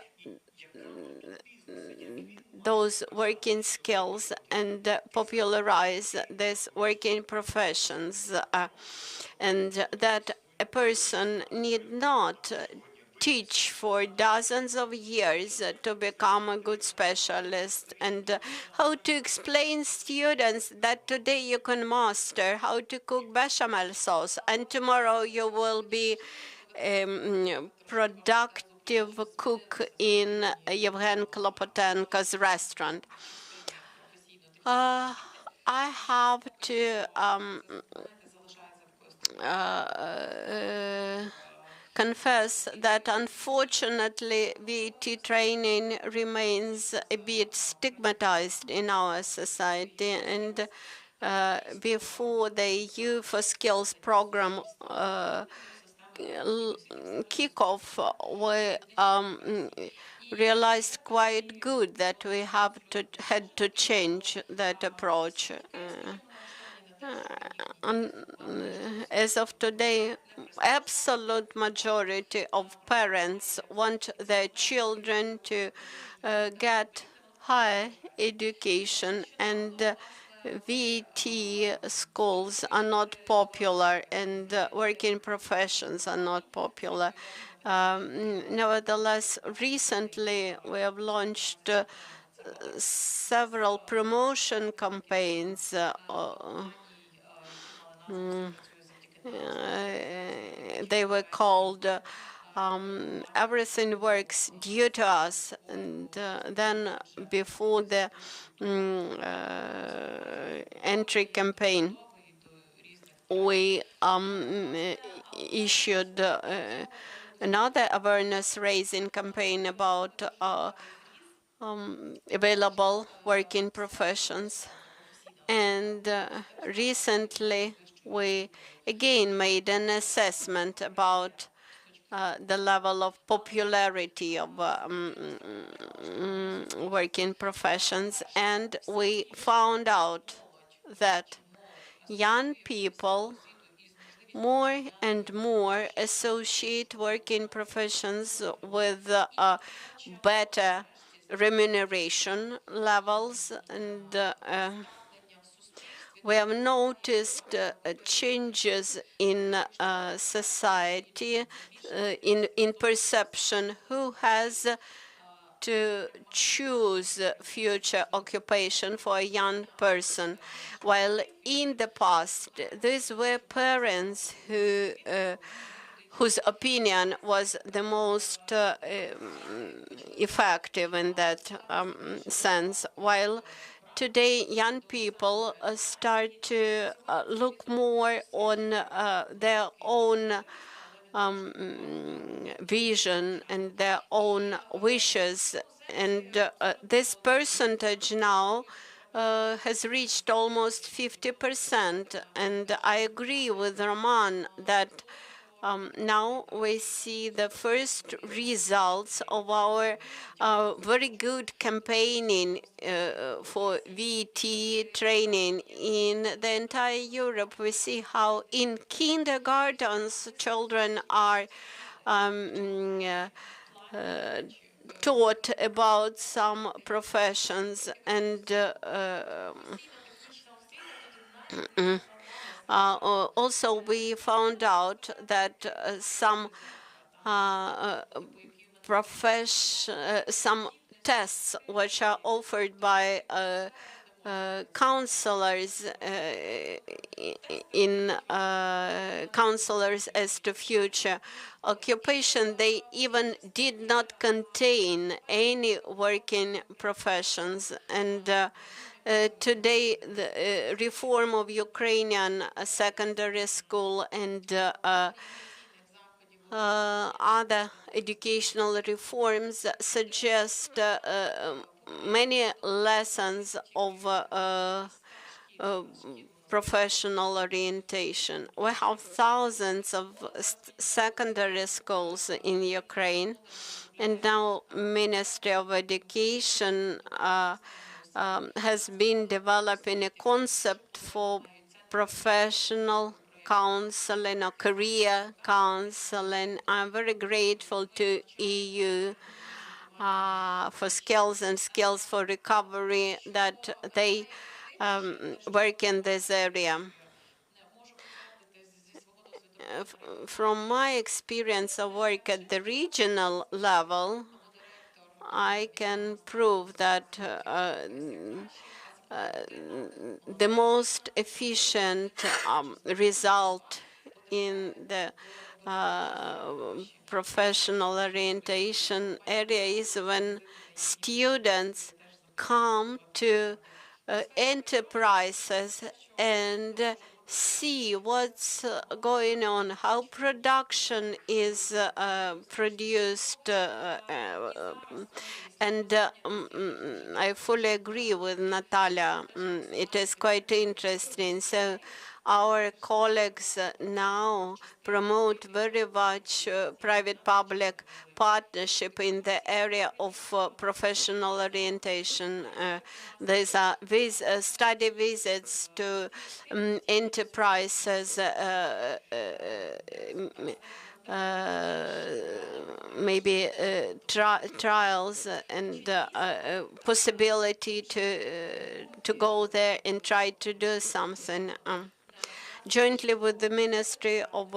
[SPEAKER 7] those working skills and popularize these working professions, and that a person need not teach for dozens of years to become a good specialist, and how to explain students that today you can master how to cook bechamel sauce and tomorrow you will be productive cook in Yevgen Klopotenko's restaurant. I have to confess that unfortunately VT training remains a bit stigmatized in our society, and before the Youth for Skills program kickoff, we realized quite good that we had to change that approach. As of today, absolute majority of parents want their children to get higher education, and VT schools are not popular, and working professions are not popular. Nevertheless, recently we have launched several promotion campaigns. They were called Everything Works Due to Us. And then before the entry campaign, we issued another awareness-raising campaign about available working professions. And recently, we again made an assessment about the level of popularity of working professions, and we found out that young people more and more associate working professions with better remuneration levels, and we have noticed changes in society, in perception, who has to choose future occupation for a young person, while in the past these were parents whose opinion was the most effective in that sense, while today young people start to look more on their own vision and their own wishes. And this percentage now has reached almost 50%. And I agree with Roman that now we see the first results of our very good campaigning for VT training in the entire Europe. We see how in kindergartens children are taught about some professions, and also we found out that some some tests which are offered by counselors counselors as to future occupation, they even did not contain any working professions. And today, the reform of Ukrainian secondary school and other educational reforms suggest many lessons of professional orientation. We have thousands of secondary schools in Ukraine, and now Ministry of Education has been developing a concept for professional counseling or career counseling. I'm very grateful to EU for skills and skills for recovery that they work in this area. From my experience of work at the regional level, I can prove that the most efficient result in the professional orientation area is when students come to enterprises and see what's going on, how production is produced, and I fully agree with Natalia. It is quite interesting. So our colleagues now promote very much private-public partnership in the area of professional orientation. There's study visits to enterprises, maybe trials and possibility to go there and try to do something. Jointly with the Ministry of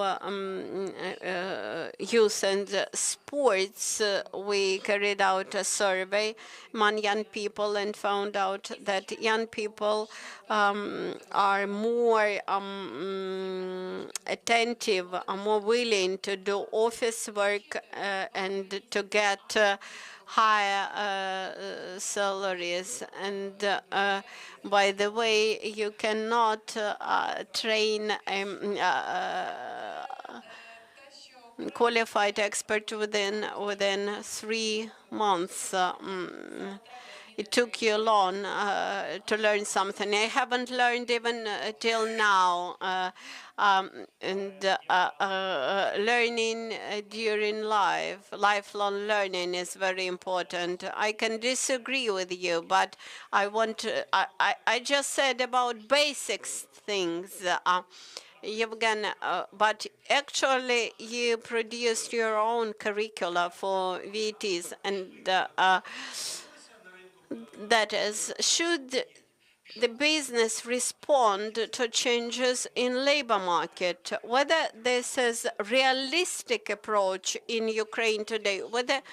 [SPEAKER 7] Youth and Sports, we carried out a survey among young people and found out that young people are more attentive, are more willing to do office work and to get higher salaries. And by the way, you cannot train qualified expert within 3 months. It took you long to learn something. I haven't learned even till now. Learning during lifelong learning is very important. I can disagree with you, but I just said about basics things. Yevgen, but actually you produced your own curricula for VTs, and that is, should the business respond to changes in labor market, whether this is a realistic approach in Ukraine today, whether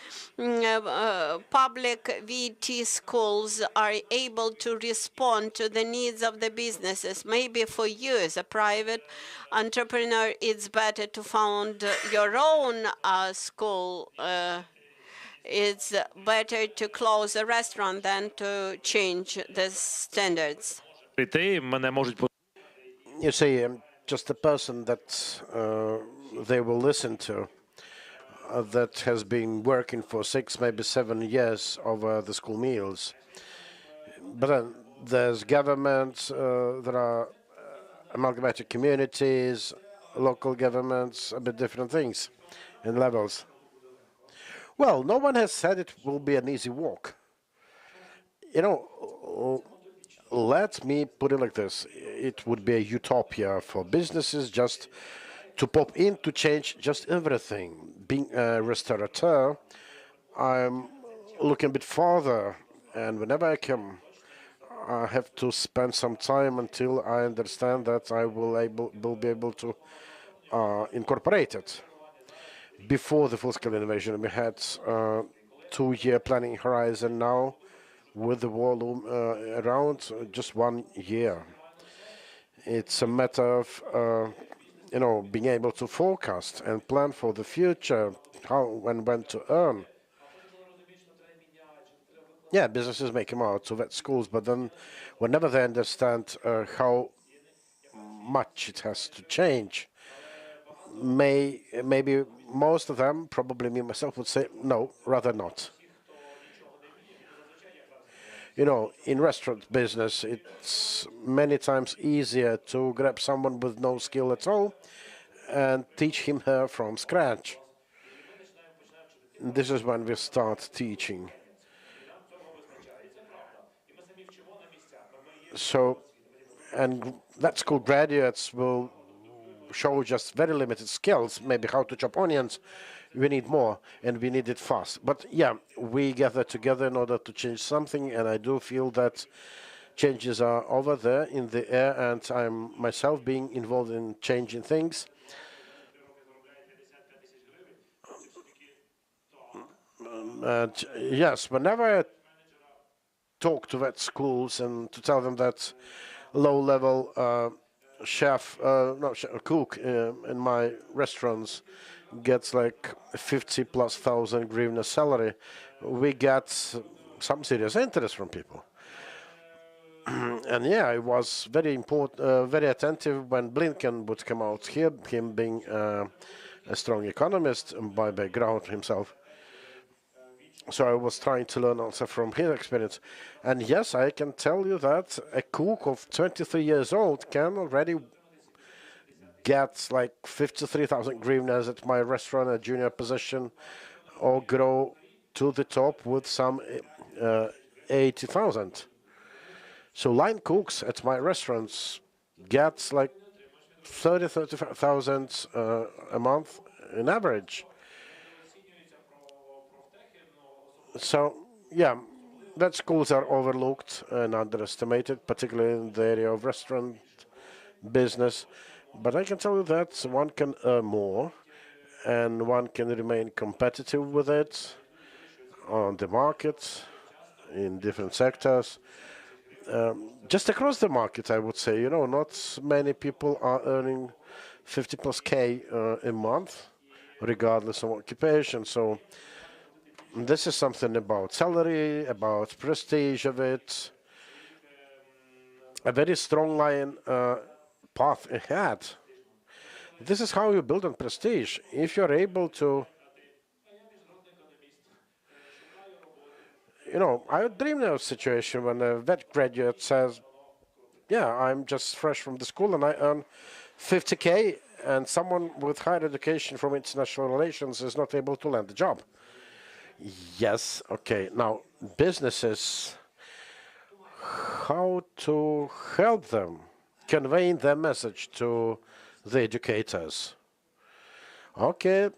[SPEAKER 7] public VT schools are able to respond to the needs of the businesses. Maybe for you as a private entrepreneur, it's better to found your own school. It's better to close a restaurant than to change the standards.
[SPEAKER 2] You see, just a person that they will listen to that has been working for 6, maybe 7 years over the school meals. But then there's governments, there are amalgamated communities, local governments, a bit different things and levels. Well, no one has said it will be an easy walk. You know, let me put it like this. It would be a utopia for businesses just to pop in to change just everything. Being a restaurateur, I'm looking a bit farther, and whenever I come, I have to spend some time until I understand that I will be able to incorporate it. Before the full-scale innovation, we had 2-year planning horizon. Now, with the volume around just 1 year, it's a matter of being able to forecast and plan for the future, how and when to earn. Yeah, businesses make them out to vet schools, but then whenever they understand how much it has to change, maybe most of them, probably me myself, would say no, rather not. You know, in restaurant business, it's many times easier to grab someone with no skill at all and teach him her from scratch. This is when we start teaching. So, and that school graduates will show just very limited skills, maybe how to chop onions. We need more, and we need it fast. But yeah, we gather together in order to change something, and I do feel that changes are over there in the air, and I'm myself being involved in changing things. And yes, whenever I talk to vet schools and to tell them that low-level cook in my restaurants gets like 50,000+ hryvnia salary, we get some serious interest from people. And yeah, I was very important, very attentive when Blinken would come out here, him being a strong economist by background himself. So I was trying to learn also from his experience. And yes, I can tell you that a cook of 23 years old can already get like 53,000 hryvnias at my restaurant, a junior position, or grow to the top with some 80,000. So line cooks at my restaurants get like 35,000 a month in average. So, yeah, that schools are overlooked and underestimated, particularly in the area of restaurant business. But I can tell you that one can earn more and one can remain competitive with it on the market in different sectors. Just across the market, I would say, you know, not many people are earning 50+K a month, regardless of occupation. So this is something about salary, about prestige of it, a very strong line path ahead. This is how you build on prestige. If you're able to, you know, I would dream of a situation when a vet graduate says, yeah, I'm just fresh from the school and I earn 50K, and someone with higher education from international relations is not able to land a job. Yes, okay. Now, businesses, how to help them conveying their message to the educators. Okay,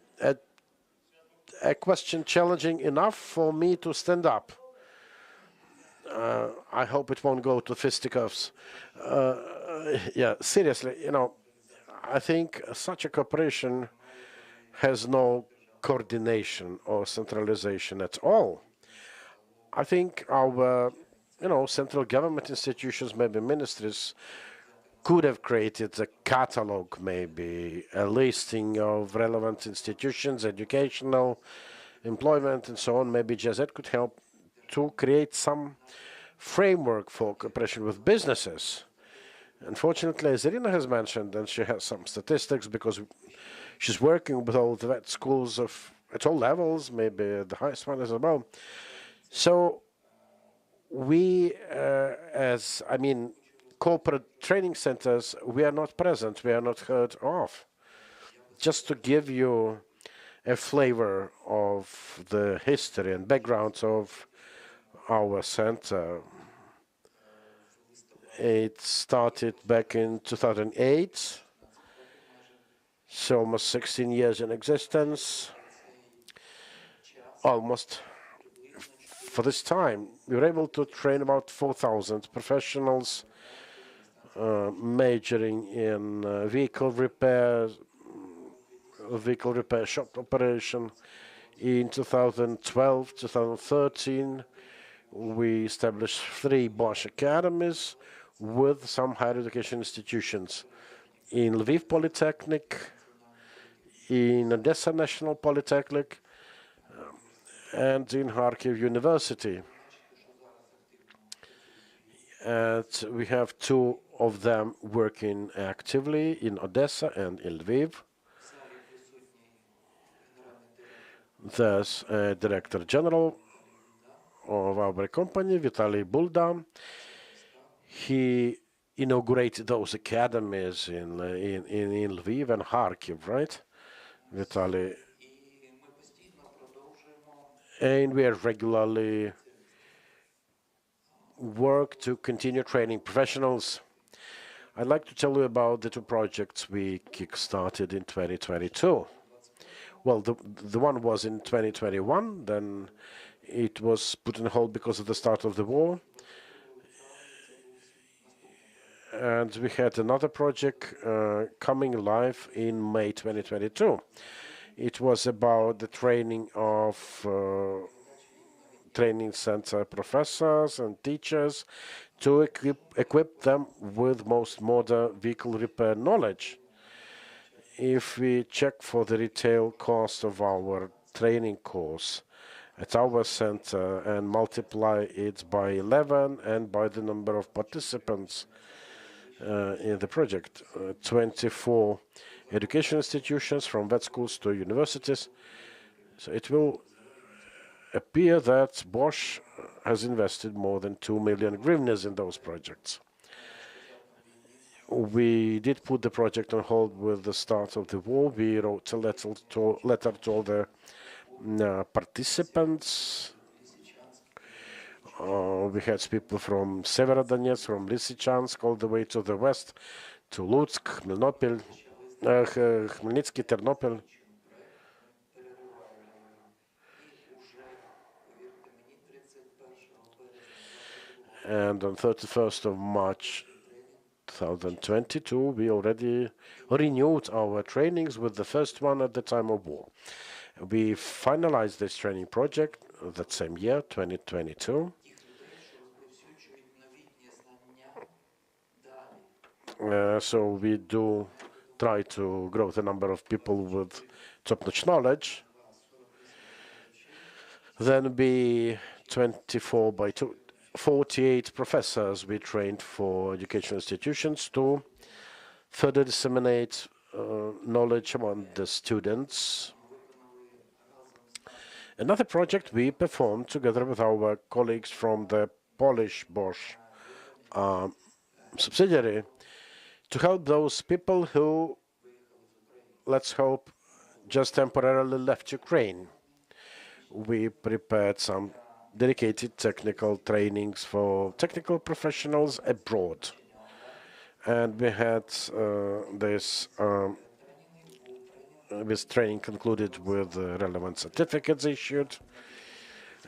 [SPEAKER 2] a question challenging enough for me to stand up. I hope it won't go to fisticuffs. Yeah, seriously, you know, I think such a cooperation has no coordination or centralization at all. I think our, you know, central government institutions, maybe ministries, could have created a catalog, maybe a listing of relevant institutions, educational, employment, and so on. Maybe GZ could help to create some framework for cooperation with businesses. Unfortunately, as Irina has mentioned, and she has some statistics because she's working with all the vet schools at all levels, maybe the highest one as well. So we, corporate training centers, we are not present, we are not heard of. Just to give you a flavor of the history and background of our center, it started back in 2008, so almost 16 years in existence. Almost for this time, we were able to train about 4,000 professionals, majoring in vehicle repair shop operation. In 2012, 2013, we established 3 Bosch academies with some higher education institutions in Lviv Polytechnic, in Odessa National Polytechnic, and in Kharkiv University. And we have 2 of them working actively in Odessa and in Lviv. There's a Director General of our company, Vitaly Bulda. He inaugurated those academies in Lviv and Kharkiv, right, Vitaly? And we are regularly work to continue training professionals. I'd like to tell you about the two projects we kick-started in 2022. Well, the one was in 2021, then it was put on hold because of the start of the war. And we had another project coming live in May 2022. It was about the training of training center professors and teachers to equip them with most modern vehicle repair knowledge. If we check for the retail cost of our training course at our center and multiply it by 11 and by the number of participants in the project, 24 education institutions from vet schools to universities, so it will appear that Bosch has invested more than 2 million hryvnias in those projects. We did put the project on hold with the start of the war. We wrote a letter to all the participants. We had people from Severodonetsk, from Lysychansk, all the way to the west, to Lutsk, Khmelnytsky, Ternopil. And on 31st of March 2022, we already renewed our trainings with the first one at the time of war. We finalized this training project that same year, 2022. So we do try to grow the number of people with top-notch knowledge. Then we 24 by 48 professors we trained for educational institutions to further disseminate knowledge among the students. Another project we performed together with our colleagues from the Polish Bosch subsidiary to help those people who, let's hope, just temporarily left Ukraine. We prepared some dedicated technical trainings for technical professionals abroad. And we had this training concluded with relevant certificates issued.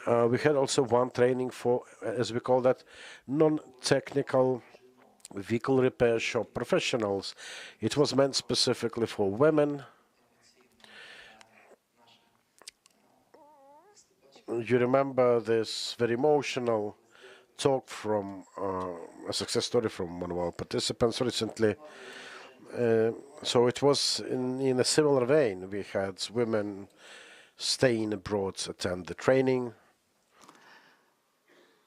[SPEAKER 2] We had also one training for, as we call that, non-technical vehicle repair shop professionals. It was meant specifically for women. You remember this very emotional talk from a success story from one of our participants recently. So it was in a similar vein. We had women staying abroad to attend the training.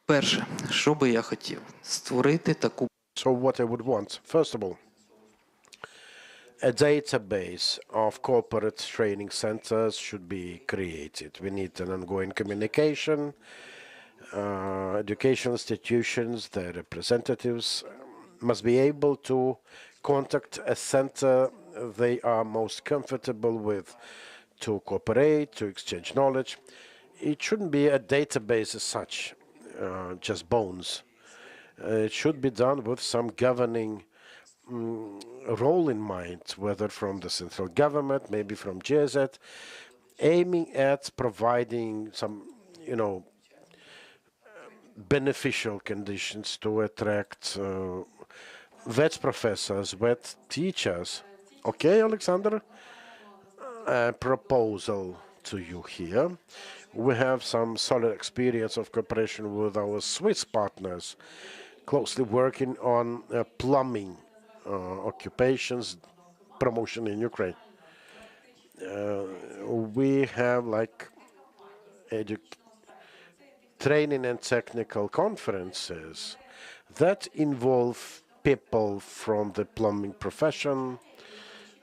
[SPEAKER 14] Перше, що би я хотів? Створити таку.
[SPEAKER 2] So what I would want, first of all, a database of corporate training centers should be created. We need an ongoing communication. Educational institutions, their representatives must be able to contact a center they are most comfortable with to cooperate, to exchange knowledge. It shouldn't be a database as such, just bones. It should be done with some governing role in mind, whether from the central government, maybe from GIZ, aiming at providing some, beneficial conditions to attract vet professors, vet teachers. Okay, Alexander? A proposal to you here. We have some solid experience of cooperation with our Swiss partners, closely working on plumbing occupations promotion in Ukraine. We have training and technical conferences that involve people from the plumbing profession.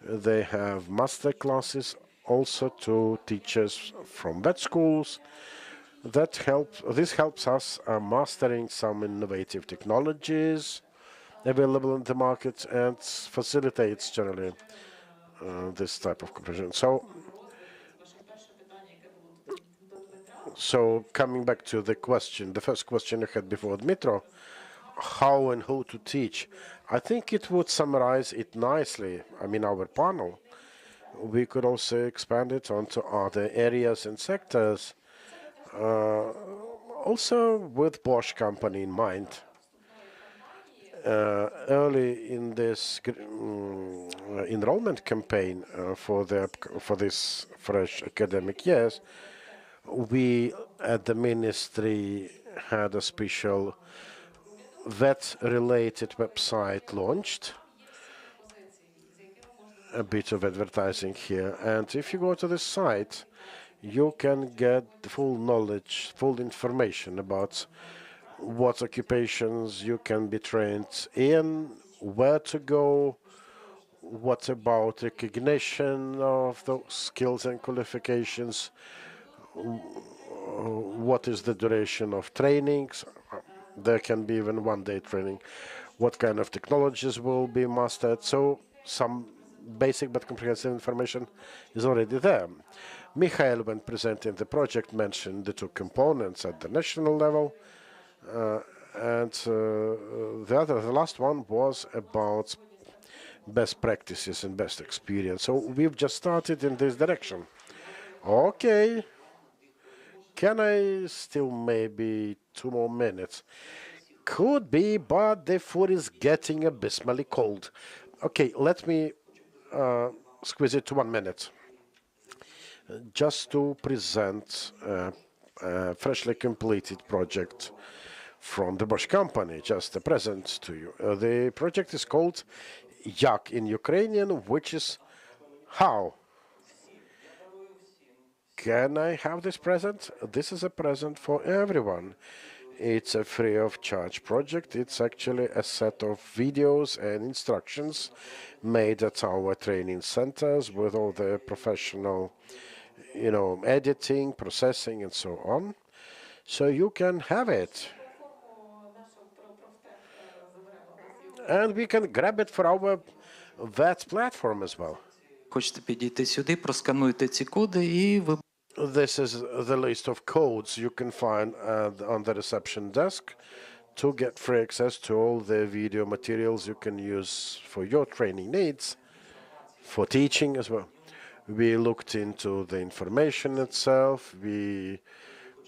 [SPEAKER 2] They have master classes also to teachers from vet schools. This helps us mastering some innovative technologies available in the market and facilitates generally this type of cooperation. So coming back to the question, the first question I had before Dmitro, how and who to teach, I think it would summarize it nicely. I mean, our panel. We could also expand it onto other areas and sectors, also with Bosch company in mind. Early in this enrollment campaign for this fresh academic years, we at the ministry had a special vet-related website launched. A bit of advertising here, and if you go to this site, you can get full knowledge, full information about what occupations you can be trained in, where to go, what about recognition of those skills and qualifications, what is the duration of trainings, there can be even one-day training, what kind of technologies will be mastered, so some basic but comprehensive information is already there. Mikhail, when presenting the project, mentioned the two components at the national level, and the last one was about best practices and best experience. So we've just started in this direction. Okay. Can I still maybe 2 more minutes? Could be, but the food is getting abysmally cold. Okay, let me squeeze it to 1 minute. Just to present a freshly completed project from the Bosch company, just a present to you. The project is called Yak in Ukrainian, which is how. Can I have this present? This is a present for everyone. It's a free of charge project. It's actually a set of videos and instructions made at our training centers with all the professional, editing, processing, and so on. So you can have it. And we can grab it for our vet platform as well.
[SPEAKER 14] Хочете підійти сюди, проскануйте ці коди і ви.
[SPEAKER 2] This is the list of codes you can find on the reception desk to get free access to all the video materials you can use for your training needs, for teaching as well. We looked into the information itself. We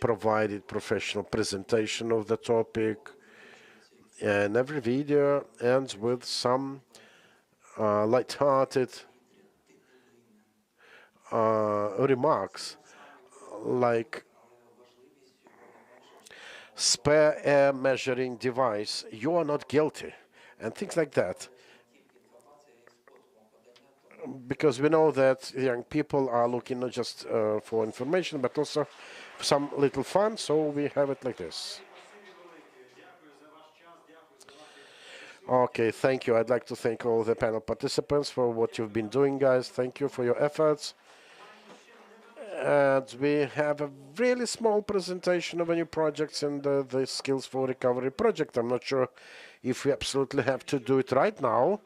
[SPEAKER 2] provided professional presentation of the topic. And every video ends with some light-hearted remarks like spare air measuring device, you are not guilty, and things like that. Because we know that young people are looking not just for information, but also for some little fun, so we have it like this. Okay, thank you. I'd like to thank all the panel participants for what you've been doing, guys. Thank you for your efforts. And we have a really small presentation of a new project in the Skills for Recovery project. I'm not sure if we absolutely have to do it right now.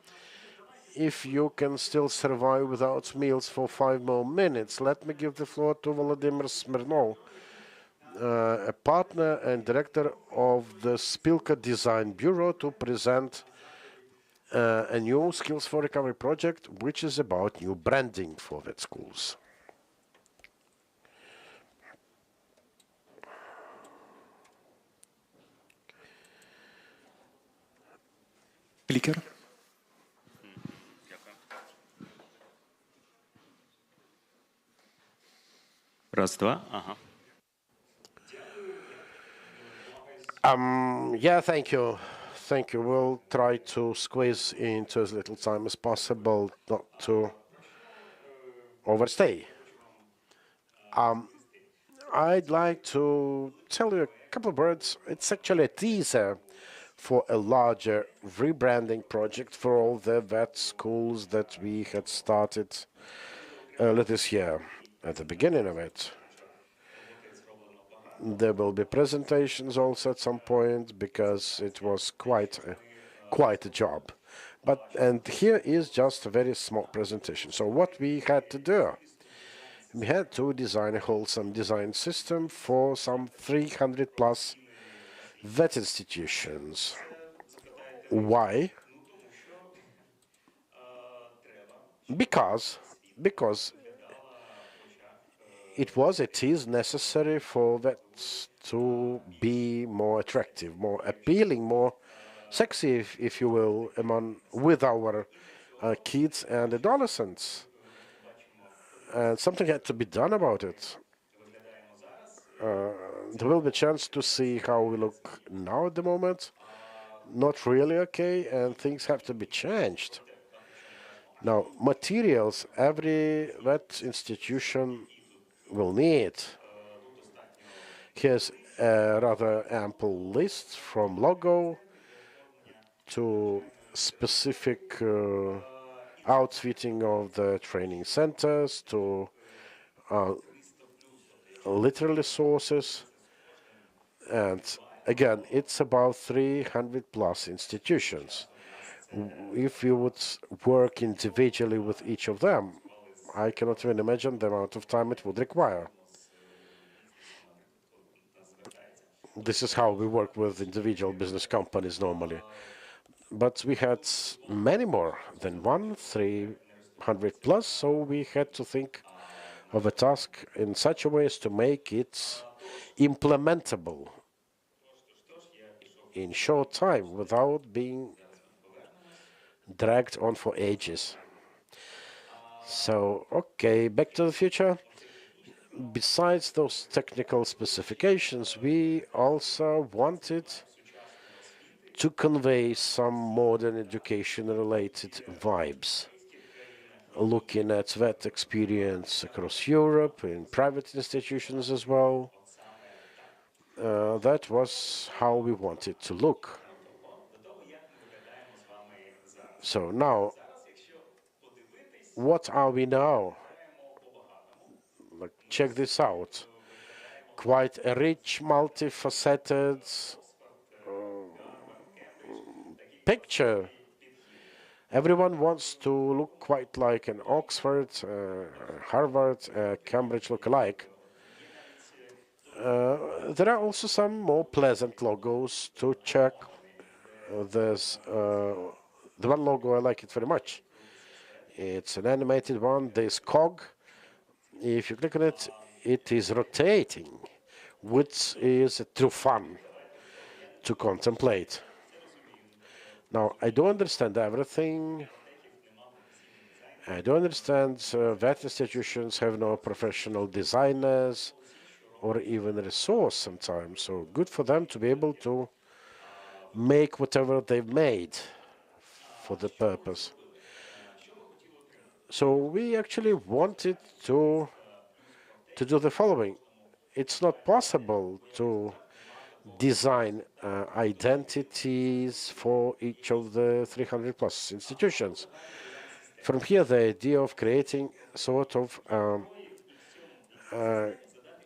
[SPEAKER 2] If you can still survive without meals for 5 more minutes, let me give the floor to Volodymyr Smirnov, a partner and director of the Spilka Design Bureau, to present a new Skills for Recovery project, which is about new branding for vet schools.
[SPEAKER 15] Clicker. Раз, два. Ага.
[SPEAKER 2] Yeah, thank you. Thank you. We'll try to squeeze into as little time as possible, not to overstay. I'd like to tell you a couple of words. It's actually a teaser for a larger rebranding project for all the vet schools that we had started early this year, at the beginning of it. There will be presentations also at some point because it was quite a job. And here is just a very small presentation. So what we had to do, we had to design a wholesome design system for some 300 plus vet institutions. Why? Because it is necessary for vets to be more attractive, more appealing, more sexy, if you will, with our kids and adolescents. And something had to be done about it. There will be a chance to see how we look now at the moment. Not really okay, and things have to be changed. Now, materials every vet institution will need. Here's a rather ample list from logo to specific outfitting of the training centers to literally sources. And again, it's about 300 plus institutions. If you would work individually with each of them, I cannot even imagine the amount of time it would require. This is how we work with individual business companies normally. But we had many more than 300 plus, so we had to think of a task in such a way as to make it implementable in short time without being dragged on for ages. So, okay, back to the future. Besides those technical specifications, we also wanted to convey some modern education-related vibes, looking at that experience across Europe, in private institutions as well. That was how we wanted to look. So now, what are we now? Like, check this out. Quite a rich, multifaceted picture. Everyone wants to look quite like an Oxford, Harvard, Cambridge lookalike. There are also some more pleasant logos to check. There's the one logo, I like it very much. It's an animated one. This cog, if you click on it, it is rotating, which is true fun to contemplate. Now, I don't understand everything. I don't understand that institutions have no professional designers or even resource sometimes. So good for them to be able to make whatever they've made for the purpose. So we actually wanted to do the following. It's not possible to design identities for each of the 300 plus institutions. From here, the idea of creating sort of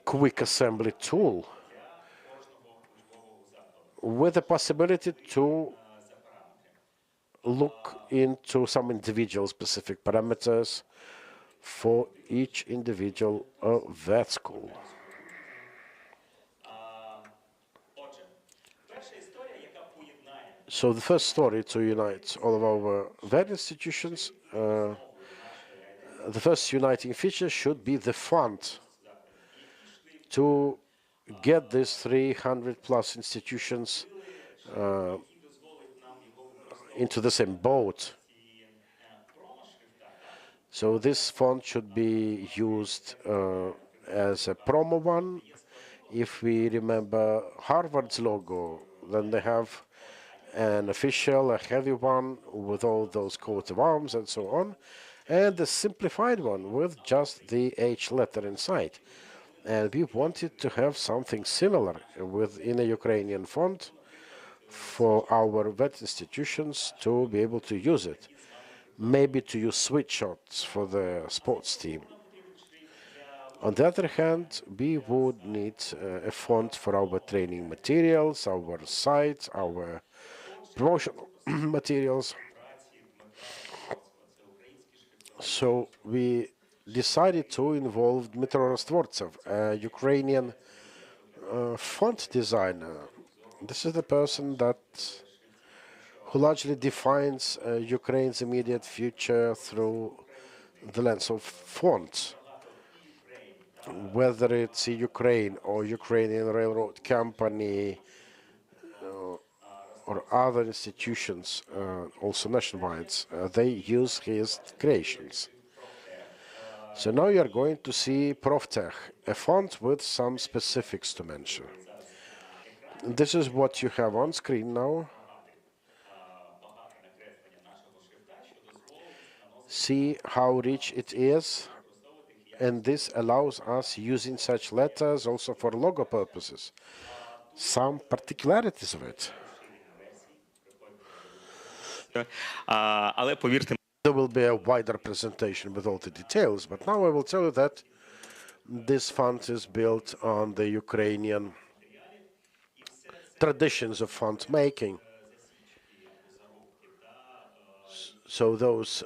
[SPEAKER 2] quick assembly tool with the possibility to look into some individual specific parameters for each individual vet school. So the first story to unite all of our vet institutions, the first uniting feature should be the fund to get these 300 plus institutions into the same boat. So this font should be used as a promo one. If we remember Harvard's logo, then they have an official, a heavy one with all those coats of arms and so on, and the simplified one with just the H letter inside. And we wanted to have something similar within a Ukrainian font for our vet institutions to be able to use it. Maybe to use switch shots for the sports team On the other hand, we would need a font for our training materials, our sites, our promotional materials. So we decided to involve Dmytro Rostvortsev, a Ukrainian font designer. This is the person who largely defines Ukraine's immediate future through the lens of fonts. Whether it's Ukraine or Ukrainian Railroad Company or other institutions, also nationwide, they use his creations. So now you are going to see ProfTech, a font with some specifics to mention. This is what you have on screen now. See how rich it is, and this allows us using such letters also for logo purposes. Some particularities of it.
[SPEAKER 15] Але повірте,
[SPEAKER 2] there will be a wider presentation with all the details, but now I will tell you that this font is built on the Ukrainian traditions of font making. So those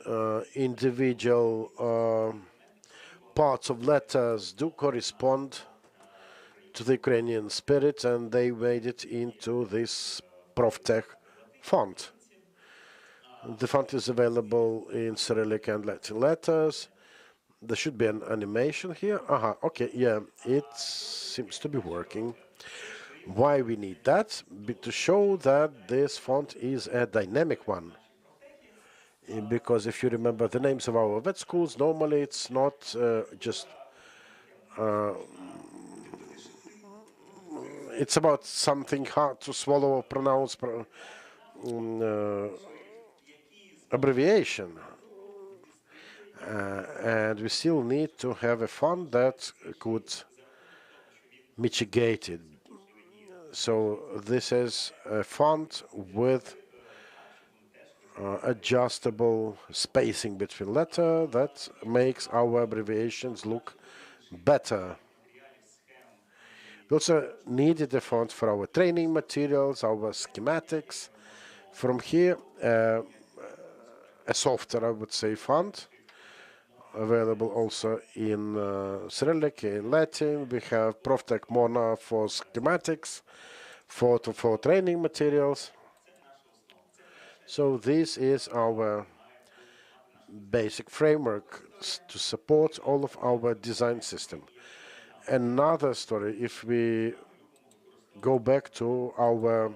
[SPEAKER 2] individual parts of letters do correspond to the Ukrainian spirit, and they made it into this ProfTech font. The font is available in Cyrillic and Latin letters. There should be an animation here. Okay, yeah, it seems to be working. Why we need that? To show that this font is a dynamic one. Because if you remember the names of our vet schools, normally it's not just it's about something hard to swallow or pronounce abbreviation. And we still need to have a font that could mitigate it. So this is a font with adjustable spacing between letters that makes our abbreviations look better. We also needed a font for our training materials, our schematics. From here, a softer, I would say, font, available also in Cyrillic, in Latin. We have ProfTech Mona for schematics, for training materials. So this is our basic framework to support all of our design system. Another story, if we go back to our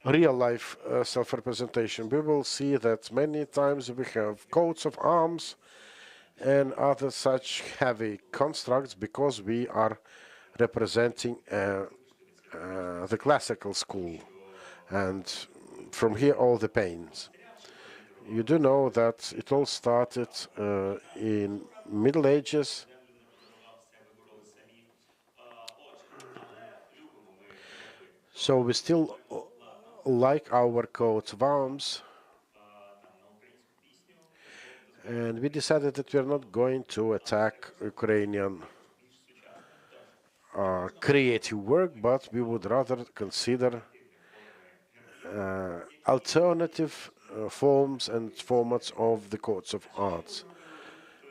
[SPEAKER 2] real-life self-representation, we will see that many times we have coats of arms and other such heavy constructs because we are representing the classical school, and from here all the pains. You do know that it all started in Middle Ages. So we still like our coats of arms, and we decided that we are not going to attack Ukrainian creative work, but we would rather consider alternative forms and formats of the coats of arms.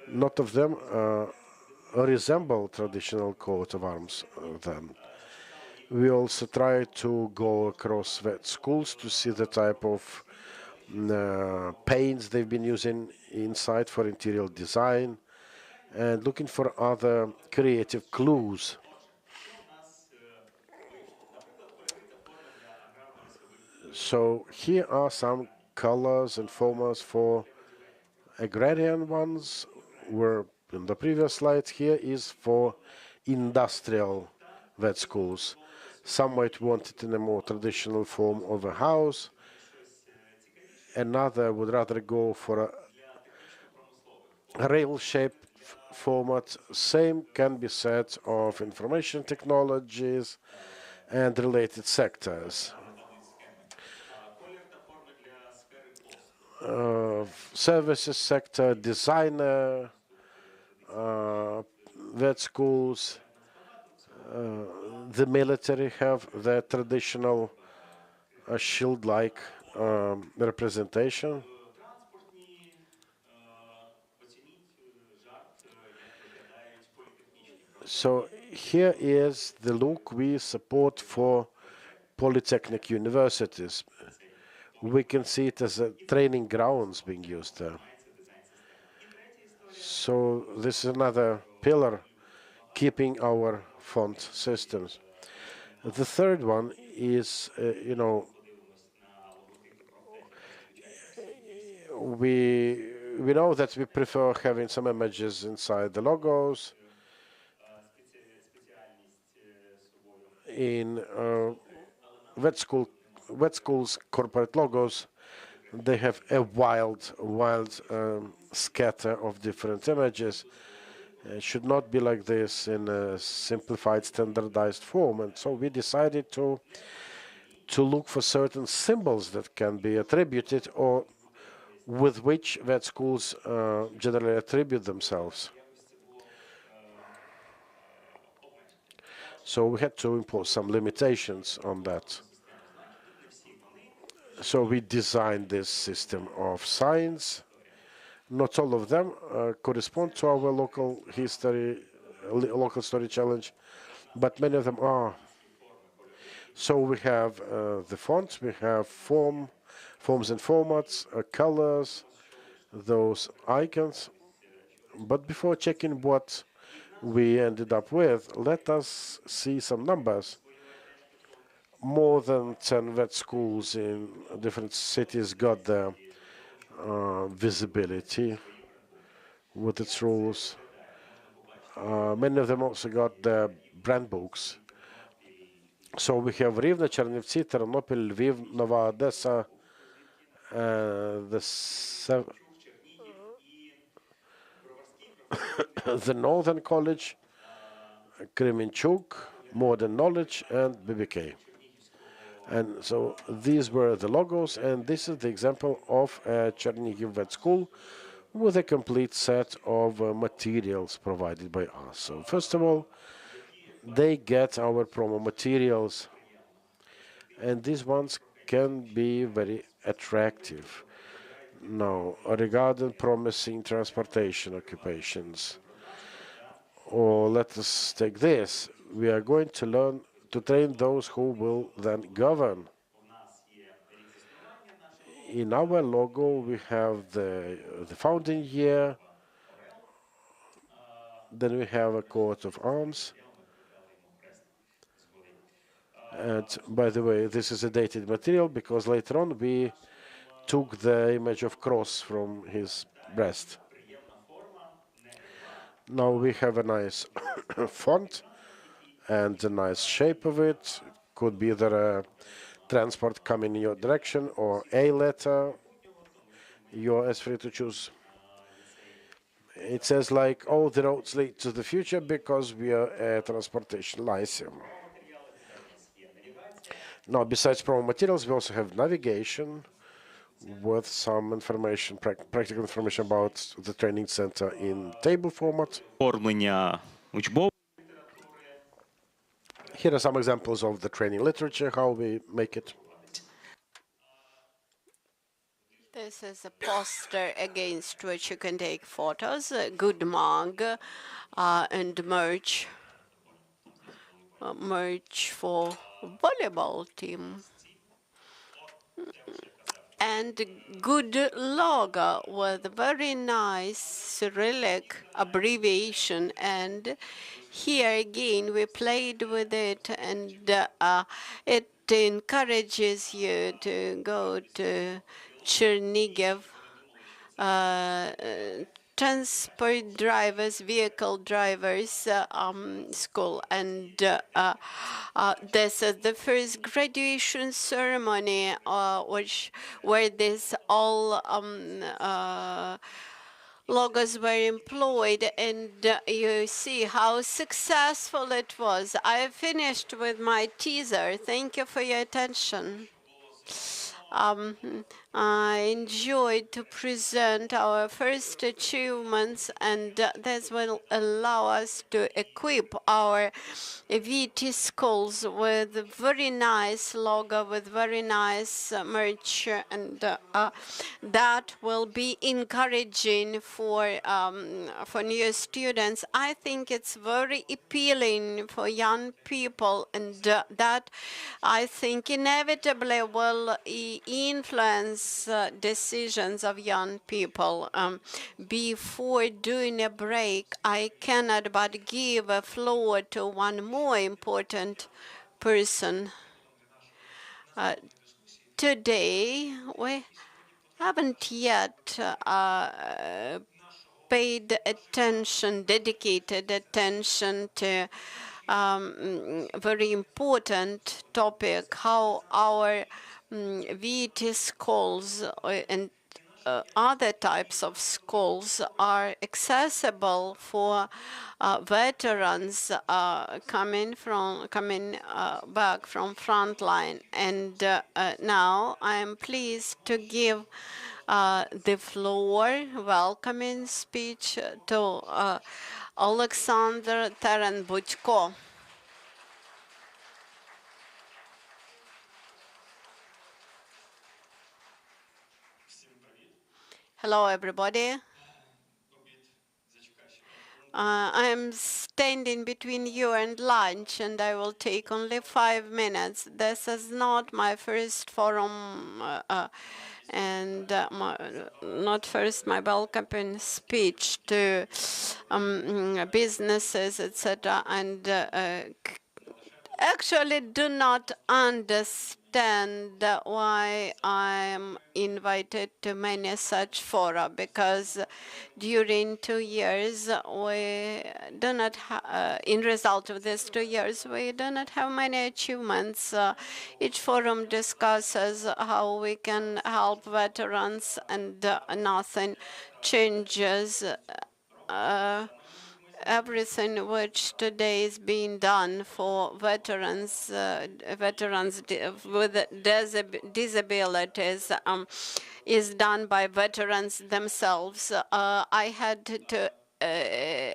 [SPEAKER 2] Not of them resemble traditional coat of arms then. We also try to go across vet schools to see the type of paints they've been using inside for interior design and looking for other creative clues. So here are some colors and formats for agrarian ones, where in the previous slide here is for industrial vet schools. Some might want it in a more traditional form of a house. Another would rather go for a rail-shaped format. Same can be said of information technologies and related sectors. Services sector, designer, vet schools, the military have their traditional shield-like representation. So here is the look we support for polytechnic universities. We can see it as a training grounds being used there. So this is another pillar keeping our font systems. The third one is, we know that we prefer having some images inside the logos. In vet schools corporate logos, they have a wild scatter of different images. It should not be like this in a simplified, standardized form. And so we decided to look for certain symbols that can be attributed or with which vet schools generally attribute themselves. So we had to impose some limitations on that. So we designed this system of signs. Not all of them correspond to our local history, local story challenge, but many of them are. So we have the fonts, we have forms and formats, colors, those icons. But before checking what we ended up with, let us see some numbers. More than 10 vet schools in different cities got their visibility with its rules. Many of them also got their brand books. So we have Rivne, Chernivtsi, Ternopil, Lviv, Nova Odessa, the Northern College, Kremenchuk, Modern Knowledge, and BBK. And so these were the logos, and this is the example of a Chernihiv vet school with a complete set of materials provided by us. So first of all, they get our promo materials, and these ones can be very attractive. Now, regarding promising transportation occupations, or let us take this, we are going to learn to train those who will then govern. In our logo, we have the founding year, then we have a coat of arms. And by the way, this is a dated material because later on we took the image of cross from his breast. Now we have a nice font and a nice shape of it. Could be either a transport coming in your direction or a letter. You're as free to choose. It says like, all the roads lead to the future because we are a transportation lyceum. Now, besides promo materials, we also have navigation with some information, practical information about the training center in table format. Here are some examples of the training literature, how we make it.
[SPEAKER 7] This is a poster against which you can take photos, a good mug, and merch for volleyball team. And good logo with very nice Cyrillic abbreviation. And here again, we played with it, and it encourages you to go to Chernihiv transport drivers, vehicle drivers school, and this is the first graduation ceremony, where this all logos were employed, and you see how successful it was. I finished with my teaser. Thank you for your attention. I enjoyed to present our first achievements, and this will allow us to equip our VT schools with a very nice logo, with very nice merch, and that will be encouraging for new students. I think it's very appealing for young people, and that I think inevitably will influence decisions of young people. Before doing a break, I cannot but give a floor to one more important person. Today, we haven't yet paid attention, dedicated attention to very important topic, how our VT schools and other types of schools are accessible for veterans coming back from frontline. And now I am pleased to give the floor, welcoming speech to Alexander Terenbutko. Hello, everybody. I am standing between you and lunch, and I will take only 5 minutes. This is not my first forum, and not first my welcoming speech to businesses, etc. And actually do not understand why I'm invited to many such fora, because during 2 years we do not in result of these 2 years we do not have many achievements. Each forum discusses how we can help veterans, and nothing changes. Everything which today is being done for veterans, with disabilities, is done by veterans themselves. I had to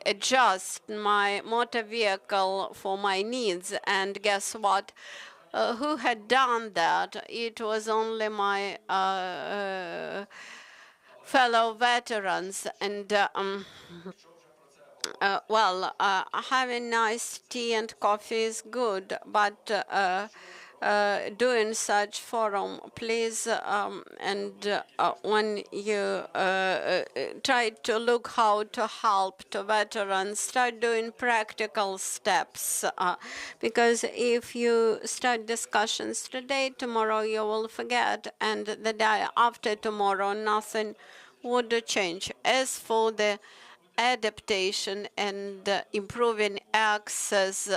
[SPEAKER 7] adjust my motor vehicle for my needs, and guess what? Who had done that? It was only my fellow veterans, and well, having nice tea and coffee is good, but doing such forum, please, and when you try to look how to help to veterans, start doing practical steps, because if you start discussions today, tomorrow you will forget, and the day after tomorrow, nothing would change. As for the adaptation and improving access,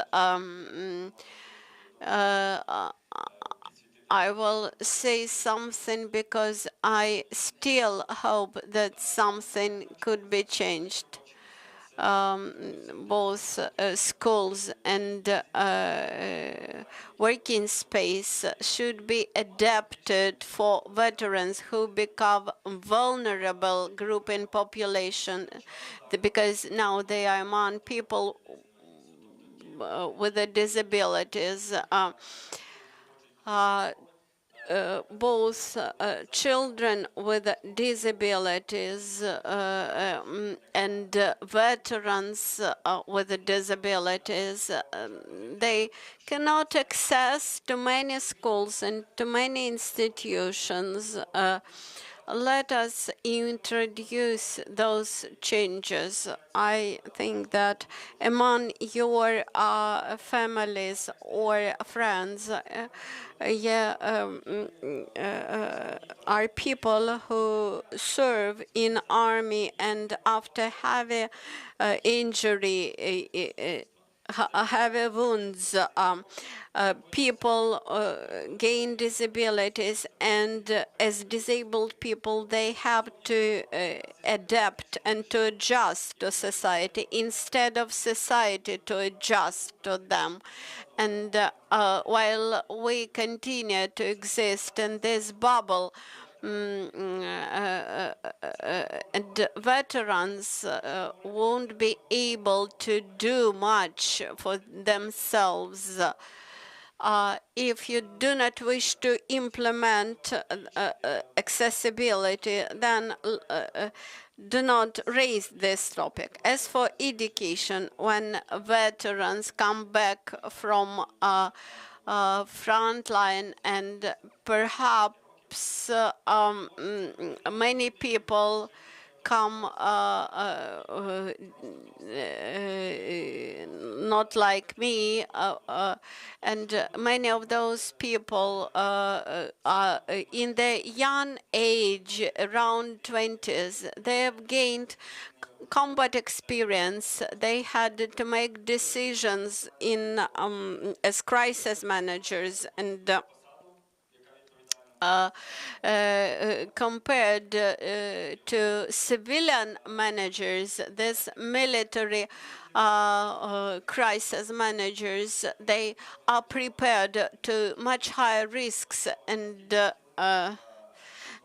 [SPEAKER 7] I will say something because I still hope that something could be changed. Both schools and working space should be adapted for veterans who become vulnerable group in population, because now they are among people with the disabilities. Both children with disabilities and veterans with disabilities, they cannot access to many schools and to many institutions. Let us introduce those changes. I think that among your families or friends, are people who serve in army, and after having injury, heavy wounds. People gain disabilities, and as disabled people, they have to adapt and to adjust to society instead of society to adjust to them. And while we continue to exist in this bubble, and veterans won't be able to do much for themselves. If you do not wish to implement accessibility, then do not raise this topic. As for education, when veterans come back from front line, and perhaps many people come not like me, and many of those people are in their young age, around 20s. They have gained combat experience. They had to make decisions in as crisis managers, and compared to civilian managers, these military crisis managers, they are prepared to much higher risks,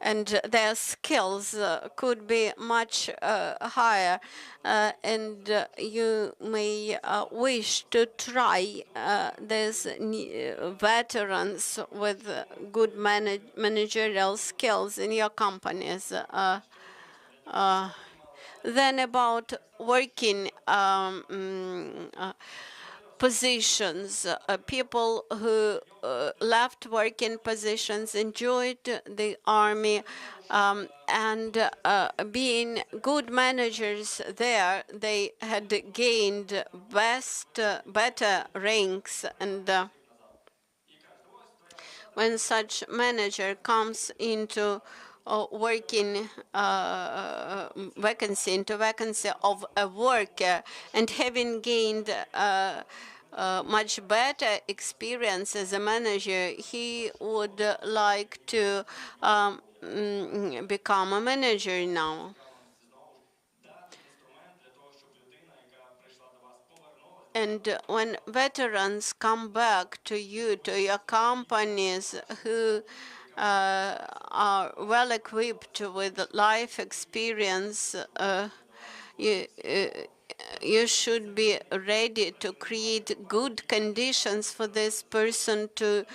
[SPEAKER 7] and their skills could be much higher, and you may wish to try these veterans with good managerial skills in your companies. Then about working positions, people who left working positions, enjoyed the army, and being good managers there, they had gained better ranks, and when such manager comes into working vacancy of a worker, and having gained much better experience as a manager, he would like to become a manager now. And when veterans come back to you, to your companies, who are well equipped with life experience, you should be ready to create good conditions for this person to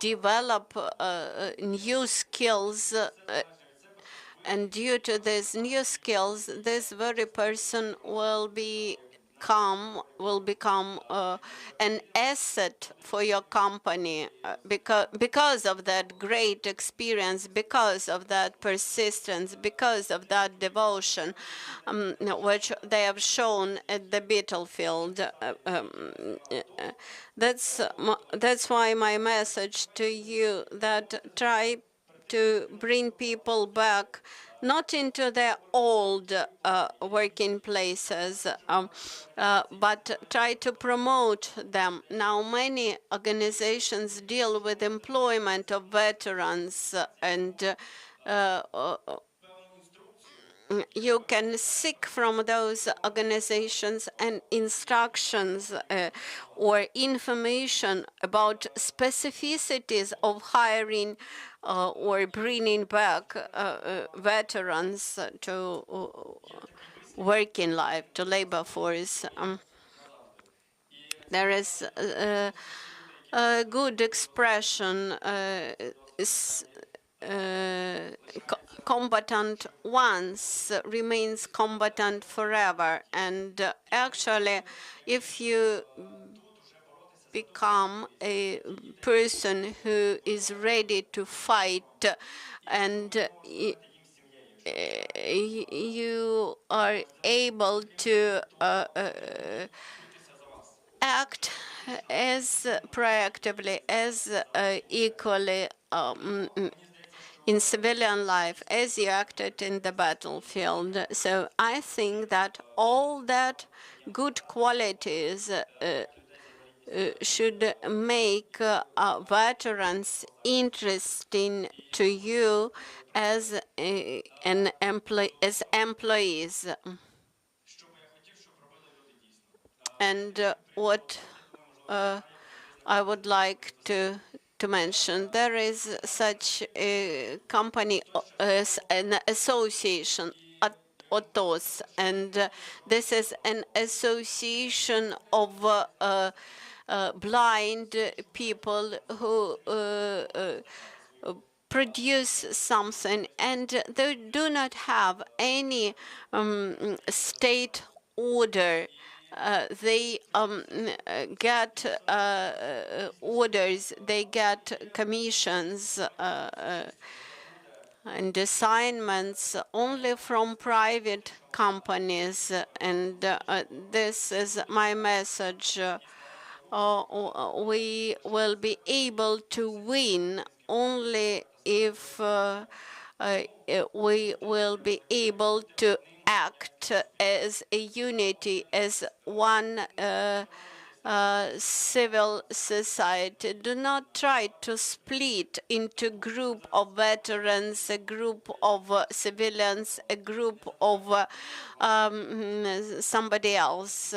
[SPEAKER 7] develop new skills. And due to these new skills, this very person will become an asset for your company, because of that great experience, because of that persistence, because of that devotion, which they have shown at the battlefield. That's why my message to you, that try to bring people back, not into their old working places, but try to promote them. Now, many organizations deal with employment of veterans, and you can seek from those organizations and instructions or information about specificities of hiring or bringing back veterans to working life, to labor force. There is a good expression, combatant once remains combatant forever. And actually, if you become a person who is ready to fight, and you are able to act as proactively, as equally in civilian life as you acted in the battlefield. So I think that all that good qualities should make veterans interesting to you as as employees. And what I would like to mention, there is such a company as an association, OTOS, and this is an association of blind people who produce something, and they do not have any state order. They get orders, they get commissions and assignments only from private companies, and this is my message. We will be able to win only if we will be able to act as a unity, as one civil society. Do not try to split into group of veterans, a group of civilians, a group of somebody else.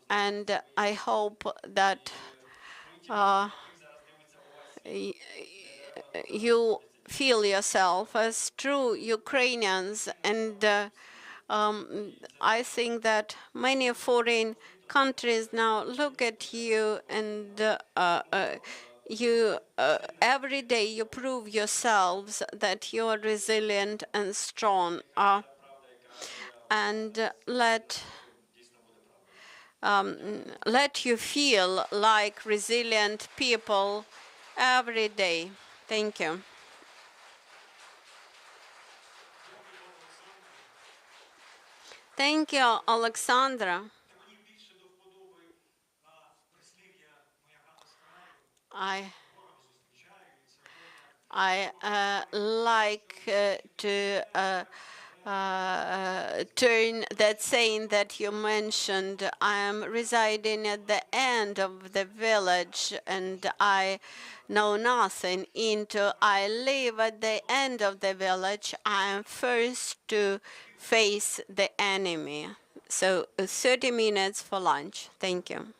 [SPEAKER 7] And I hope that you feel yourself as true Ukrainians. And I think that many foreign countries now look at you, and you every day you prove yourselves that you are resilient and strong. And let you feel like resilient people every day. Thank you. Thank you, Alexandra. I like to turn that saying that you mentioned. I am residing at the end of the village and I know nothing into I live at the end of the village. I am first to face the enemy. So 30 minutes for lunch. Thank you.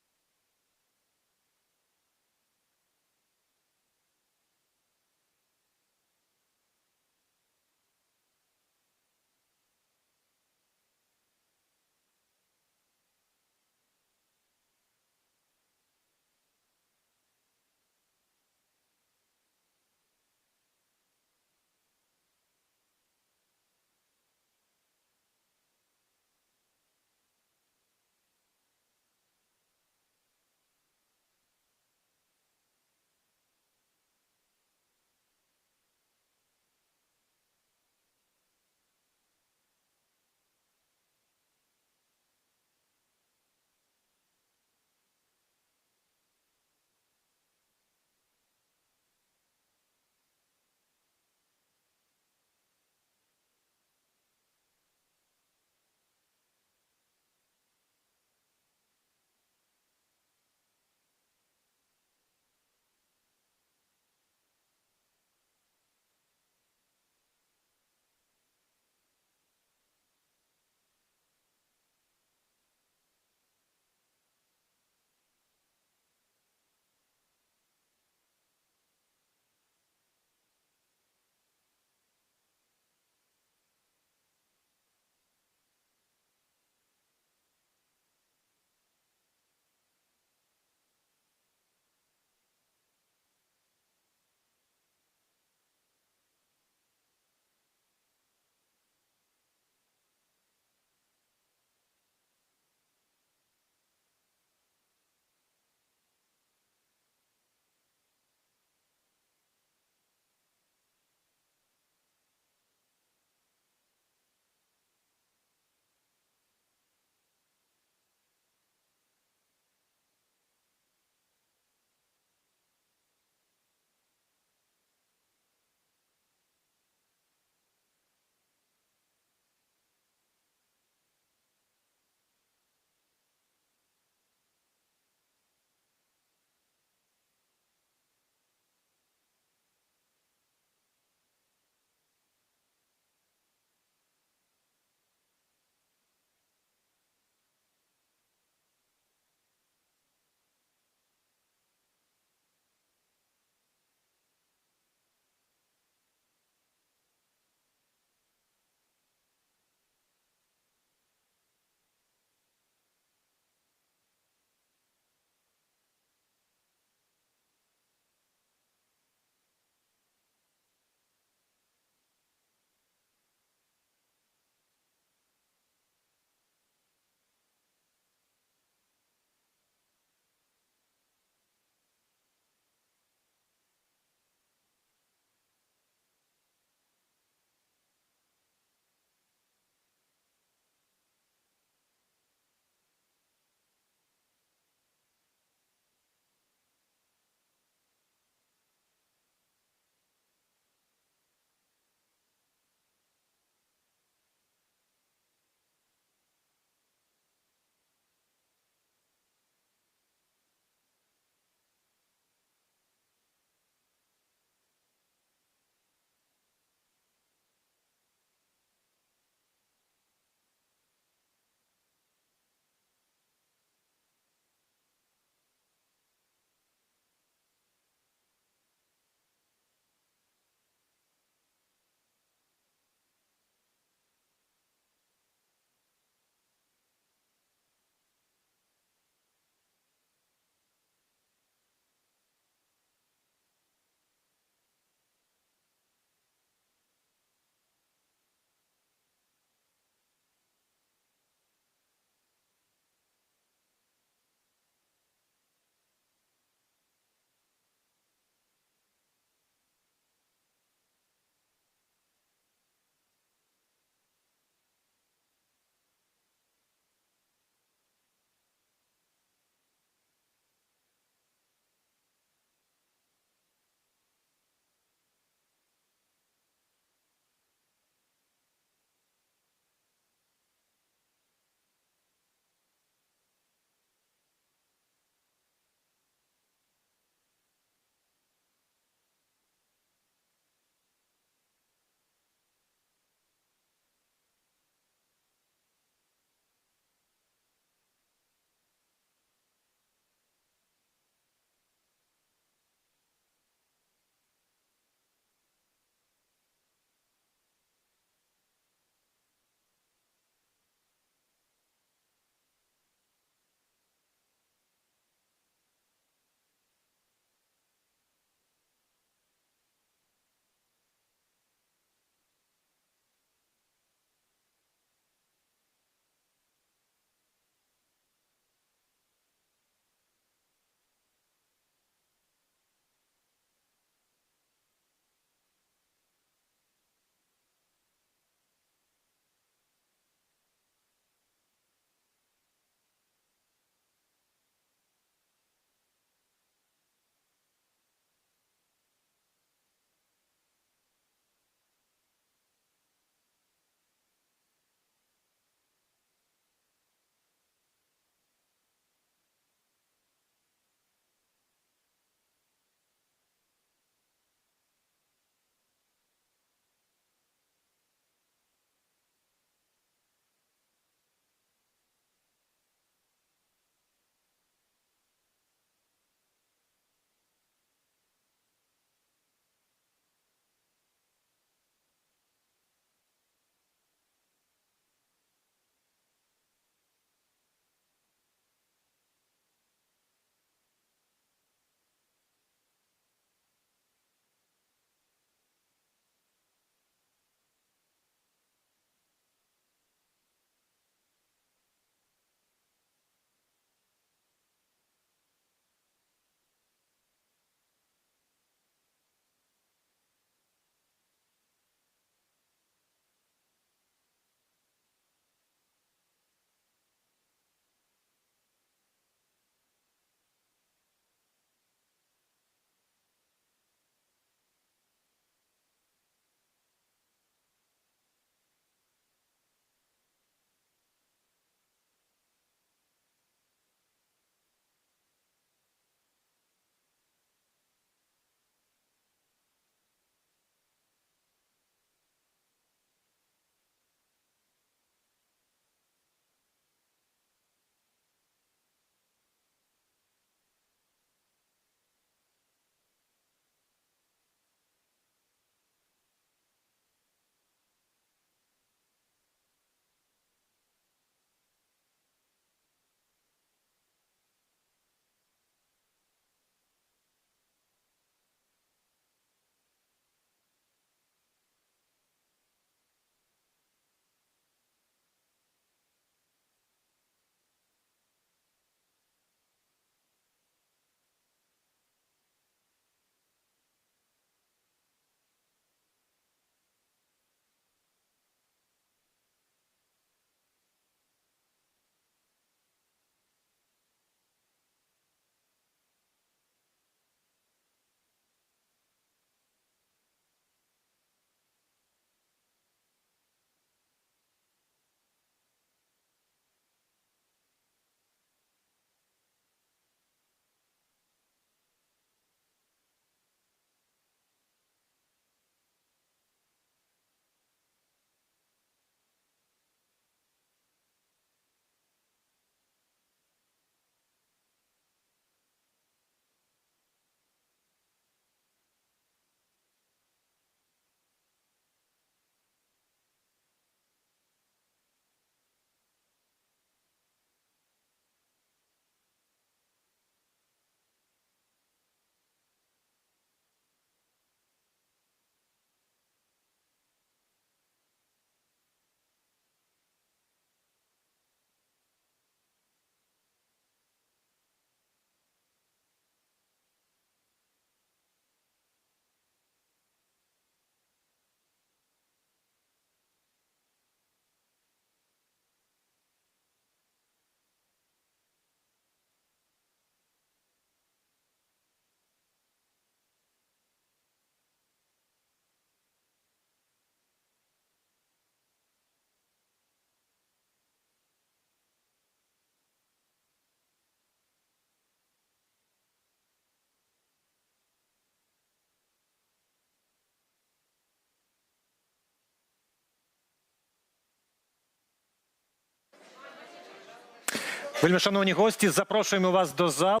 [SPEAKER 1] Вельми шановні гості, запрошуємо вас до залу.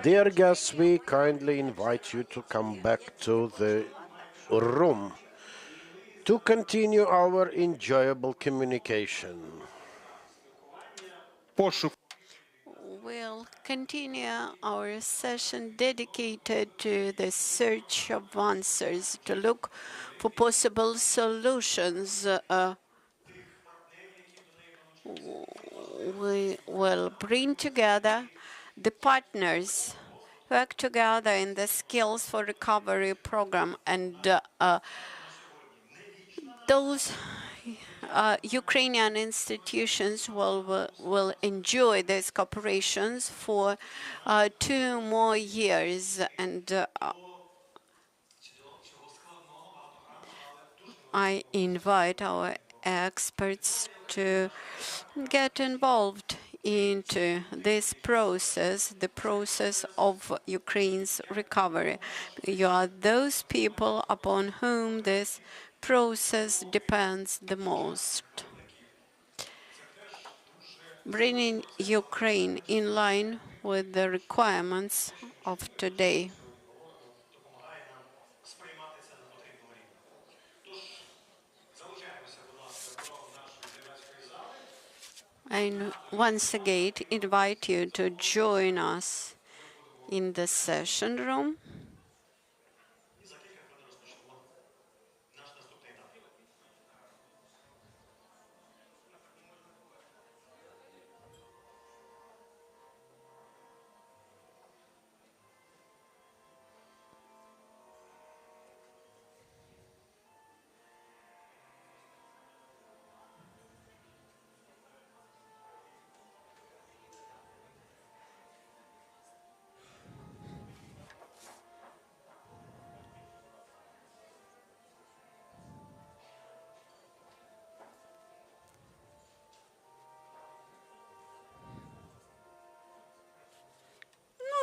[SPEAKER 2] Dear guests, we kindly invite you to come back to the room to continue our enjoyable communication.
[SPEAKER 1] Пошук.
[SPEAKER 7] We'll continue our session dedicated to the search of answers, to look for possible solutions. We will bring together the partners who act together in the Skills for Recovery program, and those Ukrainian institutions will enjoy these cooperations for 2 more years, and I invite our experts to get involved into this process, the process of Ukraine's recovery. You are those people upon whom this process depends the most. Bringing Ukraine in line with the requirements of today. And once again, invite you to join us in the session room.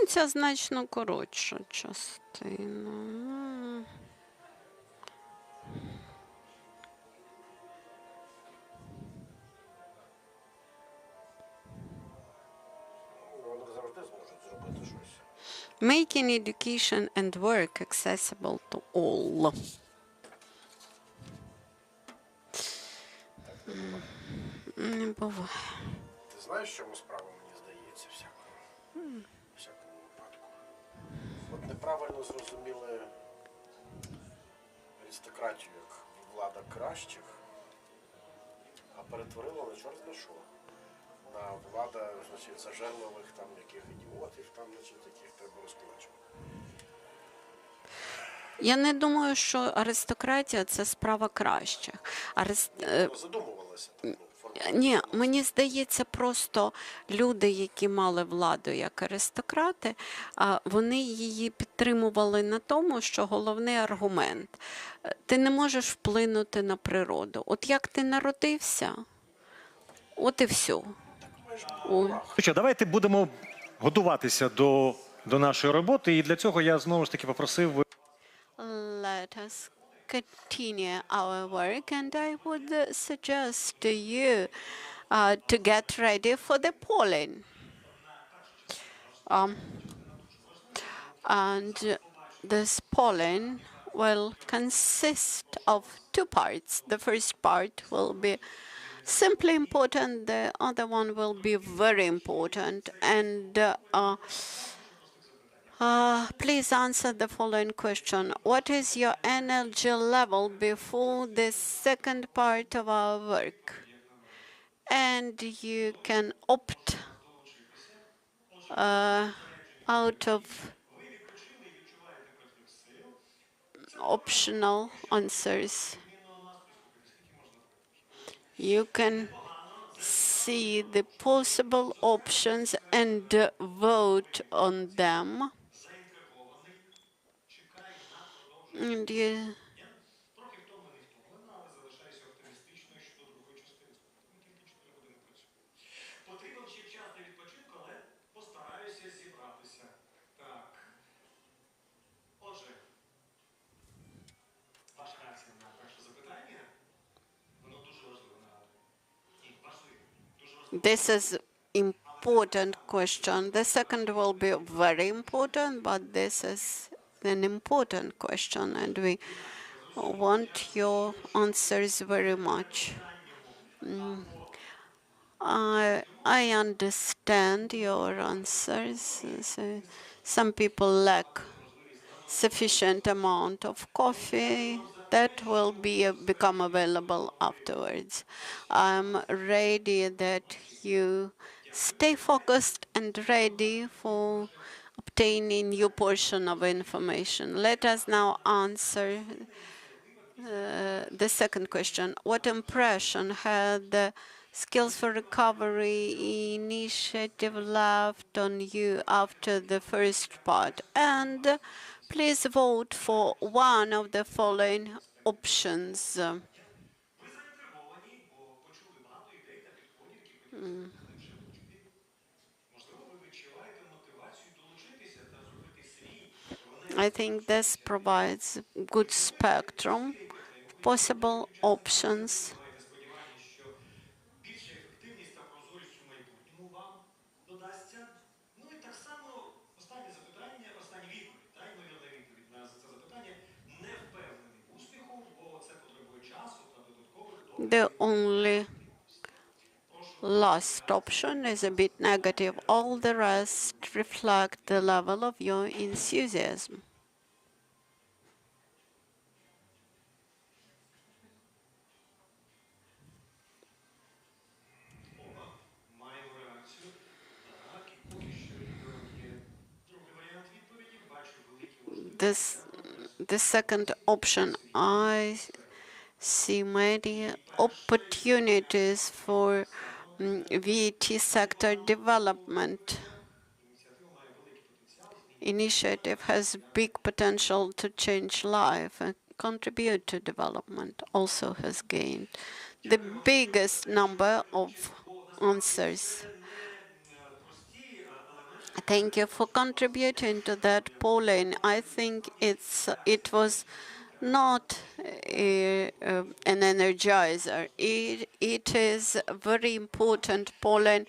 [SPEAKER 7] Це значно коротша частина. Making education and work accessible to all. Не буває.
[SPEAKER 2] Ти знаєш, чому справа, мені здається, всякому випадку? От неправильно зрозуміли аристократію як влада кращих, а перетворила на чорт на що. На влада, значить, зажерливих там яких ідіотів, там, значить, яких треба розкулачувати.
[SPEAKER 7] Я не думаю, що аристократія – це справа кращих.
[SPEAKER 2] Задумувалася.
[SPEAKER 7] Ні, мені здається, просто люди, які мали владу як аристократи, вони її підтримували на тому, що головний аргумент – ти не можеш вплинути на природу. От як ти народився, от і все.
[SPEAKER 1] Давайте будемо готуватися до нашої роботи, і для цього я знову ж таки попросив.
[SPEAKER 7] Let us continue our work, and I would suggest to you to get ready for the polling. And this polling will consist of 2 parts. The first part will be simply important, the other one will be very important. And please answer the following question. What is your energy level before the second part of our work? And you can opt out of optional answers. You can see the possible options and vote on them. And you This is important. important question. The second will be very important, but this is an important question, and we want your answers very much. I understand your answers. So some people lack sufficient amount of coffee that will become available afterwards. I'm ready that you stay focused and ready for obtaining new portion of information. Let us now answer the second question. What impression had the Skills for Recovery initiative left on you after the first part? And please vote for one of the following options. I think this provides good spectrum, possible options. The only last option is a bit negative. All the rest reflect the level of your enthusiasm. The second option, I see many opportunities for VAT sector development. Initiative has big potential to change life and contribute to development, also has gained the biggest number of answers. Thank you for contributing to that polling. I think it was not an energizer. It is a very important polling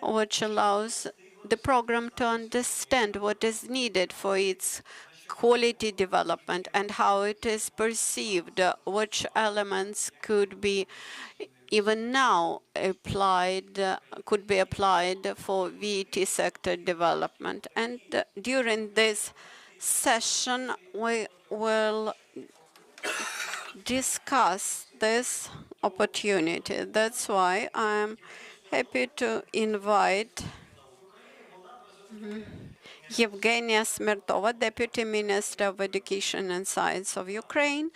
[SPEAKER 7] which allows the program to understand what is needed for its quality development and how it is perceived, which elements could be even now applied, could be applied for VAT sector development. And during this session, we will discuss this opportunity. That's why I'm happy to invite Yevgenia Smertova, Deputy Minister of Education and Science of Ukraine.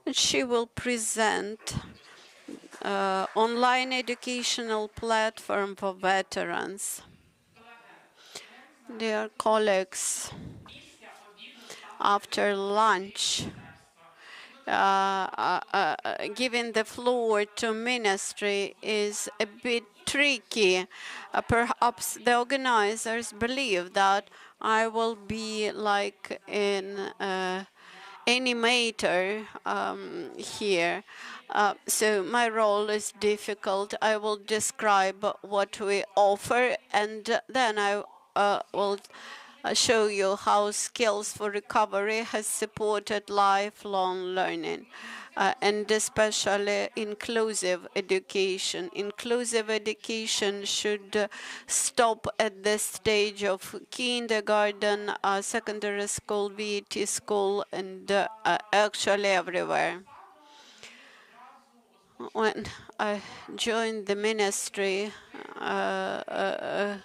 [SPEAKER 7] And she will present online educational platform for veterans. Dear colleagues, after lunch, giving the floor to ministry is a bit tricky. Perhaps the organizers believe that I will be like an animator here. So my role is difficult. I will describe what we offer, and then I will show you how Skills for Recovery has supported lifelong learning, and especially inclusive education. Inclusive education should stop at the stage of kindergarten, secondary school, VAT school, and actually everywhere. When I joined the ministry, I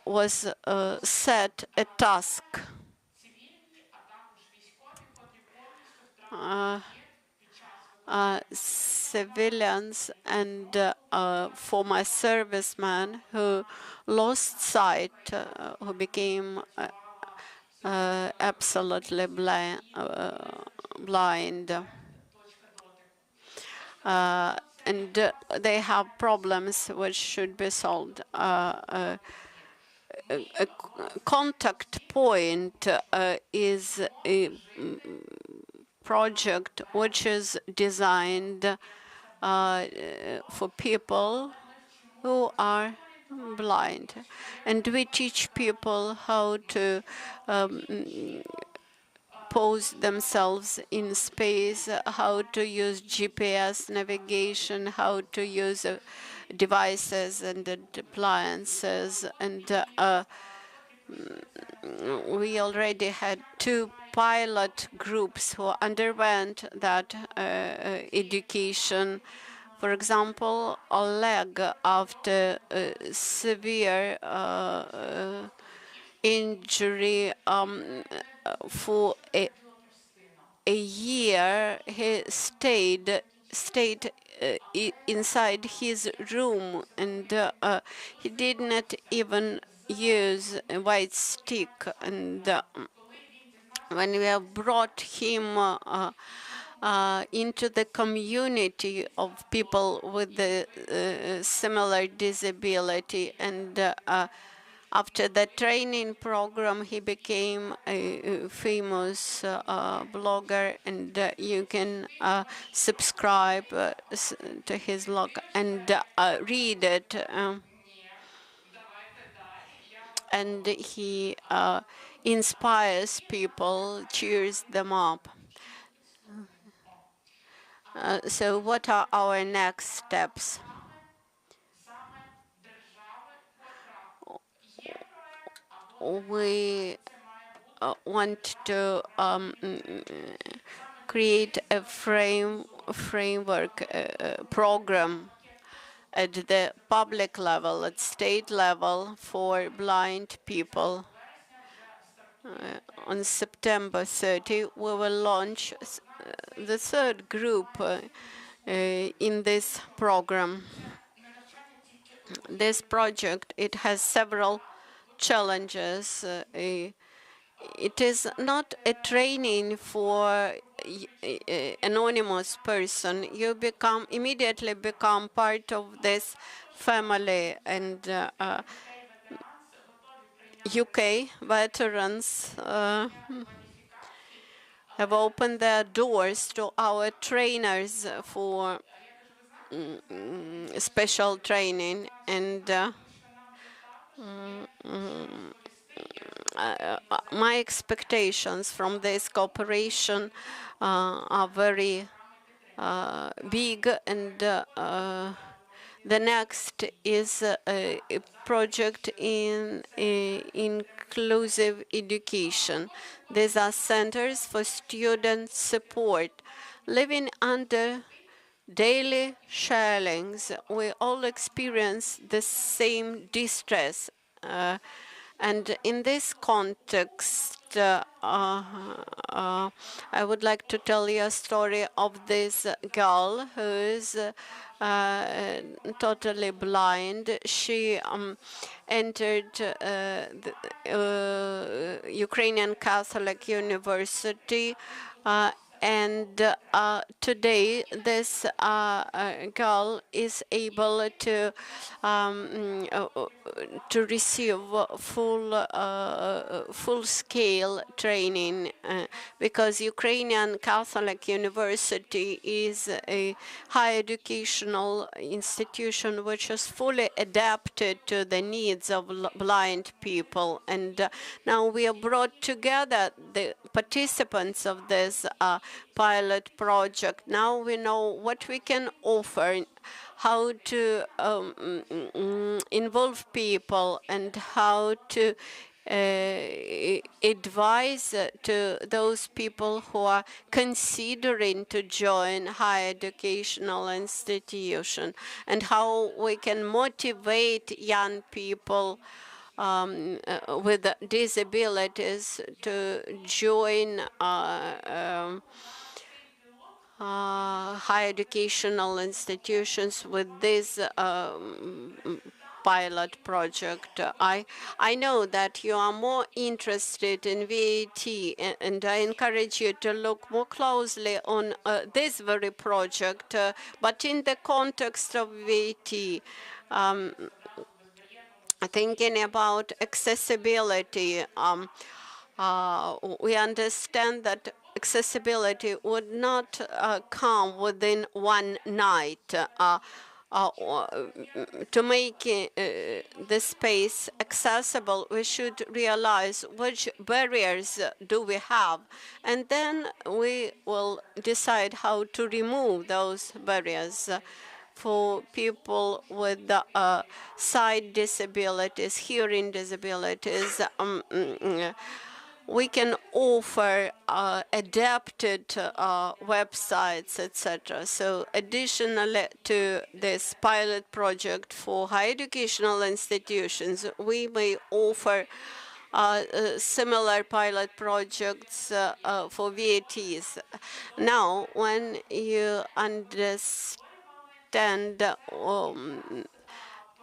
[SPEAKER 7] was set a task. Civilians and former servicemen who lost sight, who became absolutely blind, and they have problems which should be solved. A contact point is a project which is designed for people who are blind. And we teach people how to pose themselves in space, how to use GPS navigation, how to use devices and appliances. And we already had 2 pilot groups who underwent that education. For example, Oleg, after severe injury for a year, he stayed inside his room, and he did not even use a white stick. And when we have brought him into the community of people with the similar disability, and after the training program, he became a famous blogger, and you can subscribe to his blog and read it. And he inspires people, cheers them up. So what are our next steps? We want to create a framework program at the public level, at state level, for blind people. On September 30, we will launch the 3rd group in this program. This project, it has several challenges. It is not a training for anonymous person. You immediately become part of this family, and UK veterans have opened their doors to our trainers for special training, and my expectations from this cooperation are very big, and the next is a project in inclusive education. These are centers for student support. Living under daily shellings, we all experience the same distress. And in this context, I would like to tell you a story of this girl who is totally blind. She entered the Ukrainian Catholic University, and today this girl is able to receive full-scale training because Ukrainian Catholic University is a higher educational institution which is fully adapted to the needs of blind people. And now we have brought together the participants of this pilot project. Now we know what we can offer, how to involve people, and how to advise to those people who are considering to join higher educational institution, and how we can motivate young people with disabilities to join higher educational institutions with this pilot project. I know that you are more interested in VAT, and I encourage you to look more closely on this very project, but in the context of VAT. Thinking about accessibility, we understand that accessibility would not come within one night. to make the space accessible, we should realize which barriers do we have, and then we will decide how to remove those barriers. For people with sight disabilities, hearing disabilities, we can offer adapted websites, etc. So additionally to this pilot project for higher educational institutions, we may offer similar pilot projects for VATs. Now, when you understand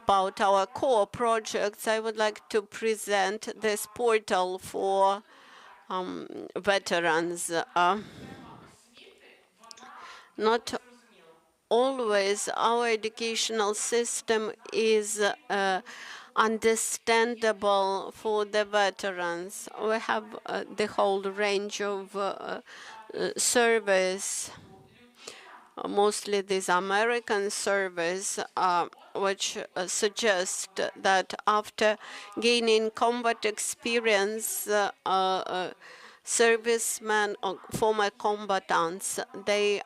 [SPEAKER 7] about our core projects, I would like to present this portal for veterans. Not always our educational system is understandable for the veterans. We have the whole range of surveys, mostly these American surveys, which suggest that after gaining combat experience, servicemen or former combatants, they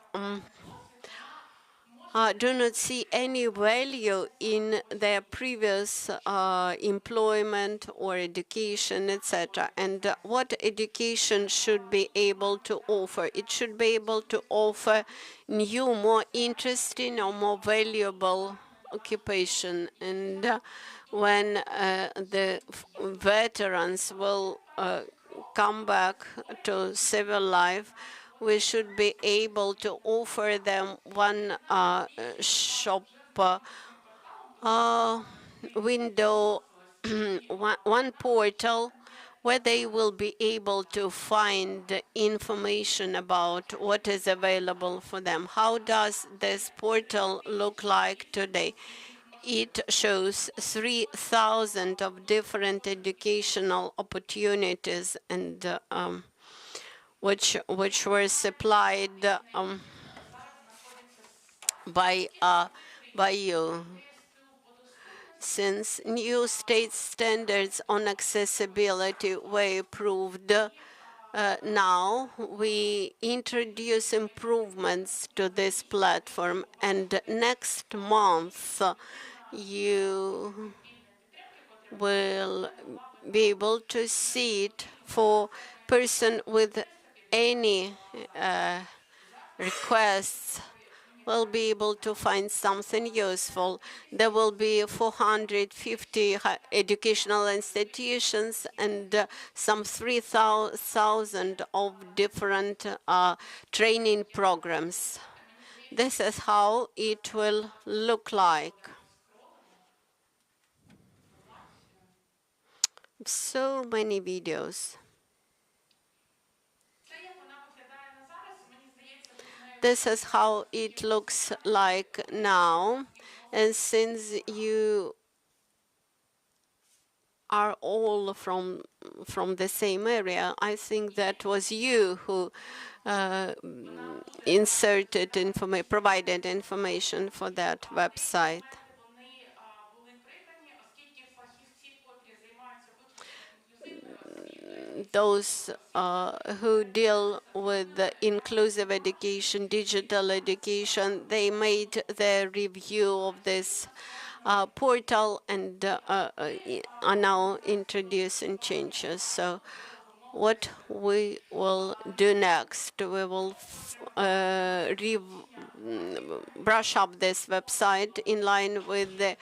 [SPEAKER 7] do not see any value in their previous employment or education, etc. And what education should be able to offer? It should be able to offer new, more interesting or more valuable occupation. And when the veterans will come back to civil life, we should be able to offer them one shop window, one portal where they will be able to find information about what is available for them. How does this portal look like today? It shows 3,000 of different educational opportunities and which were supplied by you. Since new state standards on accessibility were approved, now we introduce improvements to this platform, and next month you will be able to see it for person with any requests will be able to find something useful. There will be 450 educational institutions and some 3,000 of different training programs. This is how it will look like. So many videos. This is how it looks like now. And since you are all from the same area, I think that was you who provided information for that website. Those who deal with the inclusive education, digital education, they made their review of this portal and are now introducing changes. So what we will do next, we will brush up this website in line with the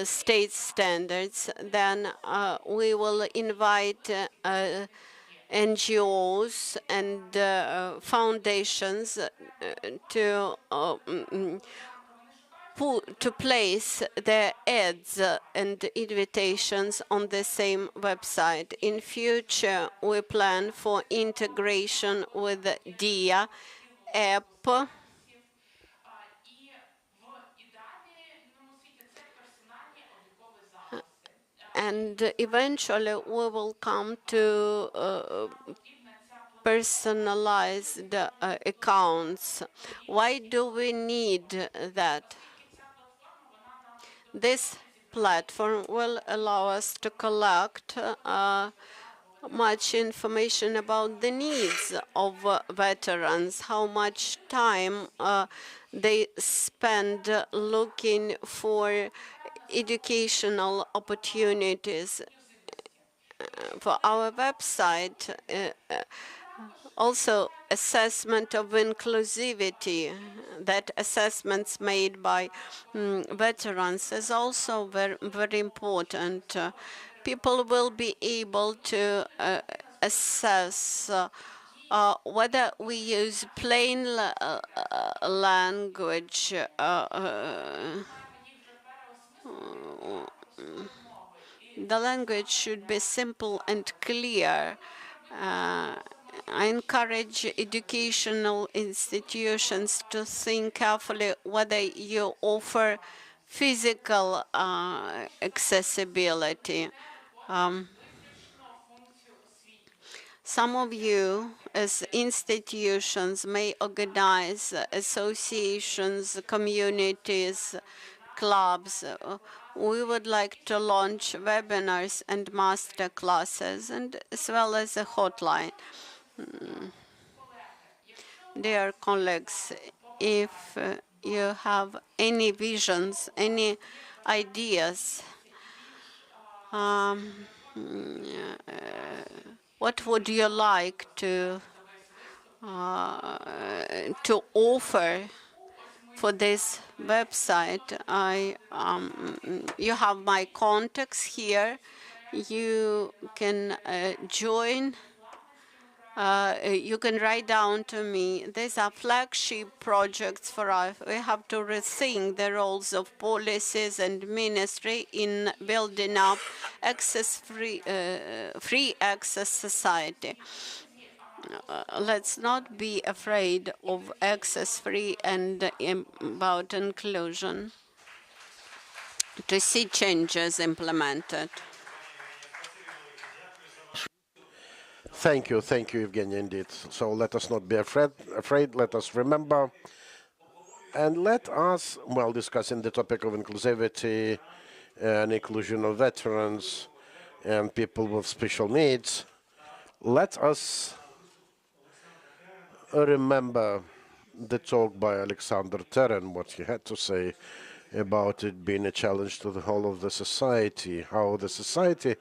[SPEAKER 7] state standards. Then we will invite NGOs and foundations to place their ads and invitations on the same website. In future, we plan for integration with the DIA app and eventually we will come to personalized accounts. Why do we need that? This platform will allow us to collect much information about the needs of veterans, how much time they spend looking for educational opportunities. For our website, also assessment of inclusivity, that assessments made by veterans is also very, very important. People will be able to assess whether we use plain language the language should be simple and clear. I encourage educational institutions to think carefully whether you offer physical accessibility. Some of you, as institutions, may organize associations, communities, clubs. We would like to launch webinars and master classes, and as well as a hotline. Dear colleagues, if you have any visions, any ideas, what would you like to offer for this website? You have my contacts here. You can join. You can write down to me. These are flagship projects for us. We have to rethink the roles of policies and ministry in building up free access society. Let's not be afraid of access free and about inclusion to see changes implemented.
[SPEAKER 2] Thank you, Evgeny, indeed. So let us not be afraid, let us remember, and let us, while discussing the topic of inclusivity and inclusion of veterans and people with special needs, let us remember the talk by Alexander Terran, what he had to say about it being a challenge to the whole of the society, how the society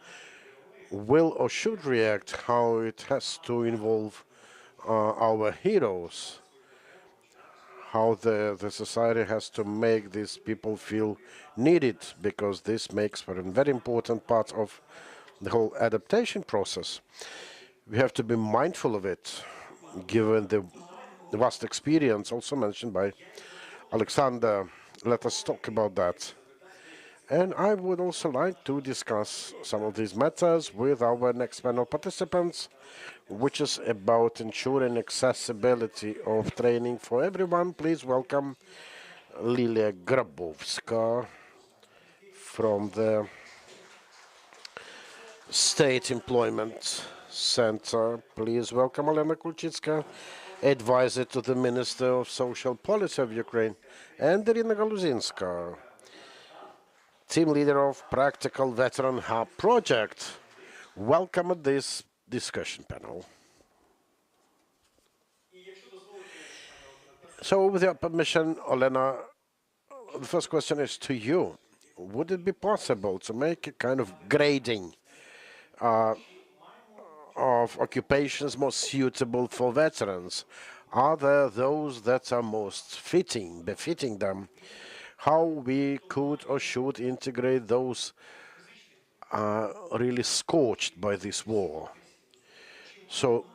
[SPEAKER 2] will or should react, how it has to involve our heroes, how the society has to make these people feel needed, because this makes for a very important part of the whole adaptation process. We have to be mindful of it, given the vast experience also mentioned by Alexander. Let us talk about that. And I would also like to discuss some of these matters with our next panel participants, which is about ensuring accessibility of training for everyone. Please welcome Lilia Grabowska from the State Employment Center. Please welcome Olena Kulchitska, advisor to the Minister of Social Policy of Ukraine, and Irina Galuzinska, team leader of Practical Veteran Hub project. Welcome at this discussion panel. So with your permission, Olena, the first question is to you. Would it be possible to make a kind of grading of occupations most suitable for veterans? Are there those that are most befitting them? How we could or should integrate those really scorched by this war? So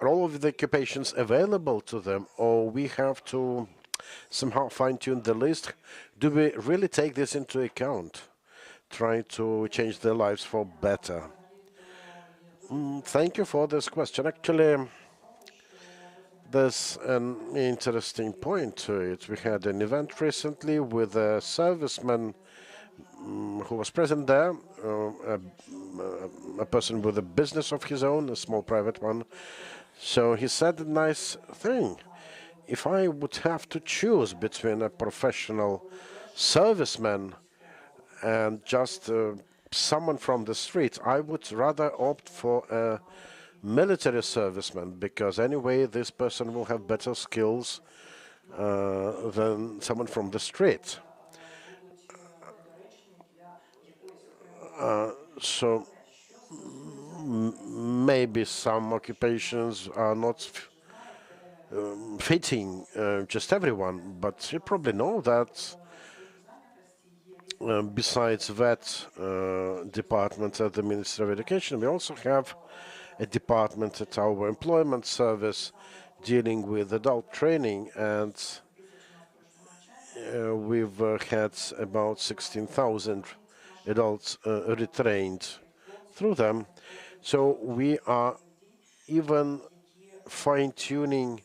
[SPEAKER 2] are all of the occupations available to them, or we have to somehow fine-tune the list? Do we really take this into account, trying to change their lives for better? Thank you for this question. Actually, there's an interesting point to it. We had an event recently with a serviceman who was present there, a person with a business of his own, a small private one. So he said a nice thing. If I would have to choose between a professional serviceman and just someone from the street. I would rather opt for a military serviceman, because anyway this person will have better skills than someone from the street. So maybe some occupations are not fitting just everyone, but you probably know that besides that department at the Ministry of Education, we also have a department at our employment service dealing with adult training, and we've had about 16,000 adults retrained through them. So we are even fine-tuning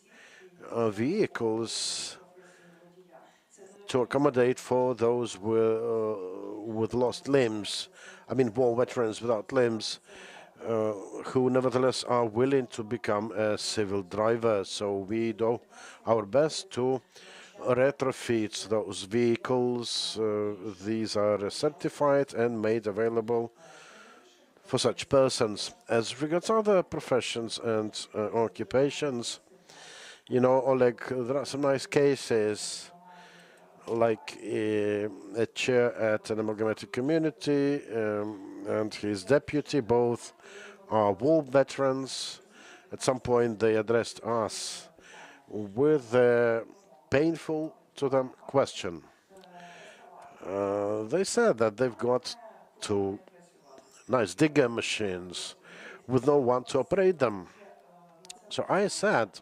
[SPEAKER 2] vehicles to accommodate for those with lost limbs. I mean, war veterans without limbs, who nevertheless are willing to become a civil driver. So we do our best to retrofit those vehicles. These are certified and made available for such persons. As regards other professions and occupations, you know, Oleg, there are some nice cases, like a chair at an amalgamated community and his deputy, both are war veterans. At some point they addressed us with a painful to them question. They said that they've got two nice digger machines with no one to operate them. So I said,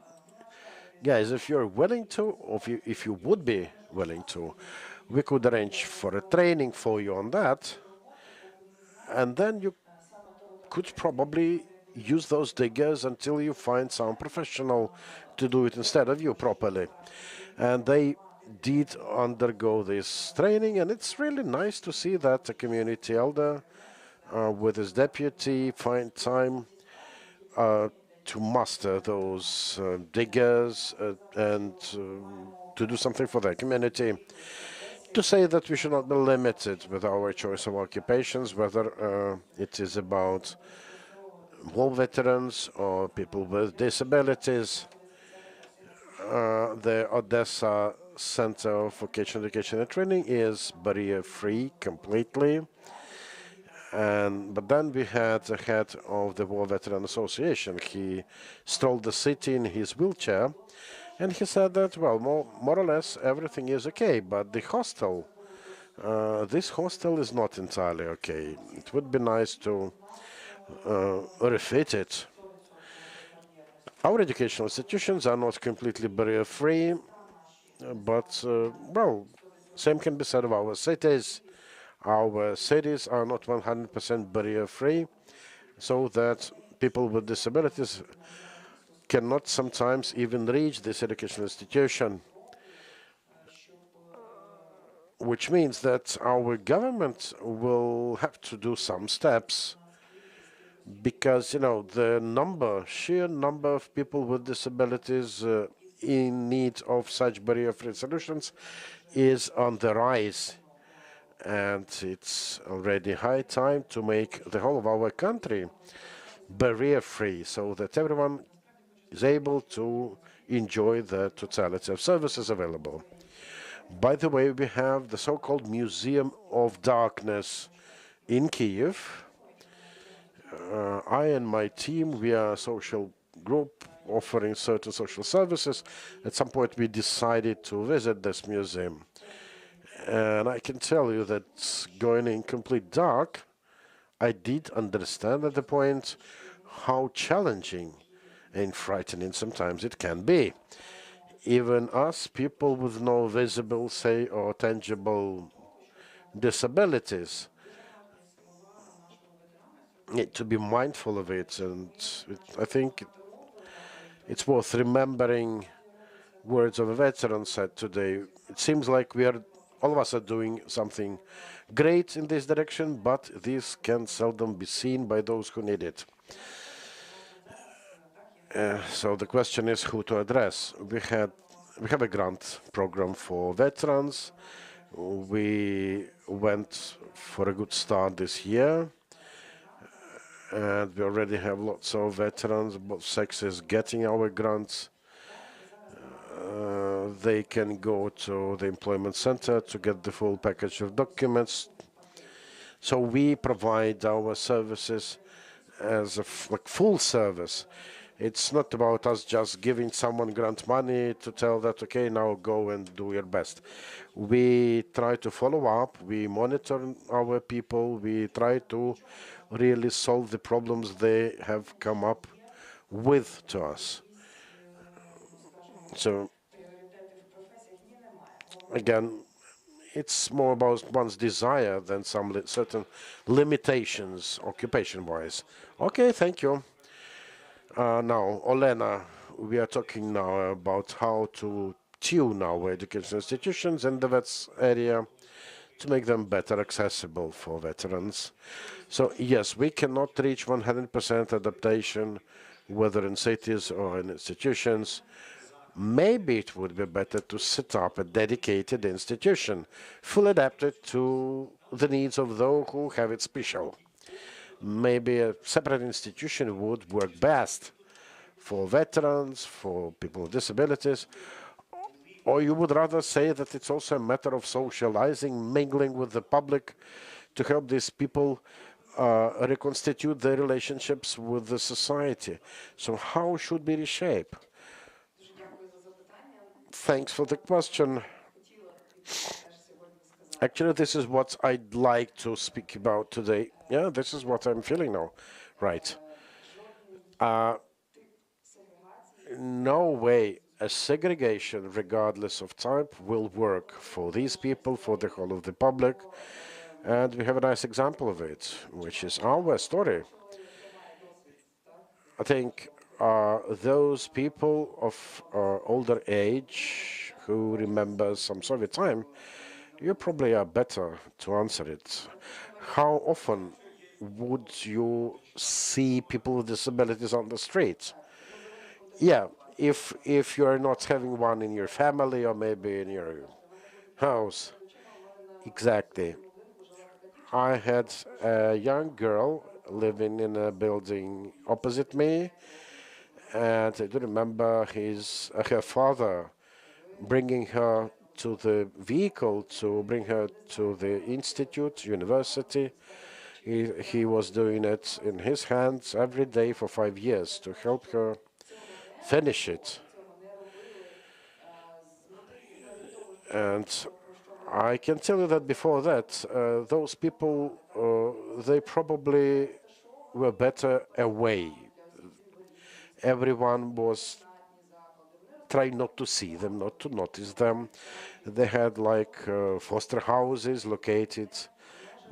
[SPEAKER 2] guys, if you're willing to, or if you would be willing to, we could arrange for a training for you on that, and then you could probably use those diggers until you find some professional to do it instead of you properly. And they did undergo this training, and it's really nice to see that a community elder with his deputy find time to master those diggers and to do something for their community. To say that we should not be limited with our choice of occupations, whether it is about war veterans or people with disabilities. The Odessa Center of Vocational Education and Training is barrier-free completely. But then we had the head of the War Veteran Association. He strolled the city in his wheelchair, and he said that, well, more or less everything is okay, but the hostel, this hostel is not entirely okay. It would be nice to refit it. Our educational institutions are not completely barrier-free, but, well, same can be said of our cities. Our cities are not 100% barrier-free, so that people with disabilities cannot sometimes even reach this educational institution, which means that our government will have to do some steps, because, you know, the sheer number of people with disabilities in need of such barrier-free solutions is on the rise. And it's already high time to make the whole of our country barrier-free, so that everyone is able to enjoy the totality of services available. By the way, we have the so-called Museum of Darkness in Kyiv. I and my team, we are a social group offering certain social services. At some point, we decided to visit this museum. And I can tell you that going in complete dark, I did understand at the point how challenging and frightening sometimes it can be. Even us, people with no visible, say, or tangible disabilities, need to be mindful of it. And I think it's worth remembering words of a veteran said today. It seems like all of us are doing something great in this direction, but this can seldom be seen by those who need it. So the question is who to address. We have a grant program for veterans. We went for a good start this year, and we already have lots of veterans, both sexes, getting our grants. They can go to the employment center to get the full package of documents. So we provide our services as a full service. It's not about us just giving someone grant money to tell that, okay, now go and do your best. We try to follow up, we monitor our people, we try to really solve the problems they have come up with to us. So, again, it's more about one's desire than some certain limitations occupation-wise. Okay, thank you. Now, Olena, we are talking now about how to tune our education institutions in the vets area to make them better accessible for veterans. So, yes, we cannot reach 100% adaptation, whether in cities or in institutions. Maybe it would be better to set up a dedicated institution, fully adapted to the needs of those who have it special. Maybe a separate institution would work best for veterans, for people with disabilities, or you would rather say that it's also a matter of socializing, mingling with the public to help these people reconstitute their relationships with the society. So how should we reshape? Thanks for the question. Actually, this is what I'd like to speak about today. Yeah, this is what I'm feeling now. Right. No way a segregation, regardless of type, will work for these people, for the whole of the public. And we have a nice example of it, which is our story. I think those people of older age who remember some Soviet time, you probably are better to answer it. How often would you see people with disabilities on the street? Yeah, if you're not having one in your family or maybe in your house. Exactly. I had a young girl living in a building opposite me, and I do remember her father bringing her to the vehicle to bring her to the institute, university. He was doing it in his hands every day for 5 years to help her finish it. And I can tell you that before that, those people, they probably were better away. Everyone was trying not to see them, not to notice them. They had like foster houses located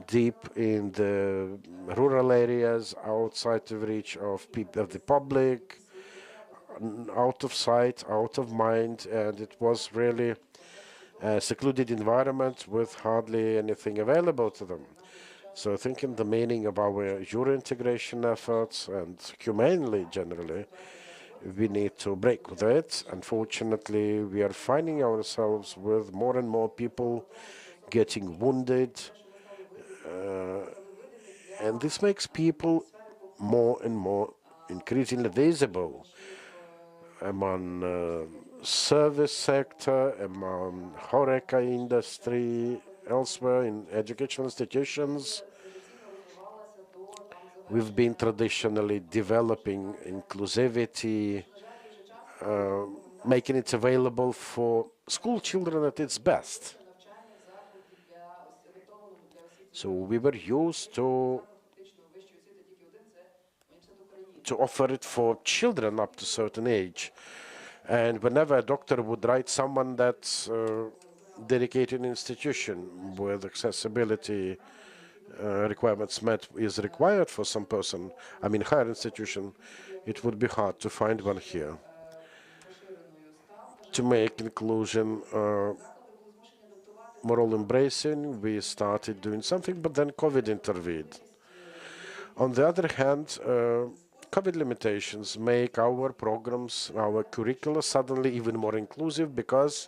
[SPEAKER 2] deep in the rural areas, outside of reach of the public, out of sight, out of mind, and it was really a secluded environment with hardly anything available to them. So I think in the meaning of our Euro integration efforts and humanely generally, we need to break with it. Unfortunately, we are finding ourselves with more and more people getting wounded, and this makes people more and more increasingly visible among service sector, among HoReCa industry, elsewhere in educational institutions. We've been traditionally developing inclusivity, making it available for school children at its best. So we were used to offer it for children up to a certain age. And whenever a doctor would write someone that's dedicated institution with accessibility requirements met is required for some person, I mean higher institution, it would be hard to find one here. To make inclusion more all-embracing, we started doing something, but then COVID intervened. On the other hand, COVID limitations make our programs, our curricula suddenly even more inclusive because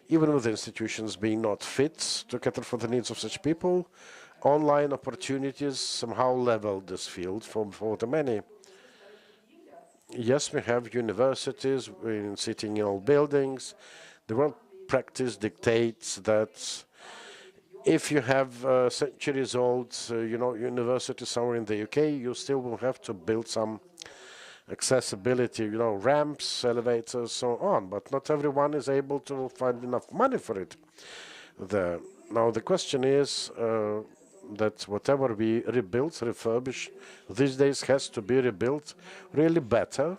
[SPEAKER 2] even with institutions being not fit to cater for the needs of such people, online opportunities somehow level this field for the many. Yes, we have universities sitting in old buildings. The world practice dictates that if you have centuries-old, university somewhere in the UK, you still will have to build some accessibility, ramps, elevators, so on. But not everyone is able to find enough money for it. Now the question is that whatever we rebuild, refurbish, these days has to be rebuilt really better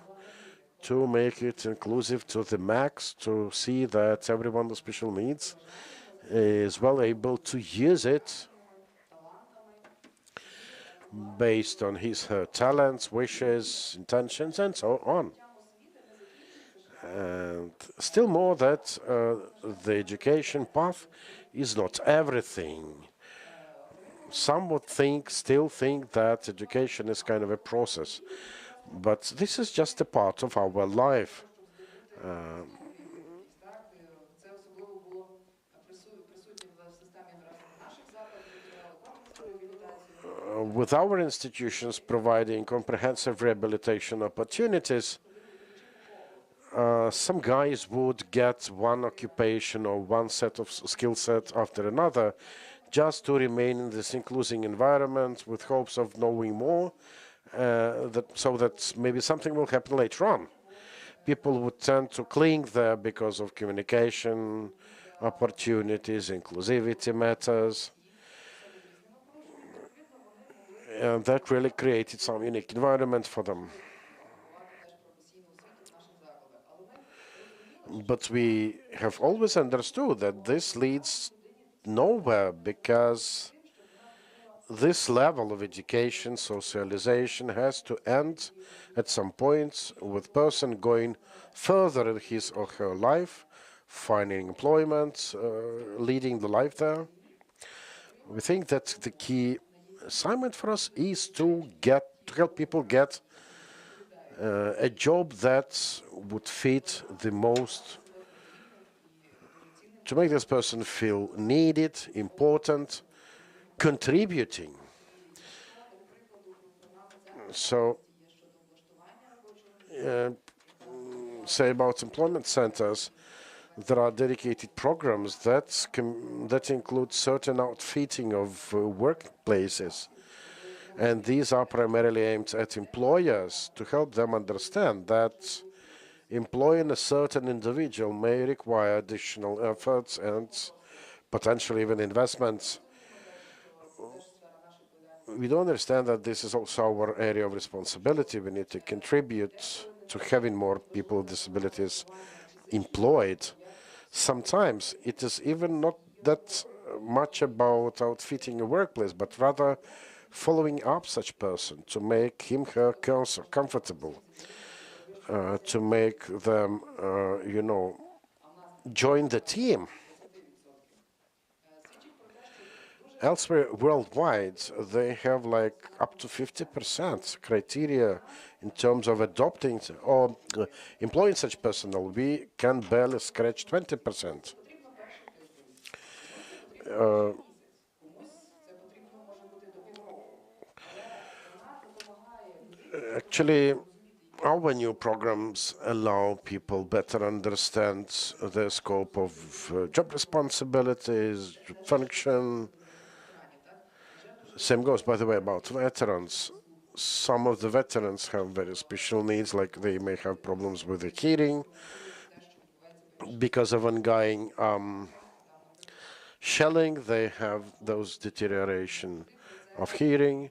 [SPEAKER 2] to make it inclusive to the max, to see that everyone with special needs is well able to use it based on her talents, wishes, intentions, and so on. And still more that the education path is not everything. Some would still think that education is kind of a process, but this is just a part of our life. With our institutions providing comprehensive rehabilitation opportunities, some guys would get one occupation or one set of skill set after another just to remain in this inclusive environment with hopes of knowing more, so that maybe something will happen later on. People would tend to cling there because of communication opportunities, inclusivity matters. And that really created some unique environment for them. But we have always understood that this leads nowhere, because this level of education, socialization, has to end at some point with person going further in his or her life, finding employment, leading the life there. We think that the key assignment for us is to help people get a job that would fit the most, to make this person feel needed, important, contributing. So, say about employment centers, there are dedicated programs that include certain outfitting of workplaces. And these are primarily aimed at employers to help them understand that employing a certain individual may require additional efforts and potentially even investments. We do understand that this is also our area of responsibility. We need to contribute to having more people with disabilities employed. Sometimes it is even not that much about outfitting a workplace, but rather following up such person to make him, her comfortable, to make them, join the team. Elsewhere worldwide, they have like up to 50% criteria in terms of adopting or employing such personnel. We can barely scratch 20%. Actually, our new programs allow people better understand the scope of job responsibilities, function. Same goes, by the way, about veterans. Some of the veterans have very special needs, like they may have problems with the hearing because of ongoing shelling. They have those deterioration of hearing.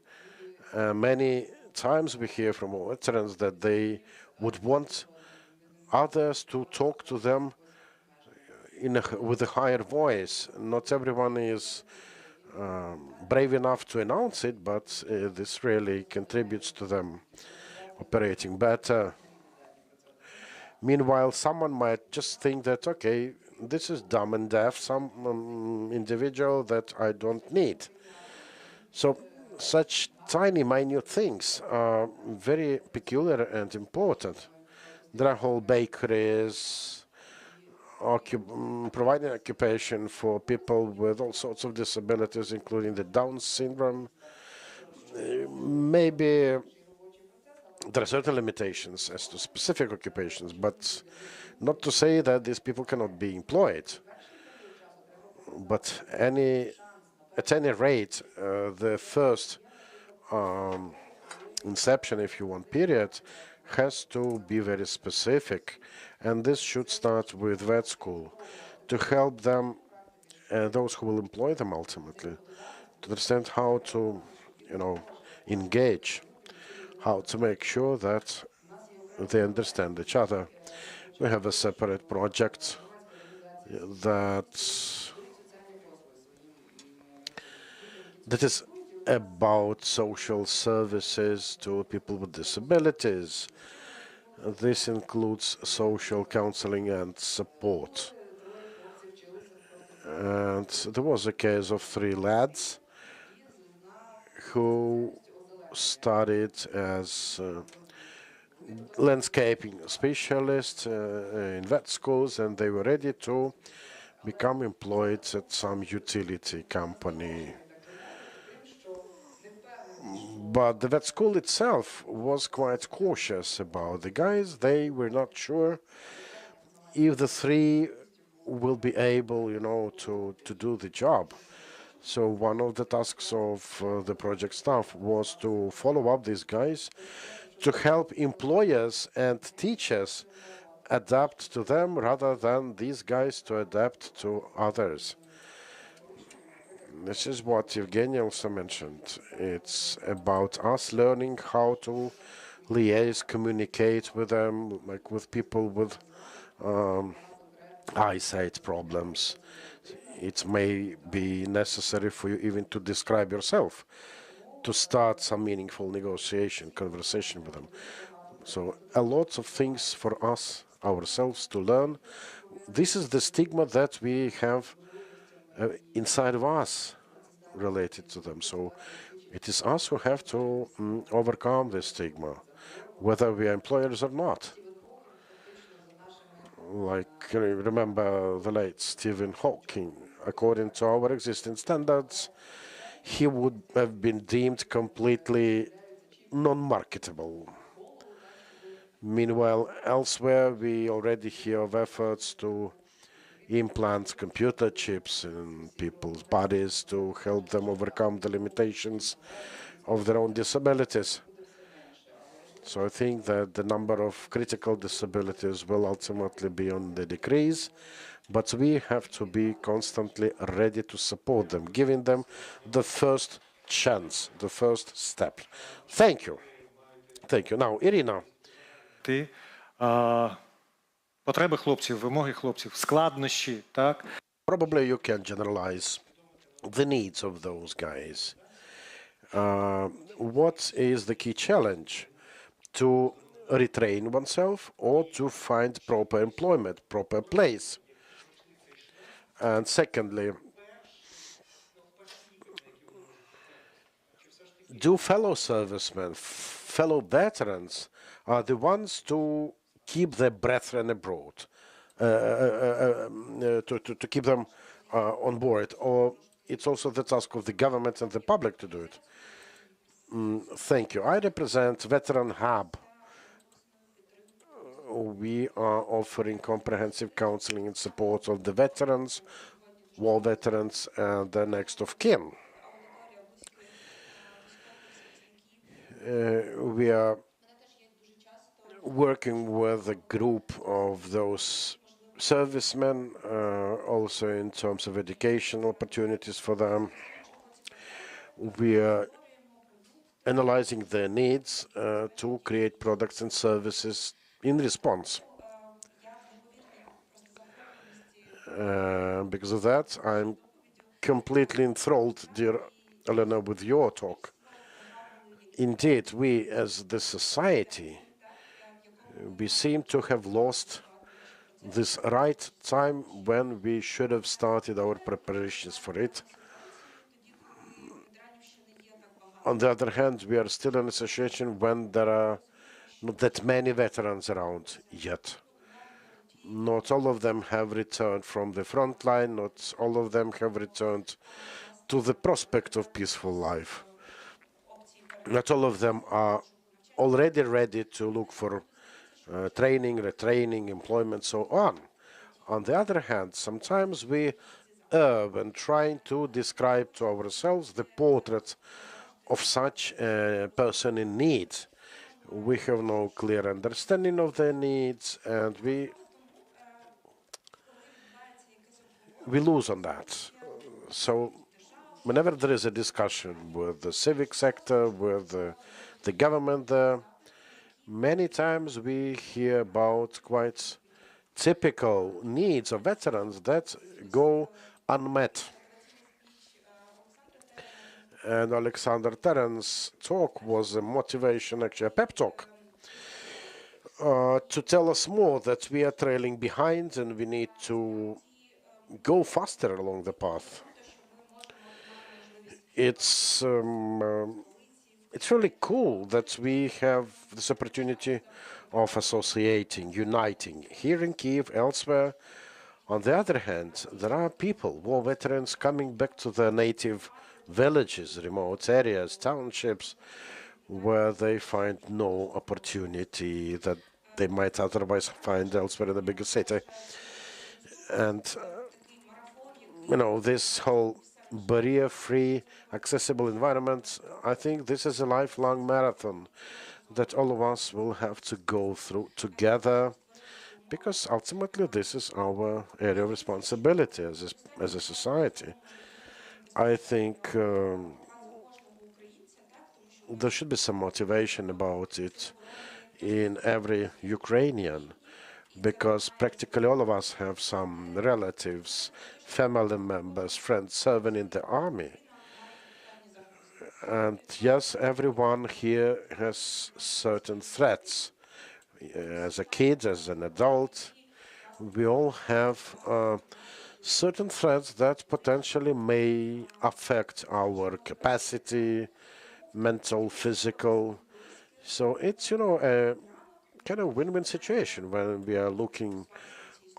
[SPEAKER 2] Many times we hear from our veterans that they would want others to talk to them with a higher voice. Not everyone is brave enough to announce it, but this really contributes to them operating better. Meanwhile, someone might just think that, okay, this is dumb and deaf, some individual that I don't need. So such tiny, minute things are very peculiar and important. There are whole bakeries providing occupation for people with all sorts of disabilities, including the Down syndrome. Maybe there are certain limitations as to specific occupations, but not to say that these people cannot be employed. But at any rate, the first inception, if you want, period, has to be very specific, and this should start with vet school to help them, those who will employ them ultimately, to understand how to, engage, how to make sure that they understand each other. We have a separate project that is about social services to people with disabilities. This includes social counseling and support. And there was a case of 3 lads who studied as landscaping specialists in vet schools, and they were ready to become employed at some utility company. But the vet school itself was quite cautious about the guys. They were not sure if the 3 will be able, to do the job. So one of the tasks of the project staff was to follow up these guys, to help employers and teachers adapt to them rather than these guys to adapt to others. This is what Evgeny also mentioned. It's about us learning how to liaise, communicate with them, like with people with eyesight problems. It may be necessary for you even to describe yourself, to start some meaningful negotiation, conversation with them. So a lot of things for us, ourselves, to learn. This is the stigma that we have inside of us related to them. So it is us who have to overcome this stigma, whether we are employers or not. Like, remember the late Stephen Hawking. According to our existing standards, he would have been deemed completely non-marketable. Meanwhile, elsewhere, we already hear of efforts to implant computer chips in people's bodies to help them overcome the limitations of their own disabilities. So I think that the number of critical disabilities will ultimately be on the decrease, but we have to be constantly ready to support them, giving them the first chance, the first step. Thank you. Thank you. Now, Irina.
[SPEAKER 1] Потреби хлопців, вимоги хлопців, складнощі, так?
[SPEAKER 2] Probably you can generalize the needs of those guys. What is the key challenge? To retrain oneself or to find proper employment, proper place? And secondly, do fellow servicemen, fellow veterans, are the ones to keep their brethren abroad, to keep them on board, or it's also the task of the government and the public to do it? Thank you. I represent Veteran Hub. We are offering comprehensive counseling and support of the veterans, war veterans, and the next of kin. We are working with a group of those servicemen, also in terms of educational opportunities for them. We are analyzing their needs to create products and services in response. Because of that, I'm completely enthralled, dear Elena, with your talk. Indeed, we as the society, we seem to have lost this right time when we should have started our preparations for it. On the other hand, we are still in a situation when there are not that many veterans around yet. Not all of them have returned from the front line. Not all of them have returned to the prospect of peaceful life. Not all of them are already ready to look for training, retraining, employment, so on. On the other hand, sometimes we err when trying to describe to ourselves the portrait of such a person in need. We have no clear understanding of their needs, and we lose on that. So whenever there is a discussion with the civic sector, with the government there, many times we hear about quite typical needs of veterans that go unmet. And Alexander Terran's talk was a motivation, actually a pep talk, to tell us more that we are trailing behind and we need to go faster along the path. It's really cool that we have this opportunity of associating, uniting here in Kyiv, elsewhere. On the other hand, there are people, war veterans, coming back to their native villages, remote areas, townships, where they find no opportunity that they might otherwise find elsewhere in the bigger city. And, this whole barrier-free, accessible environment, I think this is a lifelong marathon that all of us will have to go through together, because ultimately this is our area of responsibility as a society. I think there should be some motivation about it in every Ukrainian, because practically all of us have some relatives, family members, friends serving in the army. And yes, everyone here has certain threats. As a kid, as an adult, we all have certain threats that potentially may affect our capacity, mental, physical. So it's, a kind of win-win situation when we are looking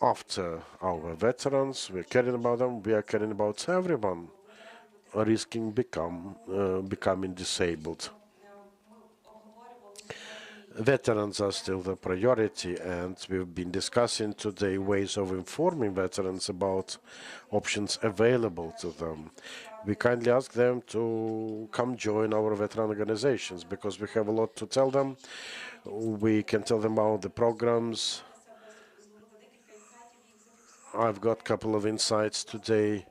[SPEAKER 2] after our veterans, we're caring about them, we are caring about everyone risking becoming disabled. Veterans are still the priority, and we've been discussing today ways of informing veterans about options available to them. We kindly ask them to come join our veteran organizations, because we have a lot to tell them. We can tell them about the programs. I've got a couple of insights today.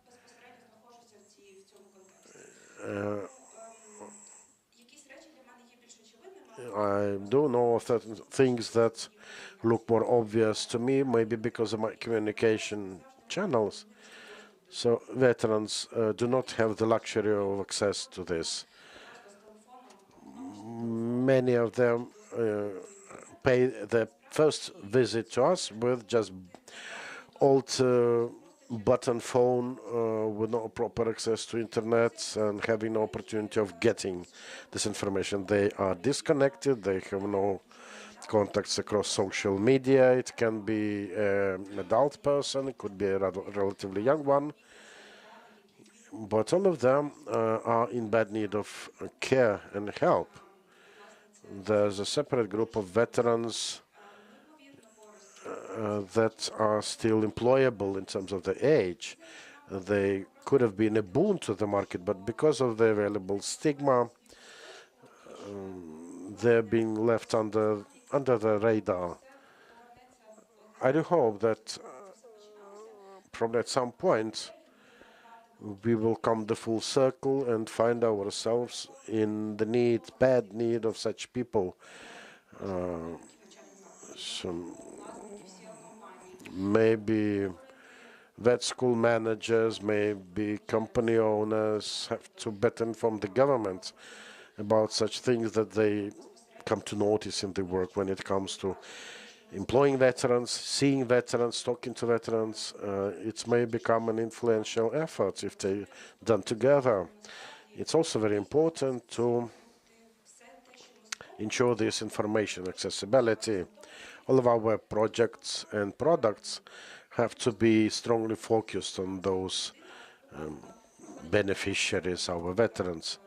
[SPEAKER 2] I do know of certain things that look more obvious to me, maybe because of my communication channels. So veterans do not have the luxury of access to this. Many of them pay the first visit to us with just old button phone with no proper access to internet and having no opportunity of getting this information. They are disconnected, they have no contacts across social media. It can be an adult person, it could be a relatively young one, but all of them are in bad need of care and help. There's a separate group of veterans that are still employable in terms of their age. They could have been a boon to the market, but because of the available stigma, they're being left under the radar. I do hope that probably at some point we will come the full circle and find ourselves in the bad need of such people. Maybe vet school managers, maybe company owners have to better inform the government about such things that they come to notice in the work when it comes to employing veterans, seeing veterans, talking to veterans. It may become an influential effort if they done together. It's also very important to ensure this information accessibility all of our projects and products have to be strongly focused on those beneficiaries, our veterans.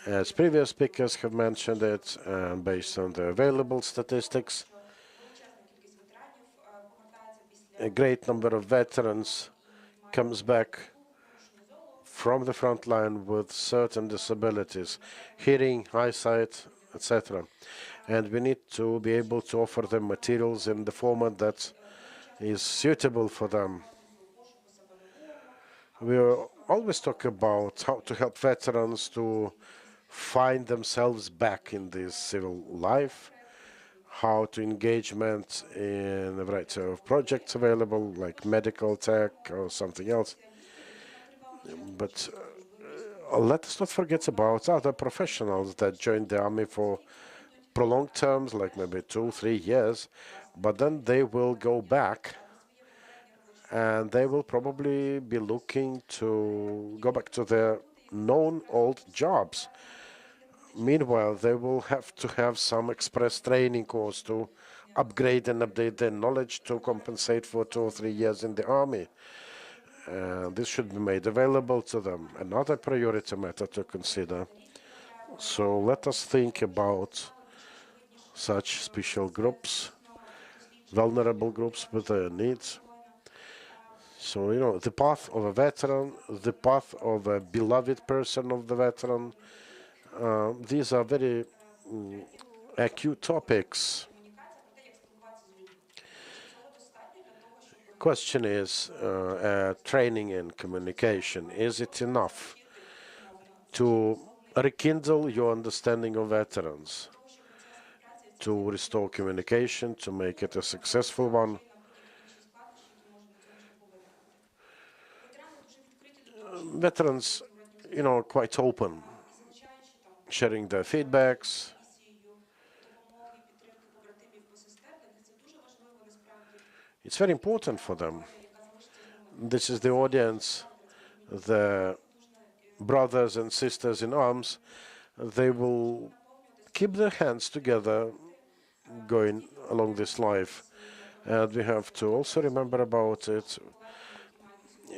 [SPEAKER 2] As previous speakers have mentioned it, based on the available statistics, a great number of veterans comes back from the front line with certain disabilities, hearing, eyesight, etc. And we need to be able to offer them materials in the format that is suitable for them. We always talk about how to help veterans to find themselves back in this civil life, how to engagement in a variety of projects available, like medical tech or something else. But let us not forget about other professionals that joined the army for prolonged terms, like maybe 2-3 years, but then they will go back and they will probably be looking to go back to their known old jobs. Meanwhile, they will have to have some express training course to upgrade and update their knowledge to compensate for 2 or 3 years in the army. This should be made available to them. Another priority matter to consider. So let us think about such special groups, vulnerable groups with their needs. So, you know, the path of a veteran, the path of a beloved person of the veteran, these are very acute topics. Question is, training and communication, is it enough to rekindle your understanding of veterans, to restore communication, to make it a successful one? Veterans, you know, are quite open, sharing their feedbacks. It's very important for them. This is the audience, the brothers and sisters in arms. They will keep their hands together going along this life. And we have to also remember about it.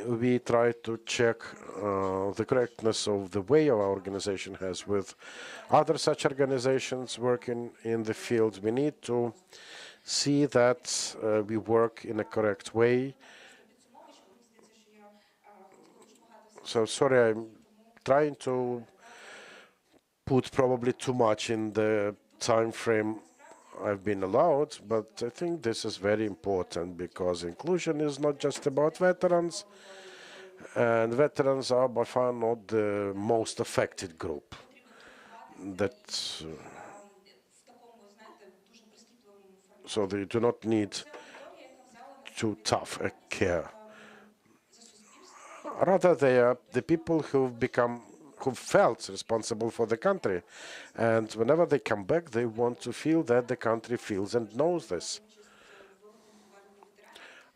[SPEAKER 2] We try to check the correctness of the way our organization has with other such organizations working in the field. We need to see that we work in a correct way. So sorry, I'm trying to put probably too much in the time frame I've been allowed, but I think this is very important because inclusion is not just about veterans, and veterans are by far not the most affected group. So they do not need too tough a care. Rather, they are the people who felt responsible for the country. And whenever they come back, they want to feel that the country feels and knows this.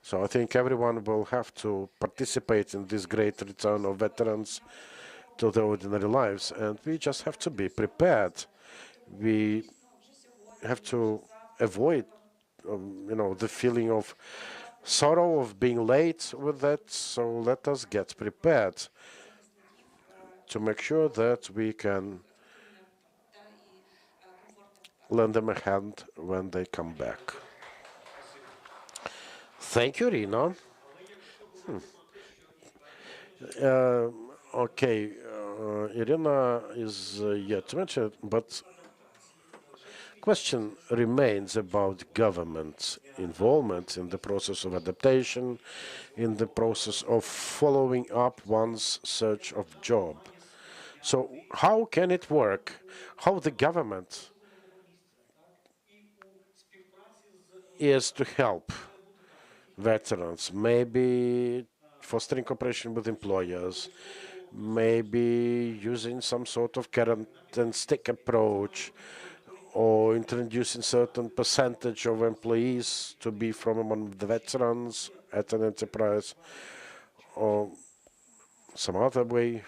[SPEAKER 2] So I think everyone will have to participate in this great return of veterans to their ordinary lives. And we just have to be prepared. We have to avoid, you know, the feeling of sorrow of being late with that. So let us get prepared to make sure that we can lend them a hand when they come back. Thank you, Rina. Okay, Irina is yet to mention, but question remains about government involvement in the process of adaptation, in the process of following up one's search of job. So how can it work? How the government is to help veterans? Maybe fostering cooperation with employers, maybe using some sort of carrot and stick approach, or introducing certain percentage of employees to be from among the veterans at an enterprise, or some other way.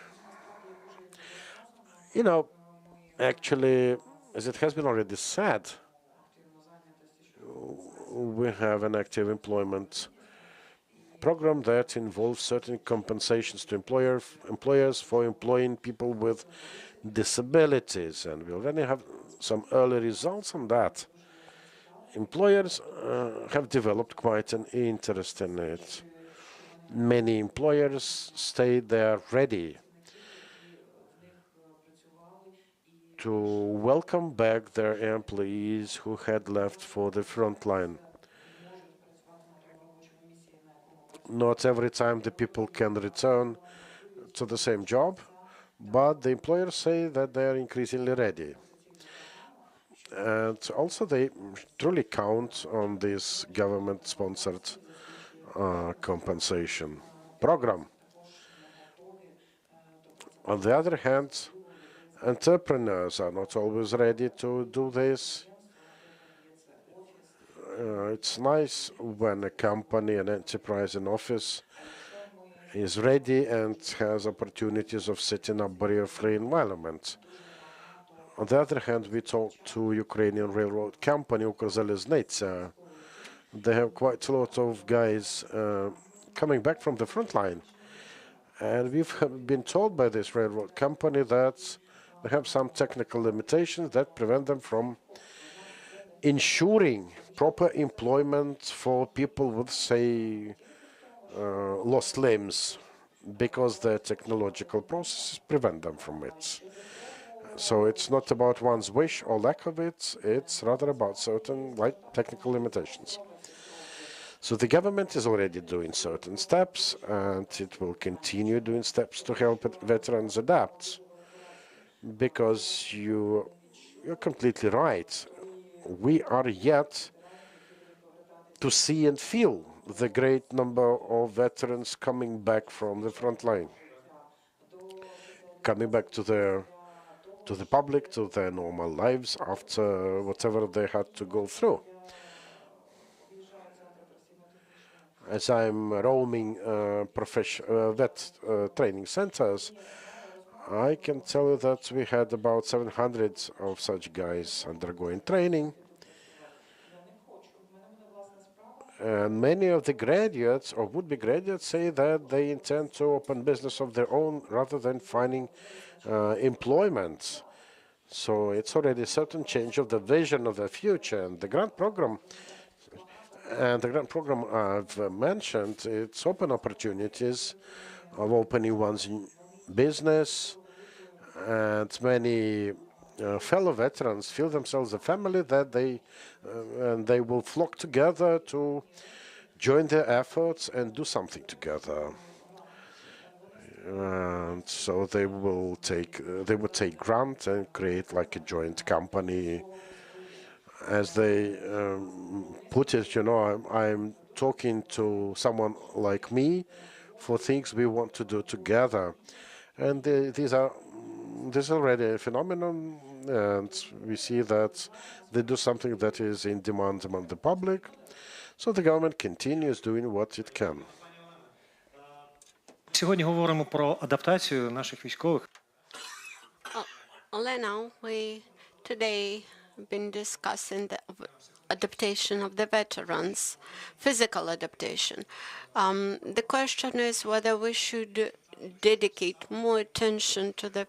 [SPEAKER 2] You know, actually, as it has been already said, we have an active employment program that involves certain compensations to employers for employing people with disabilities, and we already have some early results on that. Employers have developed quite an interest in it. Many employers say they are ready to welcome back their employees who had left for the front line. Not every time the people can return to the same job, but the employers say that they are increasingly ready. And also they truly count on this government-sponsored compensation program. On the other hand, entrepreneurs are not always ready to do this. It's nice when a company, an enterprise, an office is ready and has opportunities of setting up barrier-free environments. On the other hand, we talked to Ukrainian railroad company Ukrzaliznytsia. They have quite a lot of guys coming back from the front line. And we've been told by this railroad company that they have some technical limitations that prevent them from ensuring proper employment for people with, say, lost limbs, because the technological processes prevent them from it. So it's not about one's wish or lack of it, it's rather about certain technical limitations. So the government is already doing certain steps, and it will continue doing steps to help veterans adapt. Because you're completely right. We are yet to see and feel the great number of veterans coming back from the front line, coming back to the public, to their normal lives after whatever they had to go through. As I'm roaming vet training centers, I can tell you that we had about 700 of such guys undergoing training. And many of the graduates or would-be graduates say that they intend to open business of their own rather than finding employment. So it's already a certain change of the vision of the future. And the grant program I've mentioned, it's open opportunities of opening one's business, and many fellow veterans feel themselves a family that they will flock together to join their efforts and do something together. And so they would take grant and create like a joint company. As they put it, I'm talking to someone like me for things we want to do together. And this is already a phenomenon, and we see that they do something that is in demand among the public. So the government continues doing what it can.
[SPEAKER 1] Сьогодні говоримо про адаптацію наших військових.
[SPEAKER 7] Lena, we today been discussing the adaptation of the veterans, physical adaptation. The question is whether we should dedicate more attention to the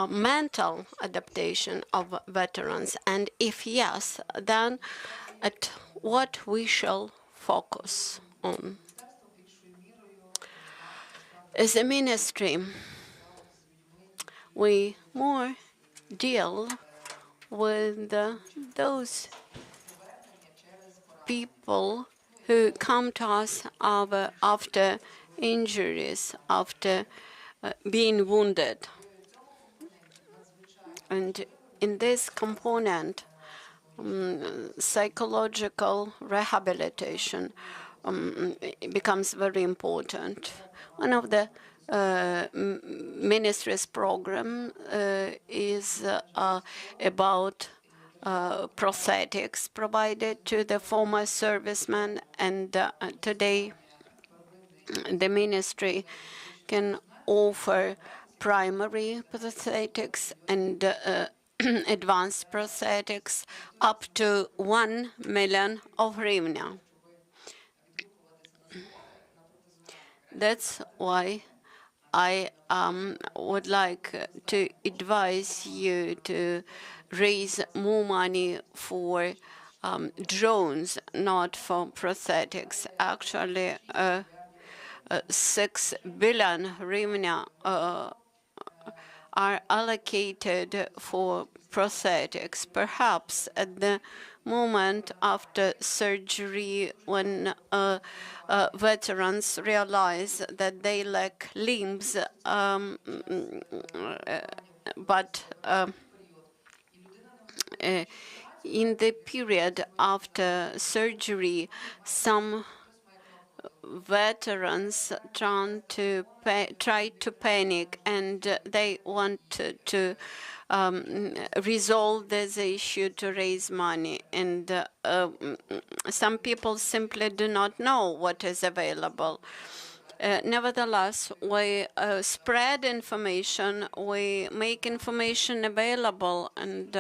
[SPEAKER 7] mental adaptation of veterans, and if yes, then at what we shall focus on. As a ministry, we more deal with those people who come to us after injuries, after being wounded. And in this component, psychological rehabilitation becomes very important. One of the ministry's program is about prosthetics provided to the former servicemen, and today the ministry can offer primary prosthetics and advanced prosthetics up to 1 million of hryvnia. That's why I would like to advise you to raise more money for drones, not for prosthetics. Actually, 6 billion hryvnia are allocated for prosthetics. Perhaps at the moment after surgery, when veterans realize that they lack limbs, but in the period after surgery, some veterans try to panic, and they want to resolve this issue to raise money. And some people simply do not know what is available. Nevertheless, we spread information, we make information available, and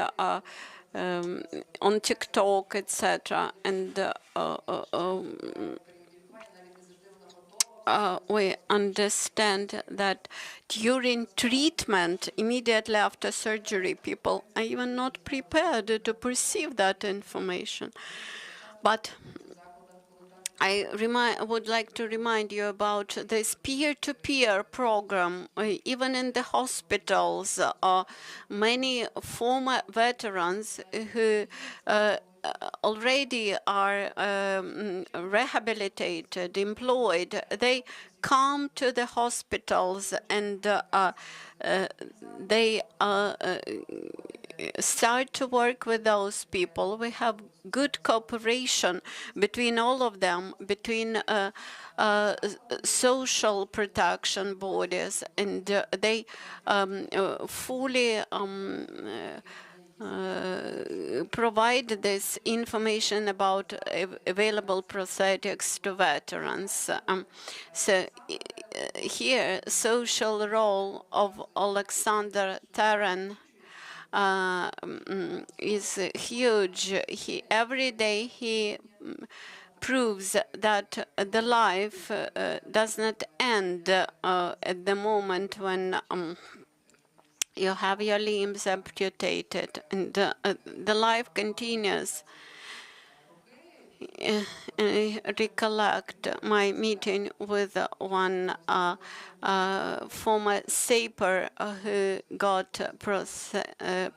[SPEAKER 7] on TikTok, etc. And we understand that during treatment, immediately after surgery, people are even not prepared to perceive that information. But I would like to remind you about this peer-to-peer program. Even in the hospitals, many former veterans who already are rehabilitated, employed, they come to the hospitals and they start to work with those people. We have good cooperation between all of them, between social protection bodies, and they fully provide this information about available prosthetics to veterans. So here, social role of Alexander Taran is huge. Every day he proves that the life does not end at the moment when you have your limbs amputated, and the life continues. I recollect my meeting with one former saper who got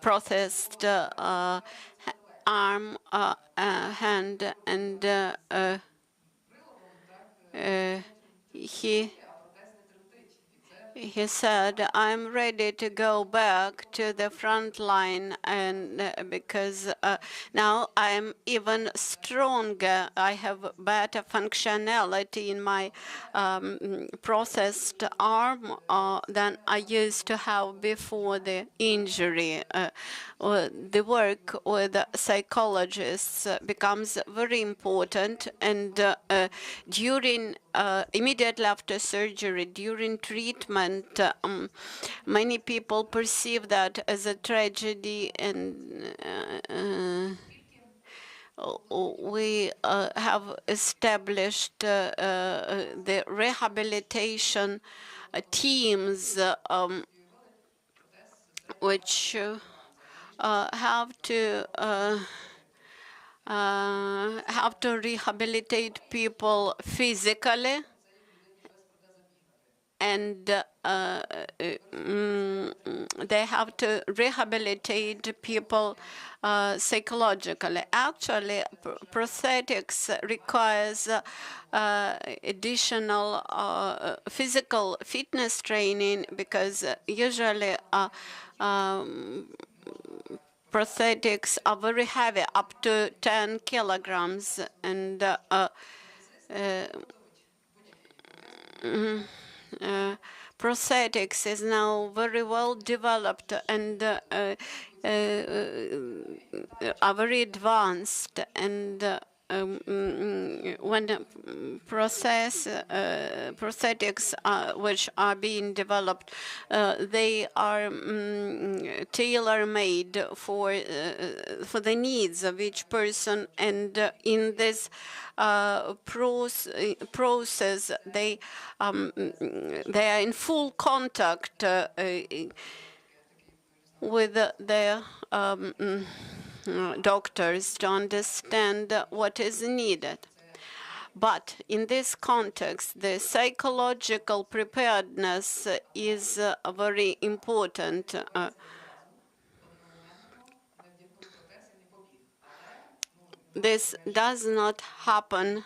[SPEAKER 7] processed arm, hand, and he said, "I'm ready to go back to the front line, and because now I'm even stronger. I have better functionality in my processed arm than I used to have before the injury." The work with psychologists becomes very important, and during immediately after surgery, during treatment, many people perceive that as a tragedy, and we have established the rehabilitation teams which have to rehabilitate people physically, and they have to rehabilitate people psychologically. Actually, prosthetics requires additional physical fitness training, because usually prosthetics are very heavy, up to 10 kilograms, and prosthetics is now very well developed and are very advanced, and when prosthetics which are being developed, they are tailor-made for the needs of each person, and in this process, they are in full contact with their doctors to understand what is needed. But in this context, the psychological preparedness is very important. This does not happen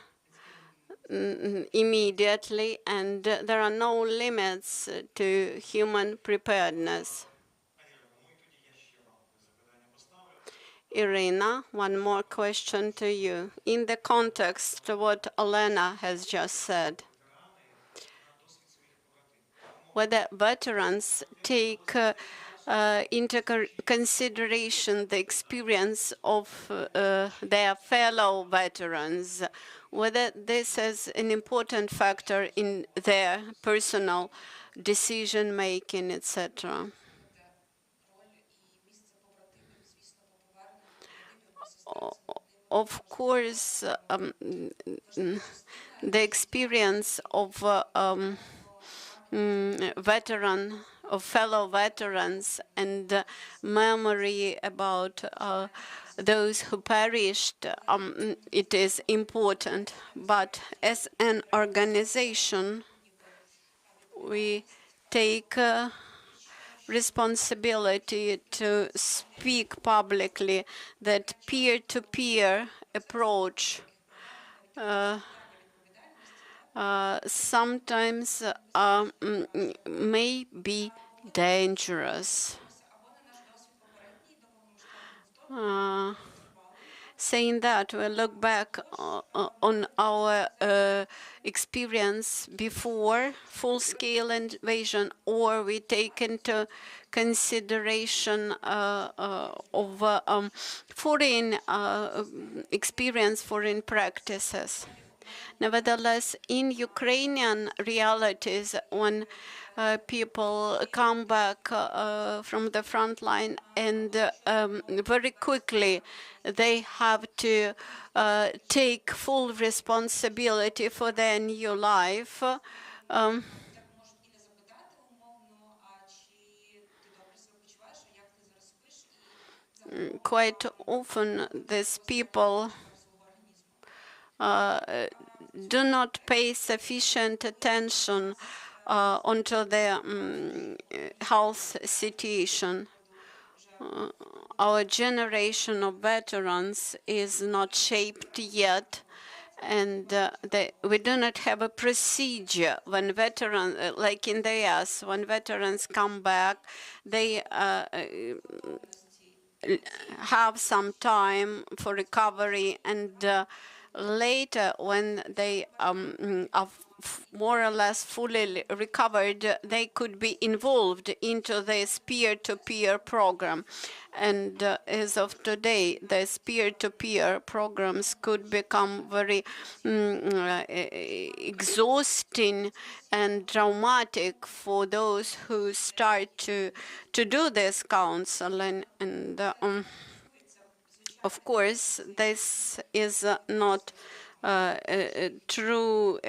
[SPEAKER 7] immediately, and there are no limits to human preparedness. Irina, one more question to you. In the context of what Elena has just said, whether veterans take into consideration the experience of their fellow veterans, whether this is an important factor in their personal decision-making, etc. Of course, the experience of fellow veterans and memory about those who perished, it is important. But as an organization, we take responsibility to speak publicly that peer-to-peer approach sometimes may be dangerous. Saying that, we look back on our experience before full-scale invasion, or we take into consideration of foreign experience, foreign practices. Nevertheless, in Ukrainian realities, when people come back from the front line and very quickly they have to take full responsibility for their new life, quite often these people do not pay sufficient attention onto their health situation. Our generation of veterans is not shaped yet, and we do not have a procedure when veterans, like in the US, when veterans come back, they have some time for recovery, and later, when they are more or less fully recovered, they could be involved into this peer-to-peer program. And as of today, these peer-to-peer programs could become very exhausting and traumatic for those who start to do this counseling. And of course, this is not true,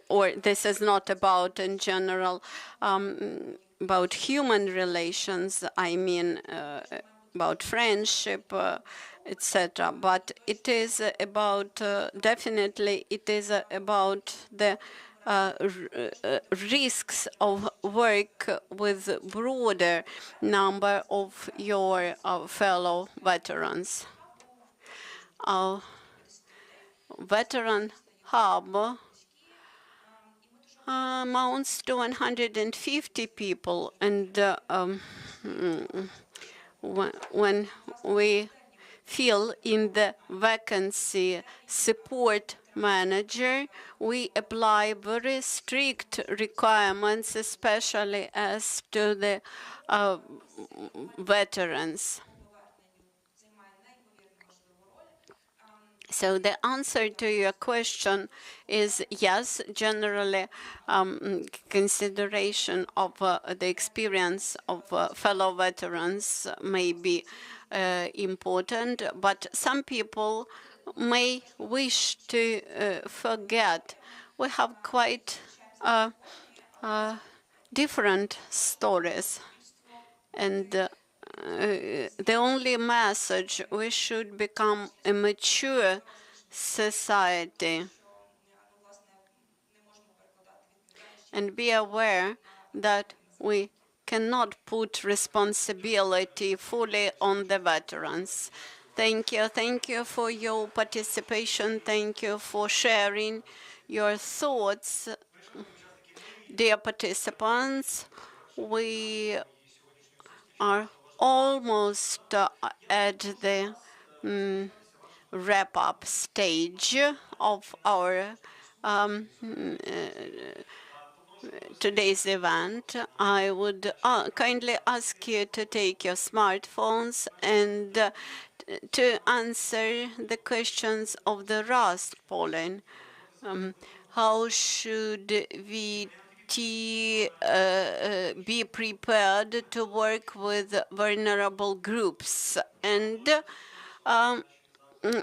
[SPEAKER 7] or this is not about, in general, about human relations, I mean, about friendship, etc. But it is about, definitely, it is about the risks of work with broader number of your fellow veterans. Our veteran hub amounts to 150 people, and when we fill in the vacancy support manager, we apply very strict requirements, especially as to the veterans. So the answer to your question is yes, generally consideration of the experience of fellow veterans may be important, but some people may wish to forget. We have quite different stories, and the only message, we should become a mature society and be aware that we cannot put responsibility fully on the veterans. Thank you. Thank you for your participation. Thank you for sharing your thoughts. Dear participants, we are almost at the wrap-up stage of our today's event. I would kindly ask you to take your smartphones and to answer the questions of the Rust polling. How should we be prepared to work with vulnerable groups? And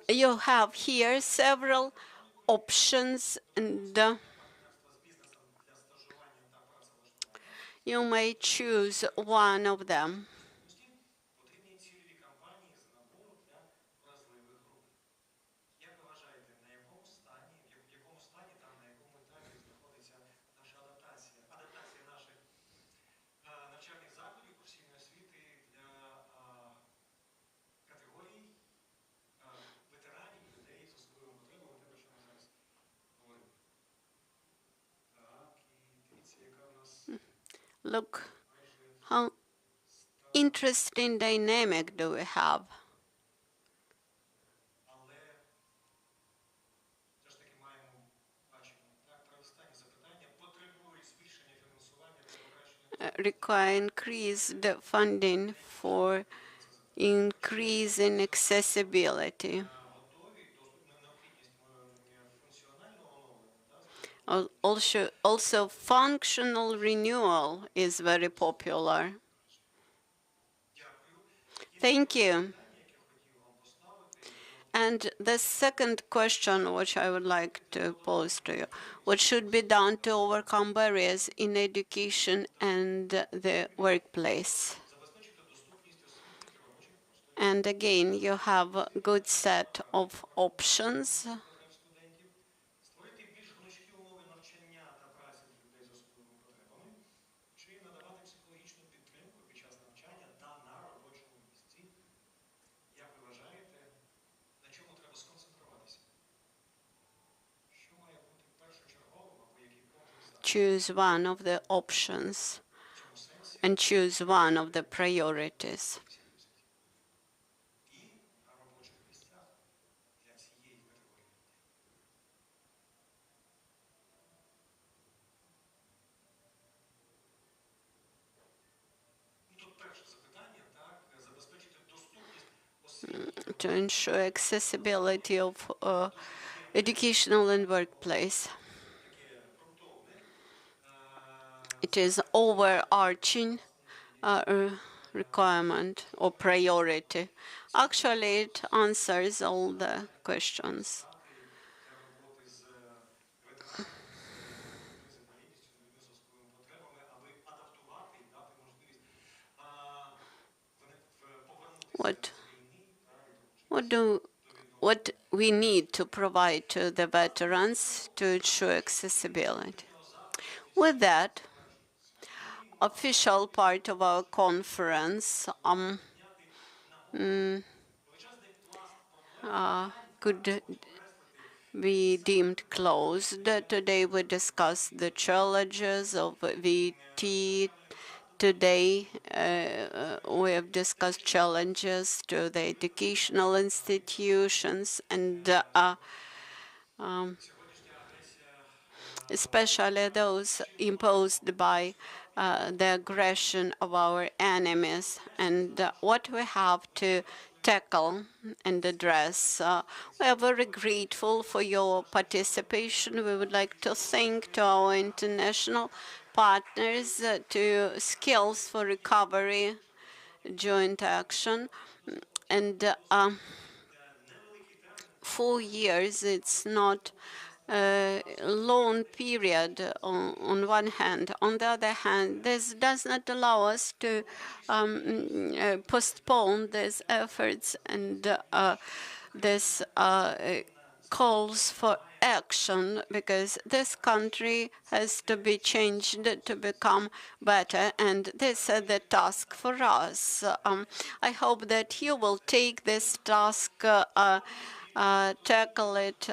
[SPEAKER 7] you have here several options, and you may choose one of them. Look, how interesting dynamic do we have? Require increased funding for increasing accessibility. Also, functional renewal is very popular. Thank you. And the second question which I would like to pose to you, what should be done to overcome barriers in education and the workplace? And again, you have a good set of options. Choose one of the options and choose one of the priorities. To ensure accessibility of educational and workplace. It is overarching requirement or priority. Actually, it answers all the questions. What we need to provide to the veterans to ensure accessibility. With that, official part of our conference could be deemed closed. Today we discussed the challenges of VT. Today we have discussed challenges to the educational institutions and especially those imposed by the aggression of our enemies. And what we have to tackle and address. We are very grateful for your participation. We would like to thank to our international partners, to Skills for Recovery joint action. And 4 years, it's not a long period on one hand. On the other hand, this does not allow us to postpone these efforts and this calls for action, because this country has to be changed to become better, and this is the task for us. I hope that you will take this task, tackle it.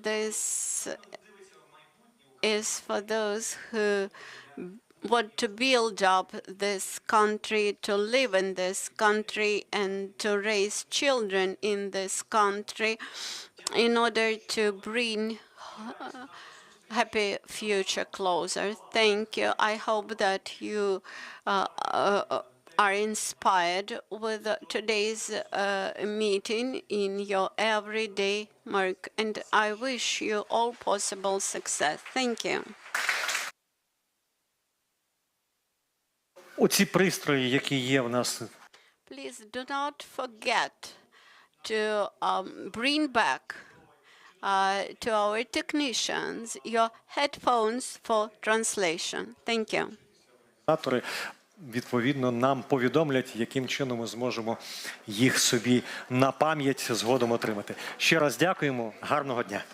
[SPEAKER 7] This is for those who want to build up this country, to live in this country, and to raise children in this country in order to bring happy future closer. Thank you. I hope that you are inspired with today's meeting in your everyday work, and I wish you all possible success. Thank you.
[SPEAKER 1] Оці пристрої, які є в нас.
[SPEAKER 7] Please do not forget to bring back to our technicians your headphones for translation. Thank you.
[SPEAKER 1] Відповідно, нам повідомлять, яким чином ми зможемо їх собі на пам'ять згодом отримати. Ще раз дякуємо. Гарного дня.